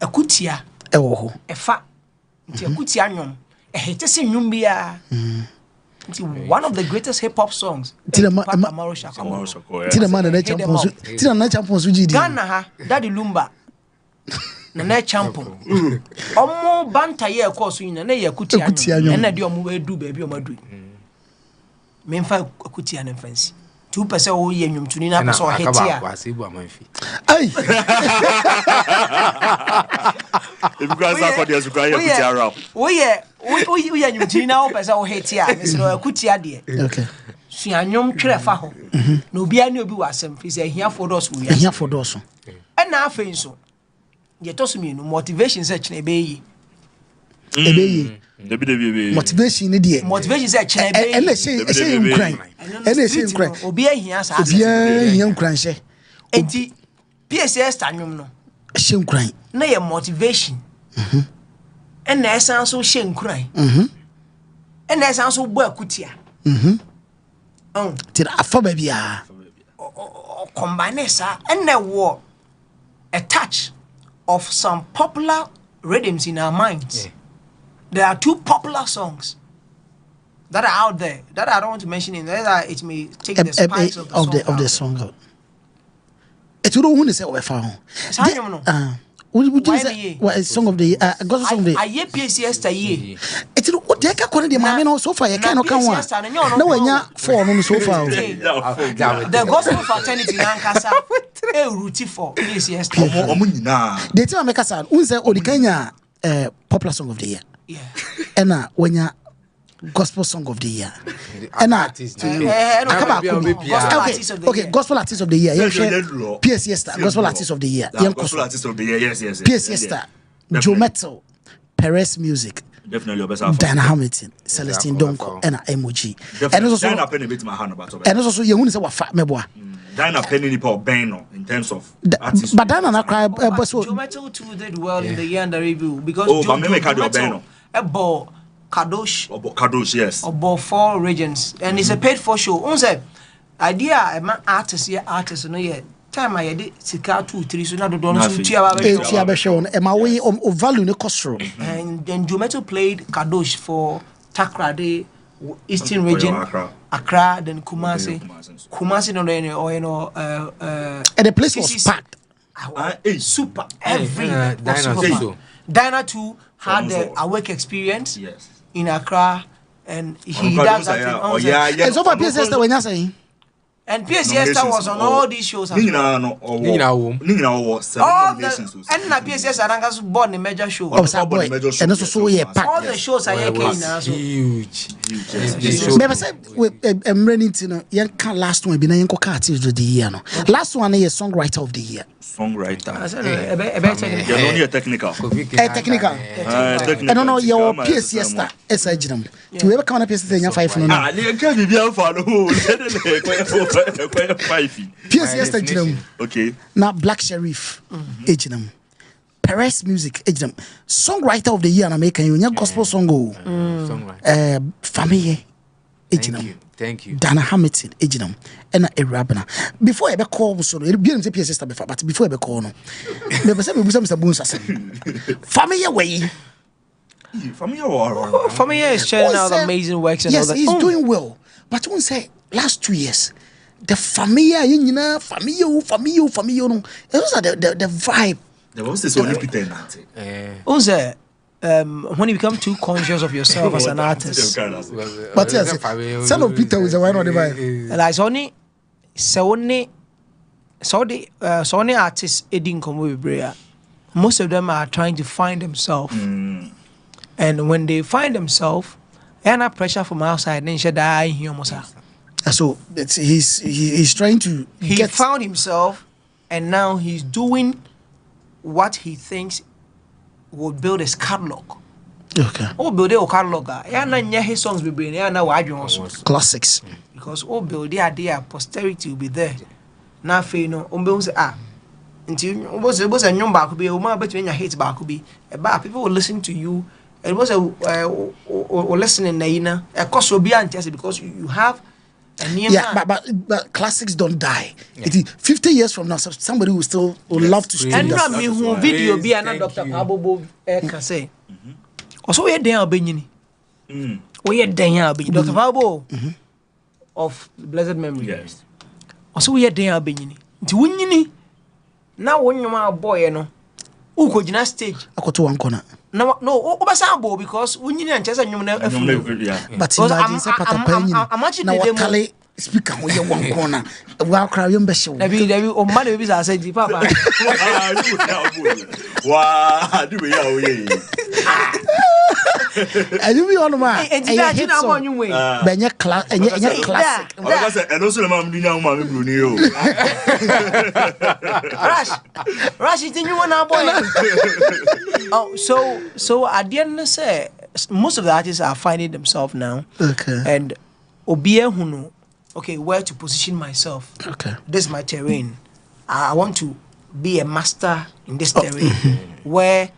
A kutia, Oh, a fat, a kutianum, a hatesing yumbia. One of the greatest hip hop songs. Tell the man that champions with Ghana, Daddy Lumba. Na champion. Omo banta ye course in na ye kutia no. Na de omo we do baby omo do. Me mfa kutia na fancy. 2% wo ye nwumtuni na person hetia. Ai. If you guys are for the kutia rap. We ye nwumtuni na person wo hetia. Me so kutia de. Okay. Sua nwum twere fa ho. Na obi ani obi wasem fi say hia for dos wo ya. Hia for dos. E na afen so. Ye toss me no motivation search na ebeyi. Motivation ni de. Motivation search na ebeyi. And say Ukraine. And say Ukraine. Obi ahia sa. Obi ahia Ukraine she. Enti PSS tanwum no. She Ukraine. Na ye motivation. And na esan so she Ukraine. And na esan so bo akutia. Tira afa ba bia. Combine sa and na wo a touch of some popular rhythms in our minds. Yeah. There are 2 popular songs that are out there that I don't want to mention in there. It may take the spice of the song. It would only say we found. Would you say what is song of the gospel song of the? I hear PCS ye. It's what they can call the man on so far. You cannot come one. No, when you're 4 on so far. The gospel fraternity in Ankasa, a routine for PCS. They tell me, Kasa, who's the Kenya popular song of the year? Yeah. And when you're gospel song of the year. And okay, gospel artist of the year. PSS gospel artist of the year. Gospel artist of the year, yes. PSS Joe Metal, Perez Music. Definitely Diana Hamilton, Celestine Donko, and Emoji. And also Diana Penny bit my hand about. And also you want to say what fat meboa. Diana Penny Paul Beno in terms of artists. But Diana na cry Joe Metal too did well in the year under review because Joe Metal Kadosh, yes. About 4 regions, and it's a paid for show. Unse idea a man artist no yet. Time I did sika 2-3 so na do don so tia ba show e ma we o value ne costro. And then Jometo played Kadosh for Takrade Eastern region, Accra, then Kumasi no and the place was packed. Super every Diana too had the awake experience in Accra, and he does that. And so far, PSS when you saying And PSS was on all these shows. All the and na PSS Aranga's born a major show. Oh, boy. And also so yeah, all the shows are huge. Never said I'm running to young last one. Been a young artist of the year. Last one is songwriter of the year. Songwriter. Technical. I don't know your PSS star. It's a gym. To ever count a PSS in your 5 no. PSS gym. Okay. Now Black Sheriff agent. Perez Music agent. Songwriter of the year in America. You gospel song go. Family agent. Thank you. Dana Hamilton agent. And a rabana. Before I call so it be PSS star before, but before I call no. Never said we some Boons. Family way. Family is churning out amazing works and yes, all that. He's doing well. But won't say last 2 years. The familia, you know, familia, no. Those are the vibe. There was this only pretend. When you become too conscious of yourself as an artist. But yes, son of Peter was a wine on the vibe. Like Sony artists Edin Komu, most of them are trying to find themselves. And when they find themselves, they're not pressure from outside, then should die here. So he's trying to. He found himself, and now he's doing what he thinks will build his catalog. Okay. Oh, build a catalog. Yeah, now his songs will be there. Now I classics. Because oh, build the idea, posterity will be there. Now, you know, until was a young back be a woman between your hate back be about people will listen to you. It was a listening Naina. A cost will be anti because you have. Yeah, but classics don't die. Yeah. 50 years from now, somebody will still love to stream that. And who video be another Dr. Pabo can say. Also, we're there, Benini. We're there, Dr. Pabo of blessed memory. Yes. Also, we're there, Benini. To win now, when you're my boy, you know, who could you not stage? I got to one corner. No, Obasambo, because we need and just a human. But imagine now what Kale speaker when you one corner. Wow, cry your best show. Maybe or money be I said, Papa. Wow, do we are I do be on my imagine I'm on your way. Benya class and classic. And also, Mamma Brunio. Rash, it's a new one. Oh, so at the end, say most of the artists are finding themselves now. Okay. And Obia Huno, okay, where to position myself. Okay. This is my terrain. I want to be a master in this terrain where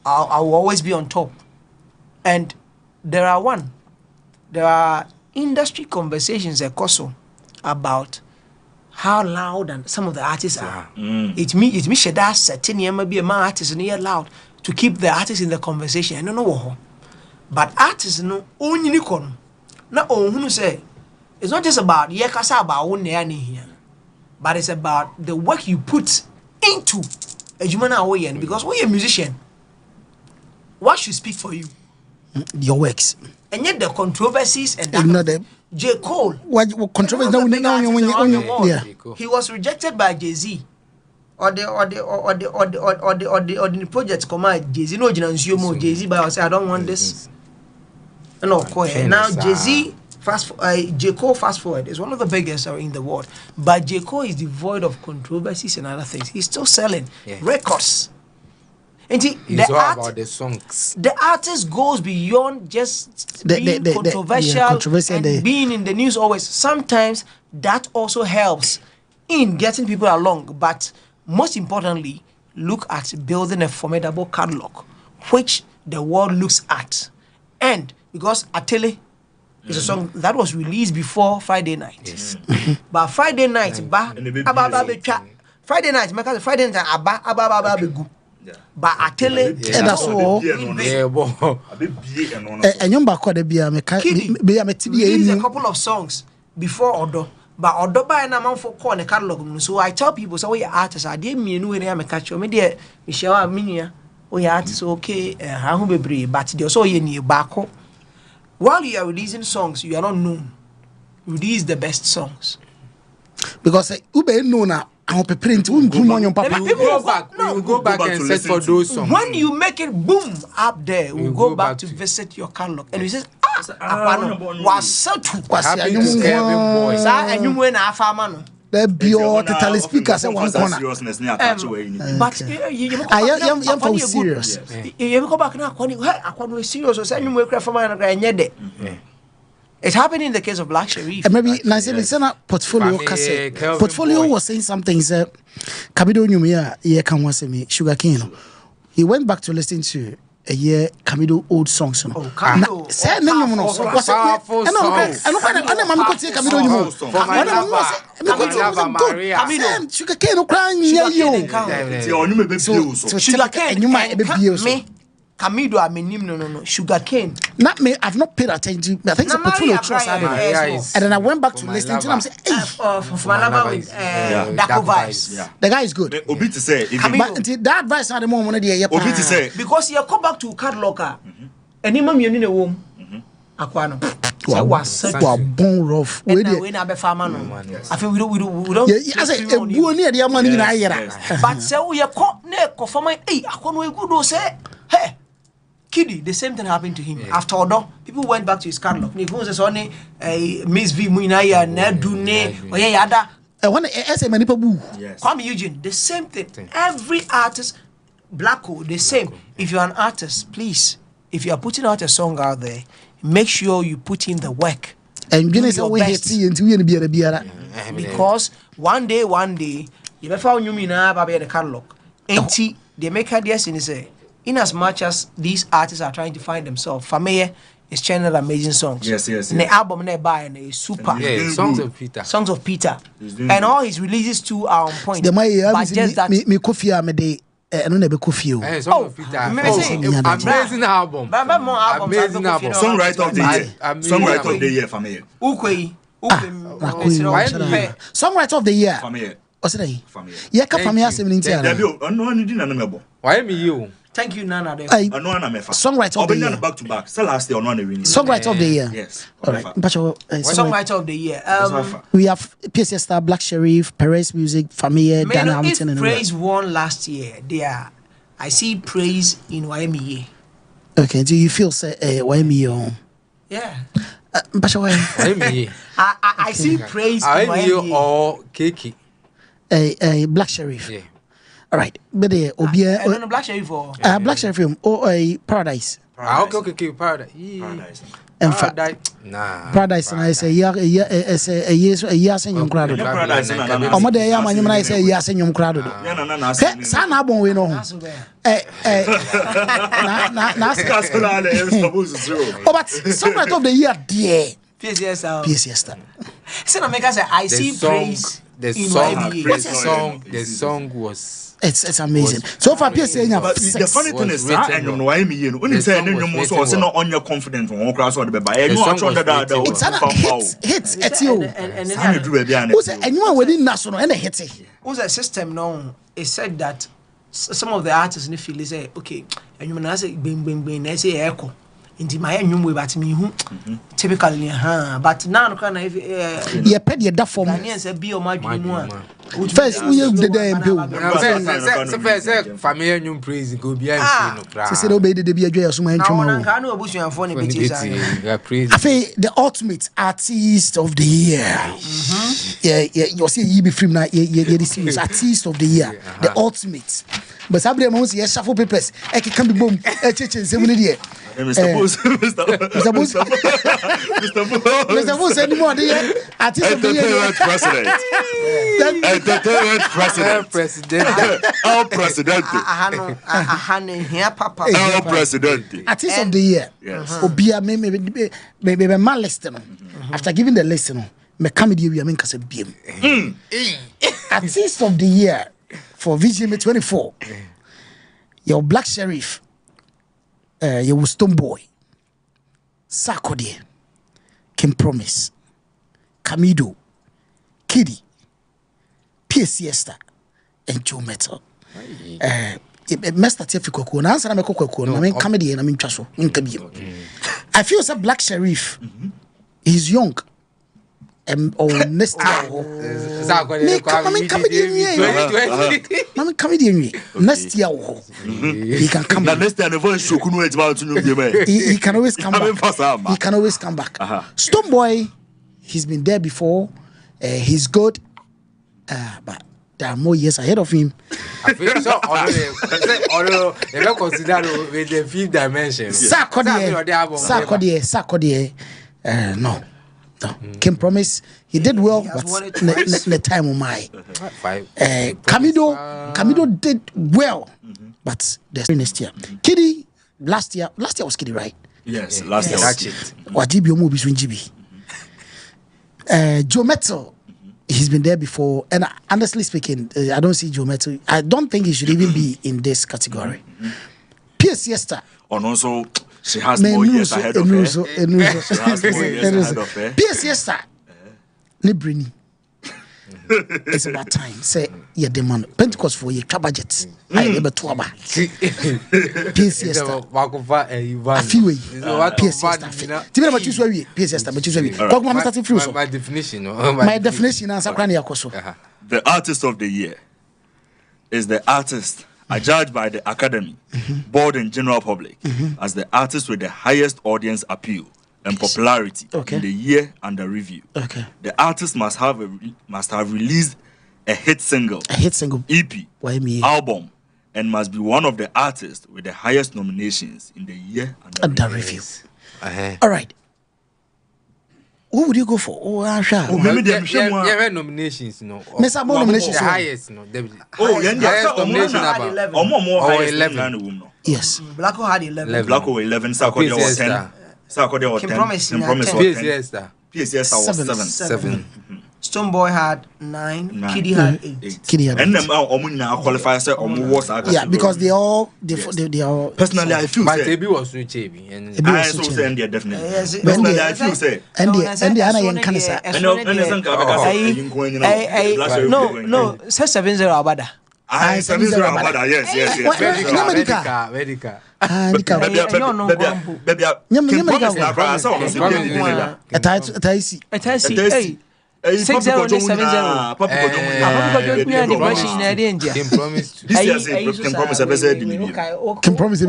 I will always be on top. And there are industry conversations at Koso about how loud and some of the artists are. It's me Shada certain maybe a man artist and loud to keep the artists in the conversation. I don't know. But artists no only unicorn. Not who say it's not just about yakasa about one here, but it's about the work you put into a human away because we're a musician. What should speak for you? Your works. And yet the controversies and that J. Cole. What controversy now? Yeah. He was rejected by Jay-Z. Or the project come out Jay-Z. No, Jay-Z, but I say I don't want this. No, now Jay-Z J. Cole fast forward is one of the biggest in the world. But J. Cole is devoid of controversies and other things. He's still selling records. And it's all about the songs. The artist goes beyond just being controversial and being in the news always. Sometimes that also helps in getting people along. But most importantly, look at building a formidable catalog, which the world looks at. And because Atele is a song that was released before Friday night. Yes. But Friday night, Friday night, but I tell you, that's all. And you back the beer, a couple of songs before Odo, but Odo by an amount for corner catalog. So I tell people, so we artists, I didn't mean when I'm a catcher, me dear Michelle Arminia, we artists okay, how be brave, but they're so near Bako. While you are releasing songs, you are not known. Release the best songs. because ube no na I print papa. You go back and search for those songs. When you make it boom up there, we go back to visit your catalog and we say was so too happy to Kevin boy. And you win a farmer. The bio totally speaker say one corner. But you for serious. You go back now, I serious or say you make from and it happened in the case of Black Sherif. Maybe Nancy send a portfolio cassette. Portfolio was saying something. Said Kabido Numia, yeah, can was me Sugar Cane. He went back to listen to a year Kamido old songs. Oh, Kamido. Say no, no, what's powerful song. Kamido. Sugar Cane crying near you. So Sugar Cane, you might be me. Kamido, I mean, no, Sugar Cane. Not me, I've not paid attention. I think it's a portfolio trust. And then I went back to listen to him. Say, hey, Daco Vibes. The guy is good. Obi to say, that advice at the moment, Obi to say, because you come back to catalog, and him you need a womb. Aquano. So was bone rough. We don't farmer. I feel we don't. I say, a boy near the money in Ira. But so we are caught neck for my hey, I can't go say, hey. Kiddy, the same thing happened to him. Yeah. After all, people went back to his catalog. He goes only Miss V Muinaya, Nedune, or Yada. When as a manipabu, Kwame Eugene, the same thing. Every artist, Blacko, the same. If you're an artist, please, if you are putting out a song out there, make sure you put in the work. And you know, we hate into you because one day, you better find you mina baby the catalog. Ain't they make her yes in say. In as much as these artists are trying to find themselves, Fameye is channel amazing songs. Yes. The album they buy and is super. Yeah, Songs of Peter. And all his releases too are on point. The but just that me coffee am day. I don't have coffee. Songs of Peter. Amazing album. Amazing album. Songwriter of the year. Songwriter of the year, Fameye. Ukwe. Songwriter of the year. Fameye. What's it? Fameye. Yeah, Fameye 17. Why me you? Thank you, Nana. Songwriter of the year. Back to back. So last year, Songwriter of the year. Yes. All right. Songwriter of the year. We have PSS Star, Black Sherif, Perez Music, Famille, Dan Hamilton, and Praise won last year. I see praise in YMEA. Okay. Do you feel say YMEA? Yeah. I see praise in YMEA or Kiki. Black Sherif. Yeah. All right, but Obia, Black Sherif for Black Sherif or a Paradise. Okay, Paradise. And Paradise, and I say, a yes, and young crowd. Oh, my day, I say, yes, and young crowd. Son, I won't know. Oh, but somewhat of the year, dear. PSS. So, I see praise. The song was. It's amazing. So far, PSA, but the funny thing is, when you say not on your confidence, it's hits you. And anyone within national and a hit. Who's a system now? It said that some of the artists in the field say, okay, and you may say, bing, I say echo. Into my own way, but me, typically, but now, can I? You paid your duff for me. Be or my dream. First, we have the damn bill. Family new praise go behind. Said obey the be a joy of my I know Bush and funny bitches. I feel the ultimate artist of the year. Yeah, you see, you be free now. Yeah, this is artist of the year, the ultimate. But Sabre Mons, yes, shuffle papers. I can be boom. Mr. Booth, anymore, dear. Artist of the year, president. Our president. Our president. Artist of the year. Yes. Obia, maybe my listener. After giving the listener, me come with you, I mean, because of BM. Artist of the year for VGMA24. Your Black Sherif. Your Stone Boy. Sarkodie. Kim Promise. Kamido. Kiddy. PSS and Joe Metal. Master Tiafico, answer I'm a cocoa, I mean, comedy and I mean, Chasso, I feel some Black Sherif. He's young next year. Next year, he can come back. He can always come back. He can always come back. Stonebwoy, he's been there before. He's good, but there are more years ahead of him. I feel so. Although you don't consider with the fifth dimension. Sarkodie. No. Can promise he did well, but the time of my Camido did well, but the next year. Kiddy last year was Kiddy, right? Yes, last year was Kiddy. Wajibi Omo between GB. Joe Metzel, he's been there before, and honestly speaking, I don't see Joe Metzel. I don't think he should even be in this category. Pierre Siesta. And also, she has more years ahead of her. She has more years ahead of her. Pierre Siesta. Nebrini. It's about time. Say, yeah, demand Pentecost for your budget. I never told about Pierre Siesta. A few way. Pierre Siesta. Tell me about you, sorry. Pierre Siesta, but you sorry. My definition. My definition is the artist of the year is the artist judged by the Academy, board, and general public as the artist with the highest audience appeal and popularity in the year under review. The artist must have released a hit single, EP, album, and must be one of the artists with the highest nominations in the year under review. All right. Who would you go for? Oh, Rashad. Oh, maybe they have nominations, no. Mr. Nominations. The highest, no. Oh, highest nomination about 11. Yes. Blacko had 11. Blacko 11. Sarkodie was 10. Sarkodie was 10. Promise was 10. PSS was 7. Stonebwoy had 9. Kiddy had 8. And them qualify say yeah, because they all personally I feel but Ebi was so cheap and I so say they definitely personally I feel say and the ana yen kanisa no say 7-0 abada 7-0 abada yes Medica 6-0 7-0. Papa can promise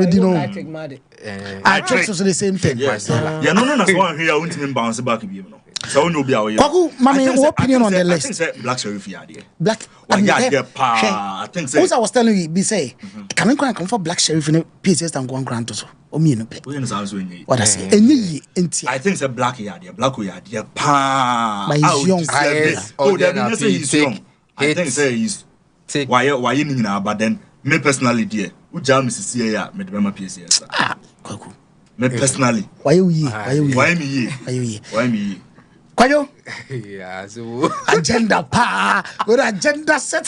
I trust also the same thing. Yeah, no, that's one here. I won't even bounce back. So no be our what opinion on the list? Black Sheriff Black. I think so. I was telling you, be say, can we come for Black Sheriff in a PCS and go on grant also? Or me no pay. What I say? I think it's a black yard, black yard, pa. But he's young. Oh, they say he's young. I think say he's why you know, but then me personally, dear, who jam Mrs. Cia, me the PCS. Kwaku. Me personally. Why me? Kwayo? Yeah, so agenda pa. What agenda set?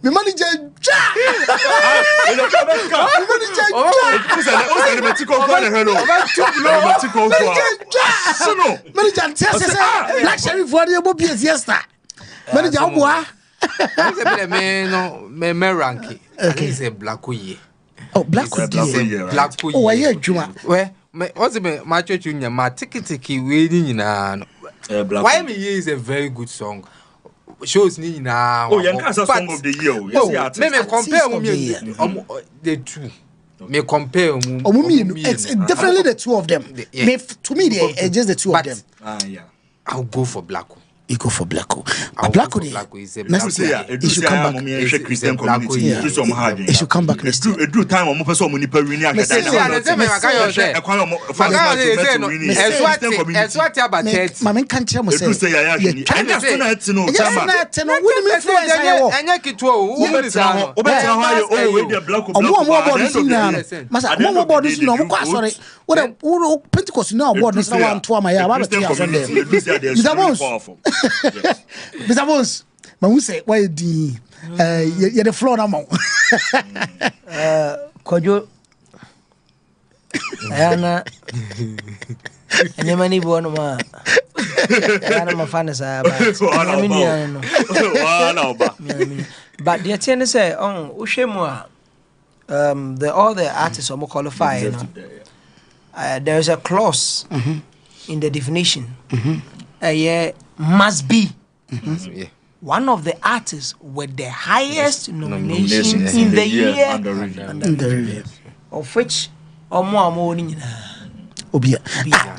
Me manager Black Sheriff for the Bobies yesterday. Manager Obwa. Me rank. He's a black ye. Oh, black black. Oh, why you Juma? Where what's my church union? My tiki waiting in why me is a very good song. Shows me now. Oh, you can't song of the year. Me compare the two. Me compare. It's definitely the two of them. To me, it's just the two of them. Yeah. I'll go for Blacko. You go for Blacko. Blacko is next year. It should come back. Christian community. It should come back next year. Do time on person muni per win. Mama can't tell me say. Mr. Bones, but who say why you're the floor now? Kojo Ayana and your money born ma. I'm a fan of but the attendant say, oh, Ushemwa, all the artists are more qualified. There's a clause in the definition, must be one of the artists with the highest nomination in the year under review, of which Obia.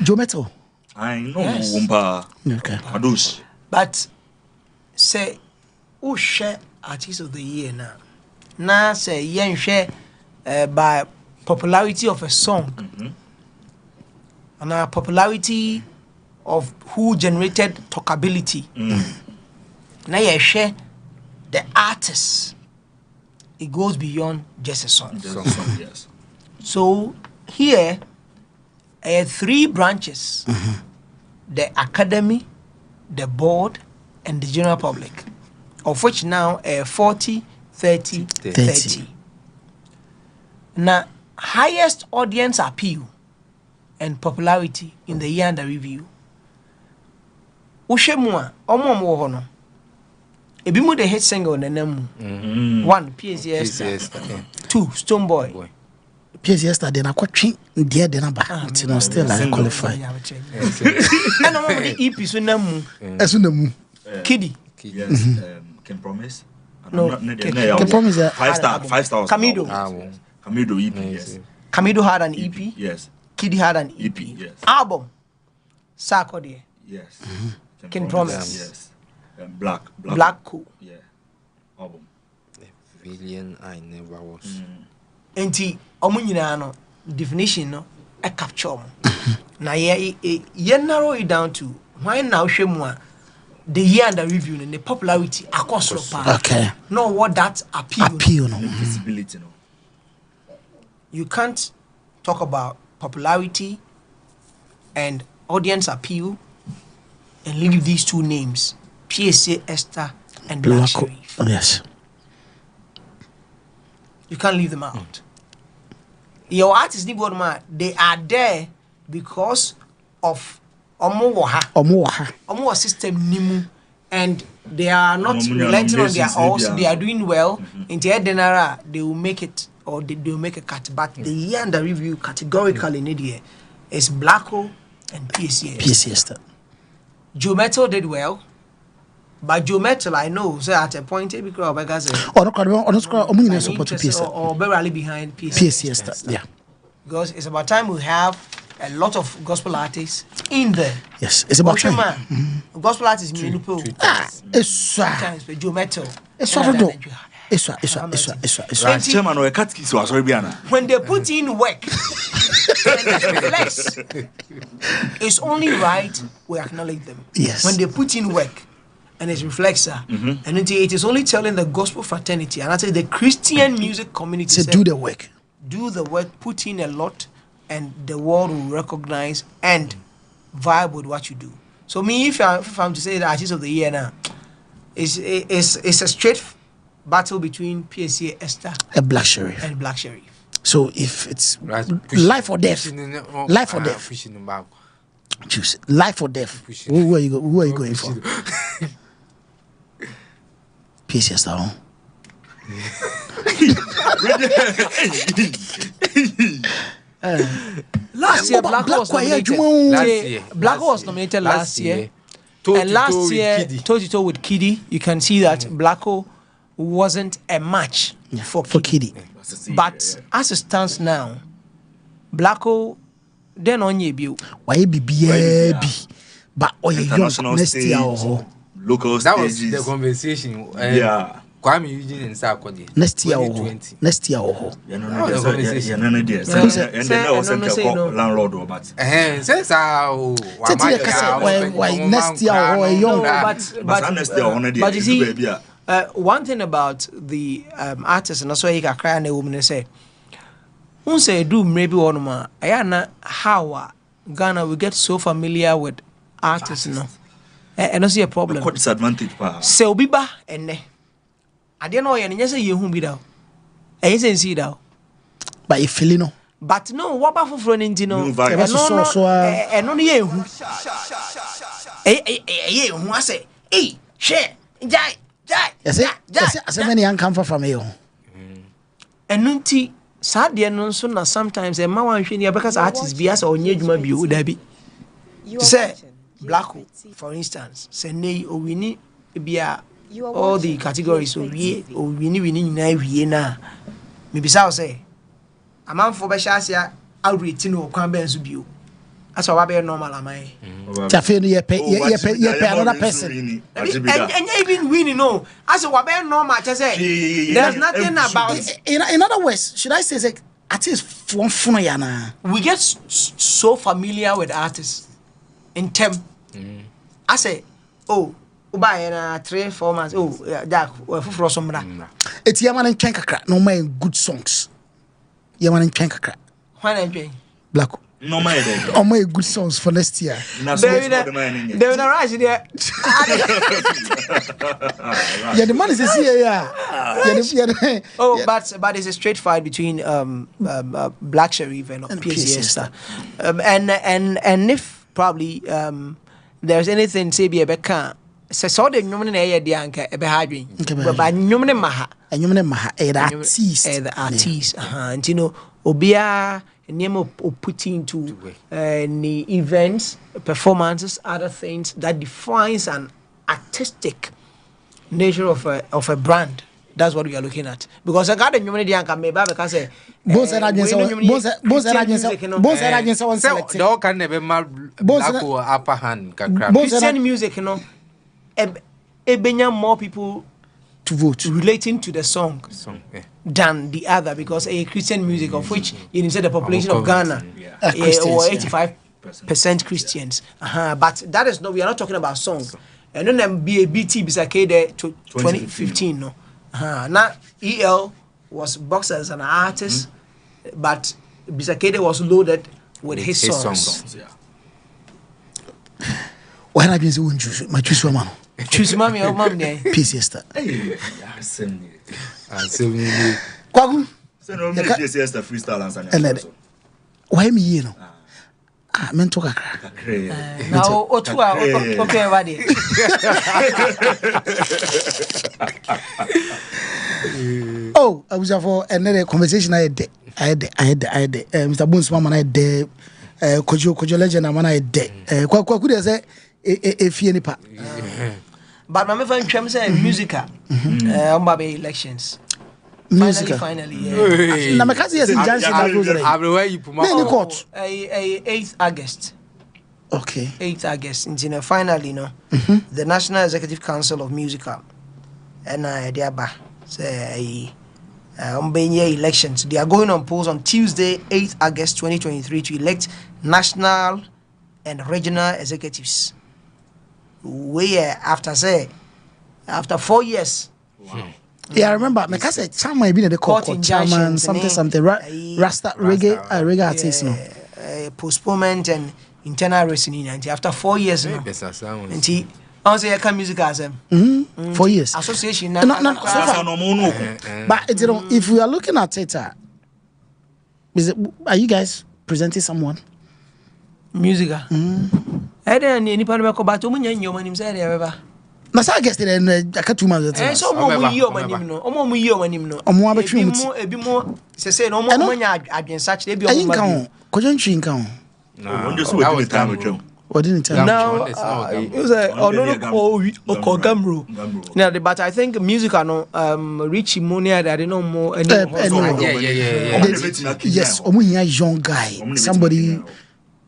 Joe Metal. I know. Yes. Okay. Adus. But say, who share artist of the year now? Now say yen share by popularity of a song, and popularity of who generated talkability. Now you share the artist. It goes beyond just a song. Yes. So here, 3 branches: the academy, the board, and the general public, of which now 40, 30, 30. Now, highest audience appeal and popularity in the year under review. Ushemua, omo hono. Ebimu the hit single nenemu. 1 PSS. 2 Stone Boy. PSS that then I quite dear then about still like qualify. And I'm the EP so nemu. As in the moon. Kiddy. Yes. Can promise. No. Can promise that 5 stars. Camido. Camido EP. Yes. Camido had an EP. Yes. Kiddy had an EP. Yes. Album. Sarkodie. Yes. Can promise. Yes. Black. Cool. Yeah. Album. Villain I never was. Enti omo nyina no definition no e capture mo. Na ye narrow it down to why now hwemu a the year under review and the popularity across the park. Okay. No, what that appeal no. Visibility no. You can't talk about popularity and audience appeal and leave these 2 names, PSA Esther and Black Sherif. Yes. You can't leave them out. Your artists, they are there because of Omo system nimu, and they are not relenting on their oars. They are doing well. In the Denara, they will make it, or they will make a cut. But the year under review categorically in India is Blacko and PSA. Joe Metal did well, but Joe Metal I know so at a point because or barely behind PSA. Yeah. Because it's about time we have a lot of gospel artists in there. Yes, it's about time. Gospel artists mean it's Joe Metal. When they put in work and reflex, it's only right we acknowledge them. Yes. When they put in work and it reflects, and it is only telling the gospel fraternity and I say the Christian music community to do the work. Do the work, put in a lot, and the world will recognize and vibe with what you do. So me, if I'm to say the artist of the year now, it's a straight battle between PSA Esther and Black Sherif. So if it's life or death, choose life or death. Who are you going for? PSA Esther. Last year, Blacko was nominated last year. And last year, toe-to-toe with Kiddy, you can see that Blacko wasn't a match for Kiddy. But as it stands now, Blacko, then on ye view. Why be but young next year local that stages. was the conversation. Yeah. Kwame Eugene and Sarkodie. Next year, landlord but says how why next year or young but you see one thing about the artists and also you can cry and a woman say who say do maybe one more ayana how Ghana we get so familiar with artists no and also a problem disadvantage say obiba ene I don't know, and yes, you whom be down. I ain't see down. But if Filino. But no, what about for running to know? And only you who say, hey, share, die. As many uncomfort from you. And nunti, sad, dear, no sooner sometimes a man because artists be as or need my view, Debbie. say Black, for instance, say nay or we need be all the categories so we need na maybe say a man for Bashasia outrating or Quambens bio. That's why I normal am I. Another person. And even winning no. As a wabe normal, I say there's nothing about. In other words, should I say artists we get so familiar with artists in term. I say, oh, buy 3-4 months. Oh, Jack, for some. It's Yaman and Chankakra, no man good songs. Yaman and Chankakra. Why not Black? No my oh my good songs for next year. They're right there. Yeah, the man is here. Oh, but it's a straight fight between Black Sherif and PCS. And if probably there's anything say be a becca. So the human air the anchor a behadring, but by human maha, and human maha, the artist, and you know, Obia. Name of putting into the events, performances, other things that defines an artistic nature of a brand. That's what we are looking at. Because I got a humanity and can maybe because both can never upper hand. Christian music, you know, more people to vote relating to the song than the other, because a Christian music of which you said the population of Ghana or 85% Christians. But that is no, we are not talking about songs. And then be a BT Bisakade 2015 no. Now EL was boxers and artists, but Bisakade was loaded with his songs. Why have you choose my choose woman? Choose mommy or mommy. Peace, sister. Kwagu. So no me sister freestyle answer. Why me you know? Men talk now okay everybody. Oh, I was for another conversation I had Mr. Bones mama I had Kojo legend man I had Kwaku dey say if you any part. But my friend Chem say musical. Baby elections. Finally, yeah. Na makazi yes in Jansi na goes right. Everywhere you put my 8th August. Okay. 8th August. In finally, no. The National Executive Council of Musical and Diaba say elections. They are going on polls on Tuesday, 8th August 2023 to elect national and regional executives. After 4 years. Wow. Yeah, I remember. I say chairman be the court chairman something Rasta reggae artist no. Postponement and internal racing after 4 years no. And he also can music as 4 years. Association no. But you know, if we are looking at it, are you guys presenting someone? Music. I don't any part of but you man himself ever. Na sa guest dey aka 2 months. So mo yi o manim no. Omo yi o manim no. Omo abetwe mu ti. Ebi mo se no mo nya adwen search dey bi o mo. Ayinka ho. Kojo ntwi nka ho. No, that was time with What didn't tell now it was Gamro. Now, but I think music no Richie Monia that I don't know more. Yes, a young guy, somebody.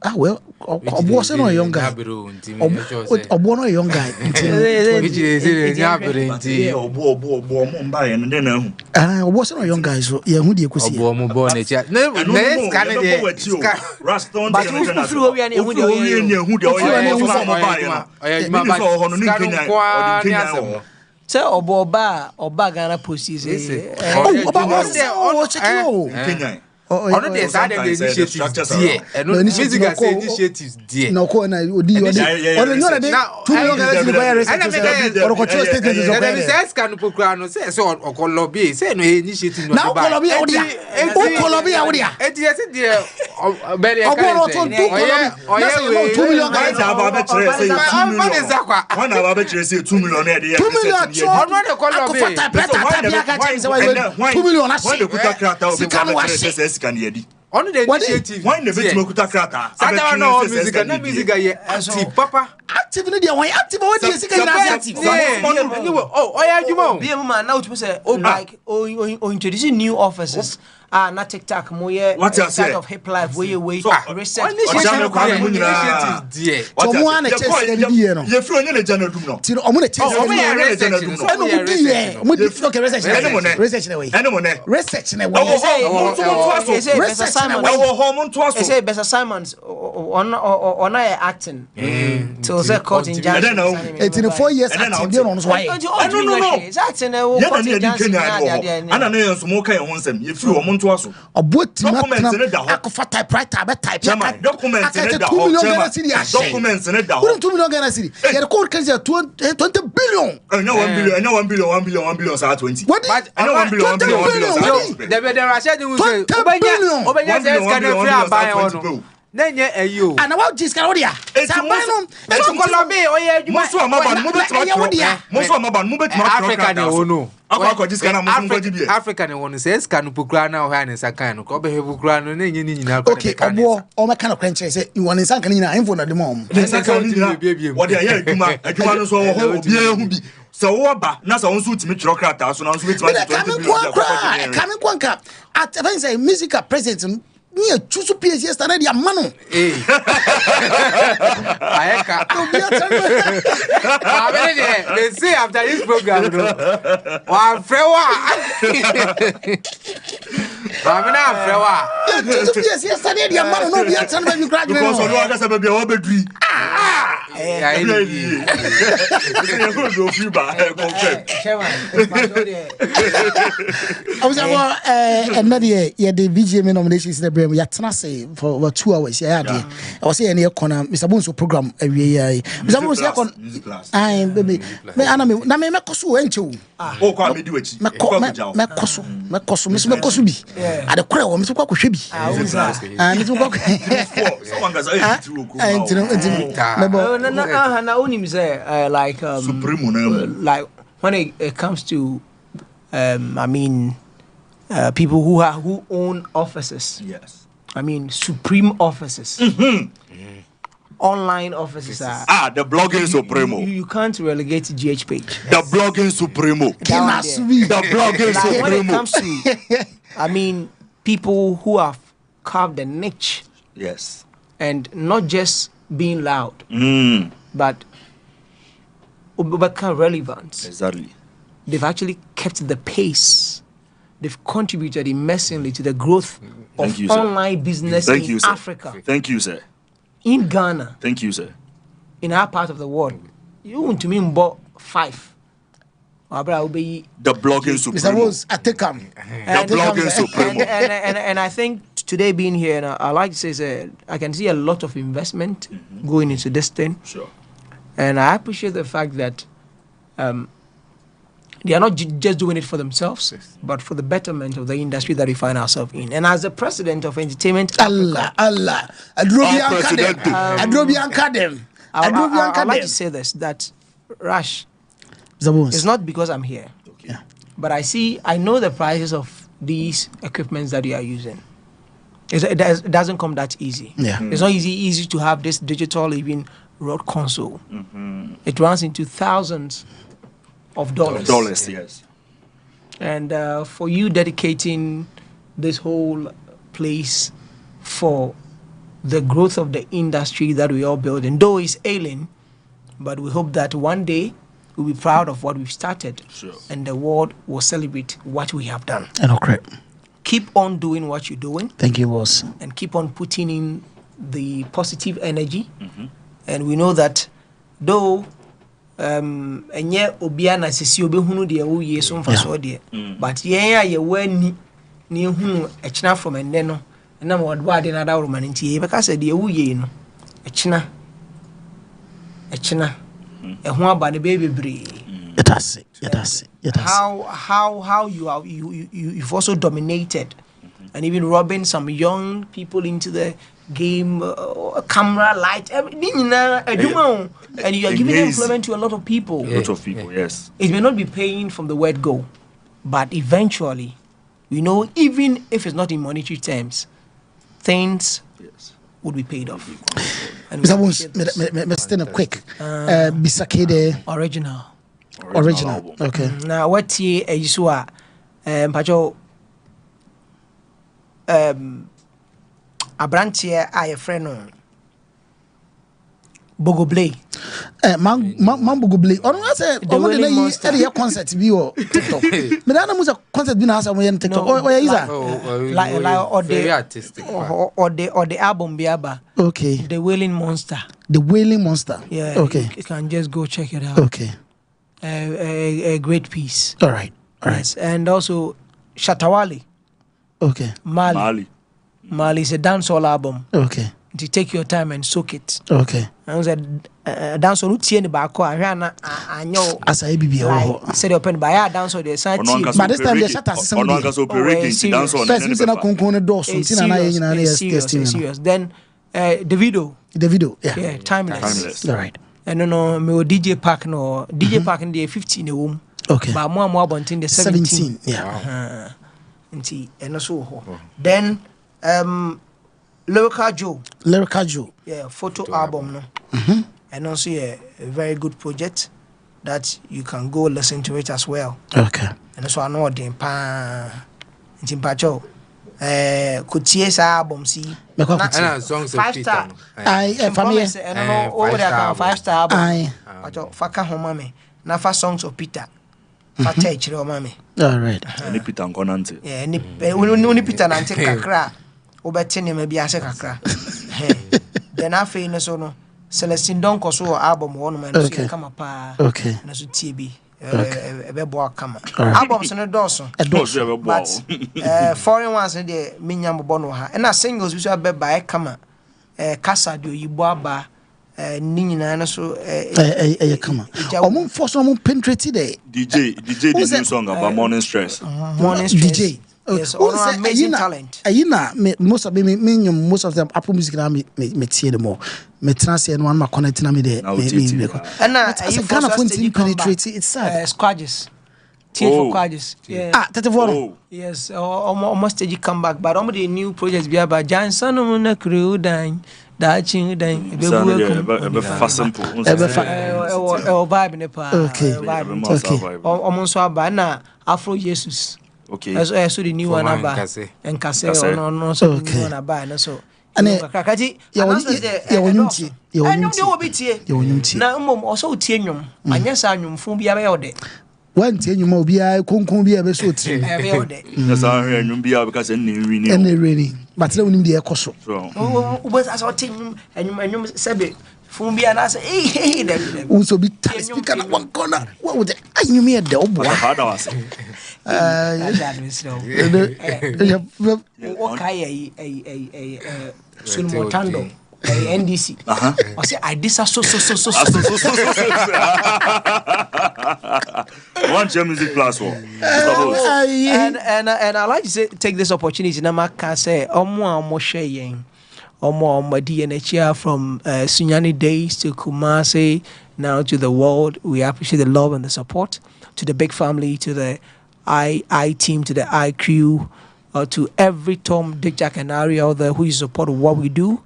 Ah well, wasn't a young guy. A young guy. Wasn't a young guy. So yeah, who do you see? Say Oba Ghana Posties. Ono dey say the initiatives there. No music say initiatives there. No ko na odi no dey 2 million to buy research or ko choose state is okay. Dem say scan pokura no say so okolobi say no initiative no. Now okolobi odia. Okolobi odia. Eti say there very kind. 2 million guys aba chere say 2 million. One aba chere say 2 million e dey. 2 million. Ono dey okolobi. 2 million. When the kuta krata o be say can yedi On the initiative. Why never to Mokuta Krata? Santa no music, no music, active, Papa. Active in the way, active already is active. Oh, yeah, you know. Be a man now to say, like, introducing new offices. Not TikTok, more side of hip life, way research. Someone a chest in the year. You're throwing in a general room. I'm going to tell you. Research in a way. Research in a way. Say Bessa Simons on acting. So they're caught in Japan. It's in 4 years. I don't know why. It's acting. I don't know. Smoke on them. You threw a to documents in it. Documents in it. $2 million. The court can say 20 billion. No 1 billion. No 1 billion. 1 billion. 1 billion. 20. What? I know 1 billion. 1 billion. 1 billion. The Rashad will say 20 billion. Obenya says can free buy on. Then you. And about this Canada. Sabanum. Most of African one says can Pukrana or Hannes a kind of Pukrano, okay, or my kind of country say you want in Sankanina info at the moment. What they are, so what? Nasa on suit me Trocrata, so now sweet coming Quanka at a musical president. Near two superiors yesterday, a mano. They say after this program, one frewa. I'm not frewa. Two superiors yesterday, a mano, no, we are telling you graduate. Because all of us have a baby. I was about the VGMA nominations in the Yatana say for over 2 hours. Yeah, I was saying here corner Mr. Bonso program every year. Mr. Bonso, I baby, me aname na me koso encho. Oh, kwa me do it. Me koso, Mr. Mekoso bi. At the crowd, Mr. Kwakwe bi. Ah, Mr. Kwakwe. Someone goes na onim say like Supremo like when it comes to I mean people who own offices. Yes. I mean supreme offices. Online offices the blogging supremo. You can't relegate GhPage. The blogging supremo. The blogging supremo. When it comes to I mean people who have carved a niche. Yes. And not just being loud, but relevant. Exactly. They've actually kept the pace. They've contributed immensely to the growth of online business in Africa. Thank you, sir. In Ghana. Thank you, sir. In our part of the world. You want to mean about 5. The blogging supremo. Mr. Rose, I take him. The blogging supremo. And I think today being here, and I like to say, I can see a lot of investment going into this thing. Sure. And I appreciate the fact that they are not just doing it for themselves, but for the betterment of the industry that we find ourselves in. And as the president of Entertainment Africa, I'd like to say this, that Rash, it's not because I'm here, but I know the prices of these equipments that you are using. It doesn't come that easy. It's not easy to have this digital even road console. It runs into thousands of dollars. Yes. And for you dedicating this whole place for the growth of the industry that we are building, though it's ailing, but we hope that one day we'll be proud of what we've started, and the world will celebrate what we have done. Keep on doing what you're doing. Thank you, boss. And keep on putting in the positive energy. And we know that though enye obiana sesi obehunu de wo yeso mfa so de but yen ya ye wani ne hunu echina from ende no na mo do ade na da wo man nti e be ka se de wo ye no echina ehun aba ne be bebre. How you've also dominated and even robbing some young people into the game, camera, light, everything, and you are giving employment to a lot of people. Yes. It may not be paying from the word go, but eventually, even if it's not in monetary terms, things would be paid off. And Mr. Quick, Bisakede original. Okay. Now what ye a Yisua Pacho Abrantia I a friend Bogoble. Bogoble. Or I said, the concert be or TikTok. Madame was a concert being asked on TikTok. Or is that? Or the album Biaba. Okay. The Wailing Monster. The Wailing Monster. Yeah. Okay. You can just go check it out. Okay. A great piece. All right. Yes. And also Shatawali. Okay. Mali is a dancehall album. Okay. To take your time and soak it. Okay. I said, dance on Uti and Bako, I know. As I be said open by a dance on the side. But this time they shut us. Some dance on serious. Then the video. Yeah, timeless. All right. And no, me DJ Park no. DJ Park in the 15 in the womb. Okay. But more about in the 17. Yeah. And also. Then Lyrical Joe. Yeah, photo album. No? And also a very good project that you can go listen to it as well. Okay. And so I know the Pacho. Could see album see. Songs 5-star. I 5-star album. Pacho Faka Homame. Nafa songs of Peter. Fata Chiro Mame. All right. Any Peter Conante. Yeah, any Peter Nante Kakra. Obetini maybe as a kakra. Then I feel so no. Celestine Donko so album one man come up. Okay. Nasu TB. A bebo come. Albums and a dozen. But foreign ones in the Minyam Bonoha. And our singles which are by Kama. Casa do you boba. Nina so a come. Among for some penetrated DJ the new song about morning stress. Morning stress. DJ. Yes, amazing talent. Most of most of them Apple Music now me them more. Me transfer and one ma connect na me there. And as a Ghana phone team penetrate it's sad. Squadges. For Squadges. Yeah. 34. Yes, almost stage come back, but almost the new projects be about Johnson on a crew dying. Dancing, dying. Simple. Vibe in the park. Okay. Almost so Afro Jesus. Okay. As the new one about and Casse no so new one about so. And Kakati, na mom also tienum. Anya sa nyum fun bia be yode. One tienum obi a konkon bia be so tri. Be yode. Na sa nyum bia because enni rainy. But na wonim de ekoso. But as o tienum anyum sebe fun bia na say eh unso bi tale speaker na one corner. What would anyum here de obo. Okay, Sulmotando, NDC. I say I this so. One music platform. And I like to take this opportunity. Na maka say omo share yen. Omo DNHR from Sunyani days to Kumasi now to the world. We appreciate the love and the support to the big family, to the I team, to the I crew, to every Tom, Dick, Jack, and Ari out there who is supporting what we do.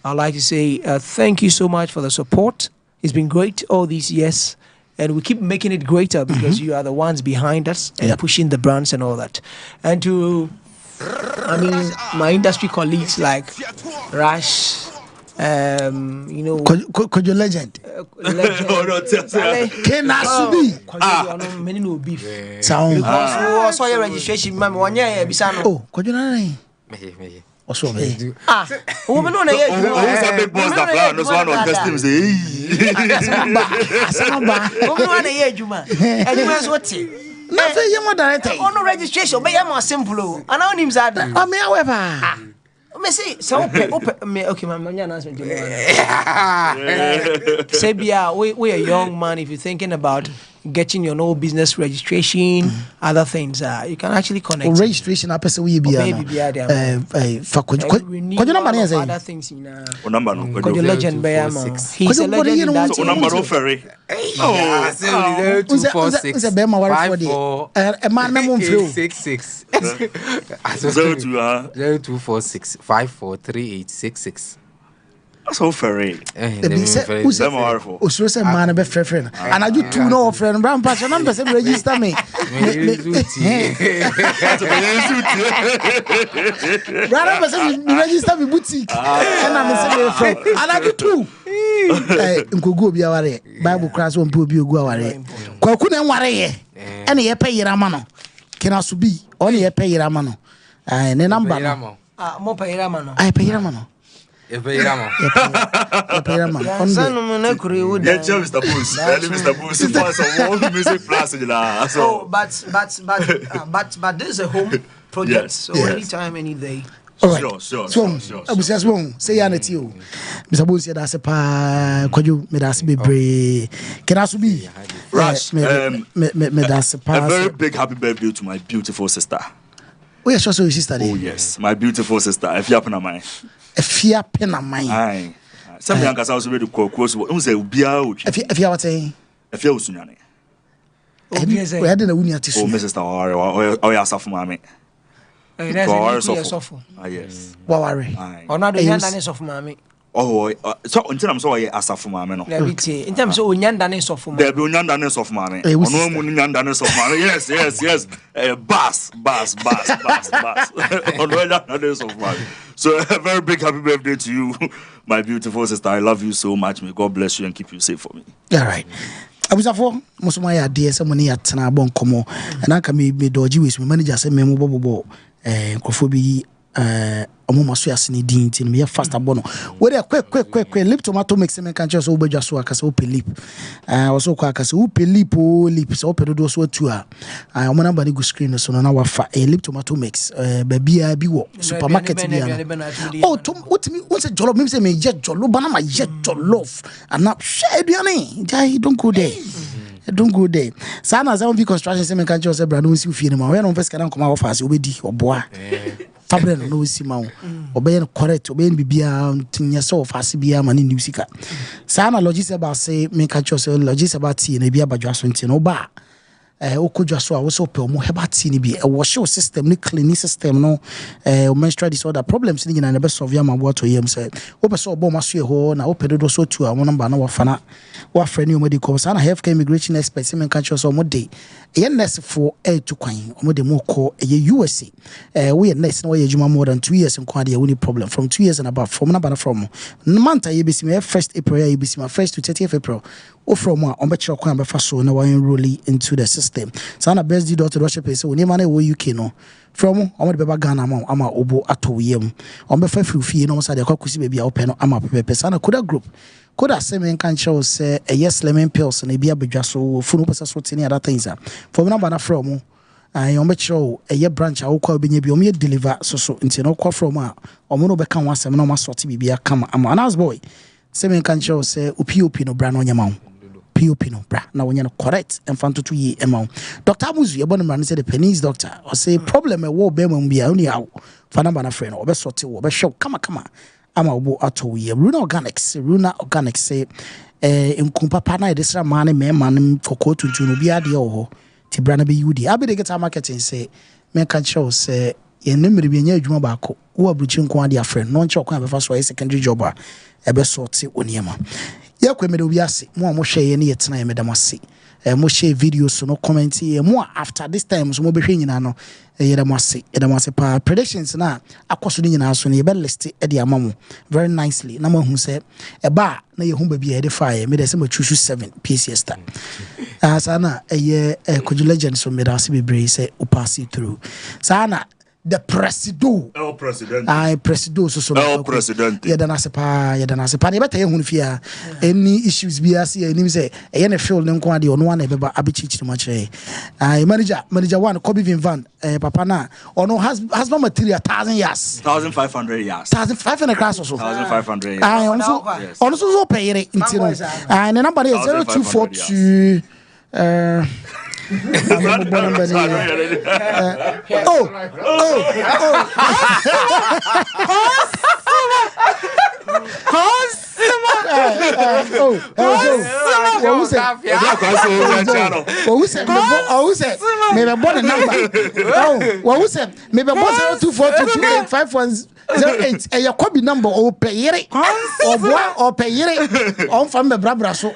I'd like to say thank you so much for the support. It's been great all these years, and we keep making it greater because you are the ones behind us and pushing the brands and all that. And to, my industry colleagues like Rash, could you legend? Many no beef. Sound. Because saw your registration, ma'am. 1 year, Bisano. Oh, could you know? Me. Also, woman on a year. Who's a big boss that plan? That's one of the customs. Woman on a year, Juma. And you was what? Nothing, you moderate. On no registration, but you're more simple. And I name's Ada. I mean, however. Me say so okay my announcement Sabia we a young man if you're thinking about getting your no business registration, other things. You can actually connect. Registration, I person we be other things in the legend he's a legend in that. Number of ferry. Oh, 0246 543866. That's all ferry. Who's a man be friend? And I do two no friend. Brown patch number say register me. Brother say register me boutique. And I'm say friend. And I do two. Nkogu obi aware. Bible class won pe obi ogu aware. Kwaku na nware ye. Ene ye pay yirama no. Kina so bi. On ye pay yirama no. Ne number no. Mo pay yirama no. Ai pay yirama no. Yeah, Mr. Boost. Mr. Boost is a world music plus. So, but this is a home project. Yes. So anytime, any day. All right. Sure. Say yanity you. Mr. Boost said that's a pa. Could you me that's be brave? Can I be? Rash. A very big happy birthday to my beautiful sister. Oh yes, your sister. Oh yes, my beautiful sister. If you happen to mind. A fear pen of mine. Aye. Some young guys also ready to call close. Who say Ubia? If you are saying, if you are Sunyani. We had in a winner to Mrs. Tower or your soft mammy. Yes. What worry? Or not the young of mammy. Oh, so until I'm sorry, as a for mammy. In terms of Unyandanes of there be Unyandanes of mammy. No Unyandanes of mammy. Yes. Bass. Unyandanes of mammy. So a very big happy birthday to you, my beautiful sister. I love you so much. May God bless you and keep you safe for me. All right. I was after most of my ideas. Someone here at Tanabon Como, and I can be dodgy with my manager. Say me bobo Kofobi. Omo so asini din tin me faster bono we dey quick lip tomato mix me kan just obedwa so akase o pelip also kwa akase o pelip so pedodo so tu a omo number ni go screen so no na wafa lip tomato mix babia bi wo supermarket bia oh to what me what's jollof me say me je jollof bana ma je jollof and na share aduane dai don't go there sana za be construction say me kan just say bra no si fie ni ma we no first kan come ofa say obedi oboa fabric no si ma obey correct obey bibia tinya so fast bia ma ni music sana logistics about say me catch us logistics about tea na bia badwa so ntino ba okodwa so a wo so pe omo heba tea ni bi wash system ni cleaning system no menstrual disorder problems ni na be solve am about to yem say wo pe so obo ma so e ho na wo pe do so tu a wo number na wo fana wo friend you medical sana healthcare immigration experts me catch us omo dey ye nurse for to kwan omo dey mo call ye USA we nurse na we ejuma more than 2 years in kwa dey we problem from 2 years and above from number from month ye be me 1st April ye be me 1st to 30th April o from a on be chiro kwan be fa so na we enroll into the system sana best do to worship say we man we UK no from omo de beba Ghana ama obo ato yem on be fa fie no so dey kwakusi be bia o pe no ama pepe sana kuda group Koda say me can show say a yes lemon pills and a beer bedja so funu pesa so tini other things for me number na from I on show a year branch I will call be me deliver so into no call from omo no be kan wasem no ma sort bibia kama am anas boy say me can show say upi no bra no nyama POP no bra na wonya no correct and fan to 2 year amount Dr. Amuzu yebo no say the pennies doctor or say problem e wo be mam bia oni awo fa number na friend obe sort obe show kama ama obo ato ye Runa Organics say nkumpa pa na edesra mane me man kokko tuntu no bia de ho ti bra na be yudi abi de get marketing say me can show say ye nemre bi nya adwuma ba ko wo abruchi nko ade afren no nche okwan be fa so secondary job a ebe sort oniema ye kwemede obi ase mo hwe ye ne ye tena ye medam ase mo share videos so no comment here mo after this time so mo be hwe nyina no yedam ase pa predictions na akoso ni nyina so ne be list e de amamo very nicely na mo hu se e ba na ye hu ba bia e de fire me de se ma chuchu 7 PCS star sana ye koju legend so me da se be brave say o pass it through sana the presido El Presidente presido so El Presidente yedana se pa ne beta ye hu fia any issues bia se any say ye ne feel ne nko ade ono na beba abechichi ma kire manager one Kobe Van papa na ono has no material 1,000 years 1,500 years 1,500 class also 1,500 years ono so payere intino ne number is 0242 your copy number or pay it or pay it on from the brabra so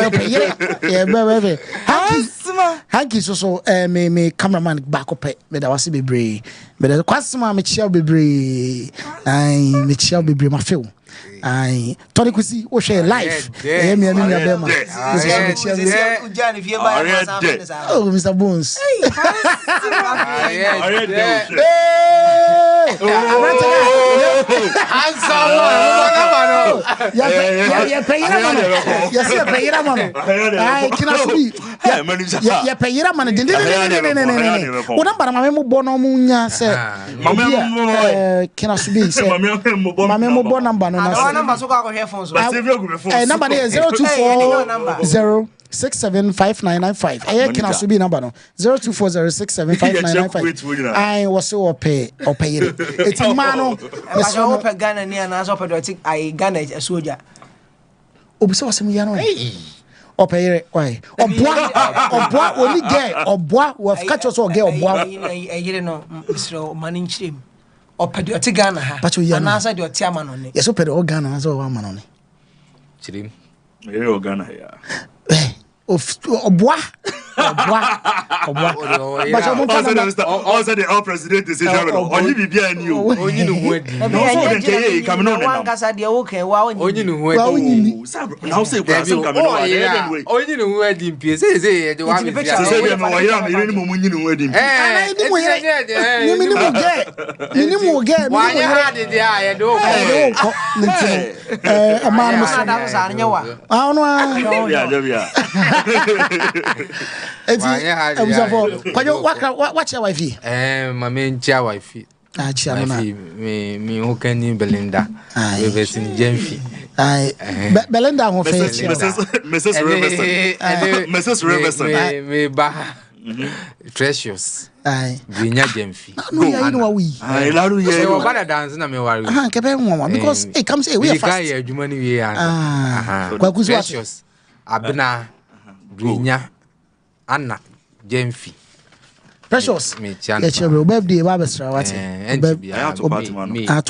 pay it. Hanky so me cameraman back up me that was be brave but the customer me shall be brave me shall be brave my feel I Tony Kusi o share life me Bema oh Mr. Bones number so go headphones. Number is 0240675995. I can also be number no 0240675995. I was so pay it. It's a man. I open Ghana near and I open I Ghana a soldier. Obiso was me yano. Or pay it. Why? Or bois only gay or bois will catch us or gay or bois. I know Mr. Manning Chim. Or patriotic Ghana, but you answered your chairman on it. Yes, so pedo Ghana as one man on it. Chirim, you're Ghana here. Of bois. But also the all president is only be behind you. Only no word. Come on. Only no word. Now say coming on. Only no word in PS. Say the one with what's your wifey? My main chair wifey. Me who can in Belinda. We've seen Jemfi. Belinda who face Mrs. Riverson. Me Baha. Precious. Vinya Jemfi. No, you know we. I love you. Better dance na me worry. Because it comes we are fast. Precious. Abna. Vinya. Anna Jemfi. Precious. Your birthday, Babestra. What's it? To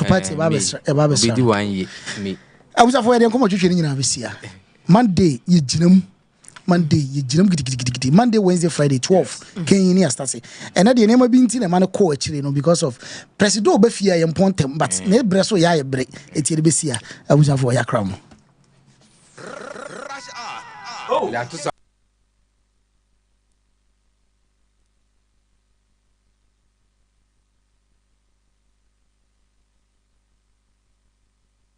party, Babestra. Do 1 year. Me. I was afraid I'm coming to you in Avisia. Monday, you jinum. Monday, Wednesday, Friday, 12. Can you start? And at the name of being in a man call actually, because of Presido Befia and Pontem, but ne bresso ya break. It's the Bessia. I was afraid your crown. Oh,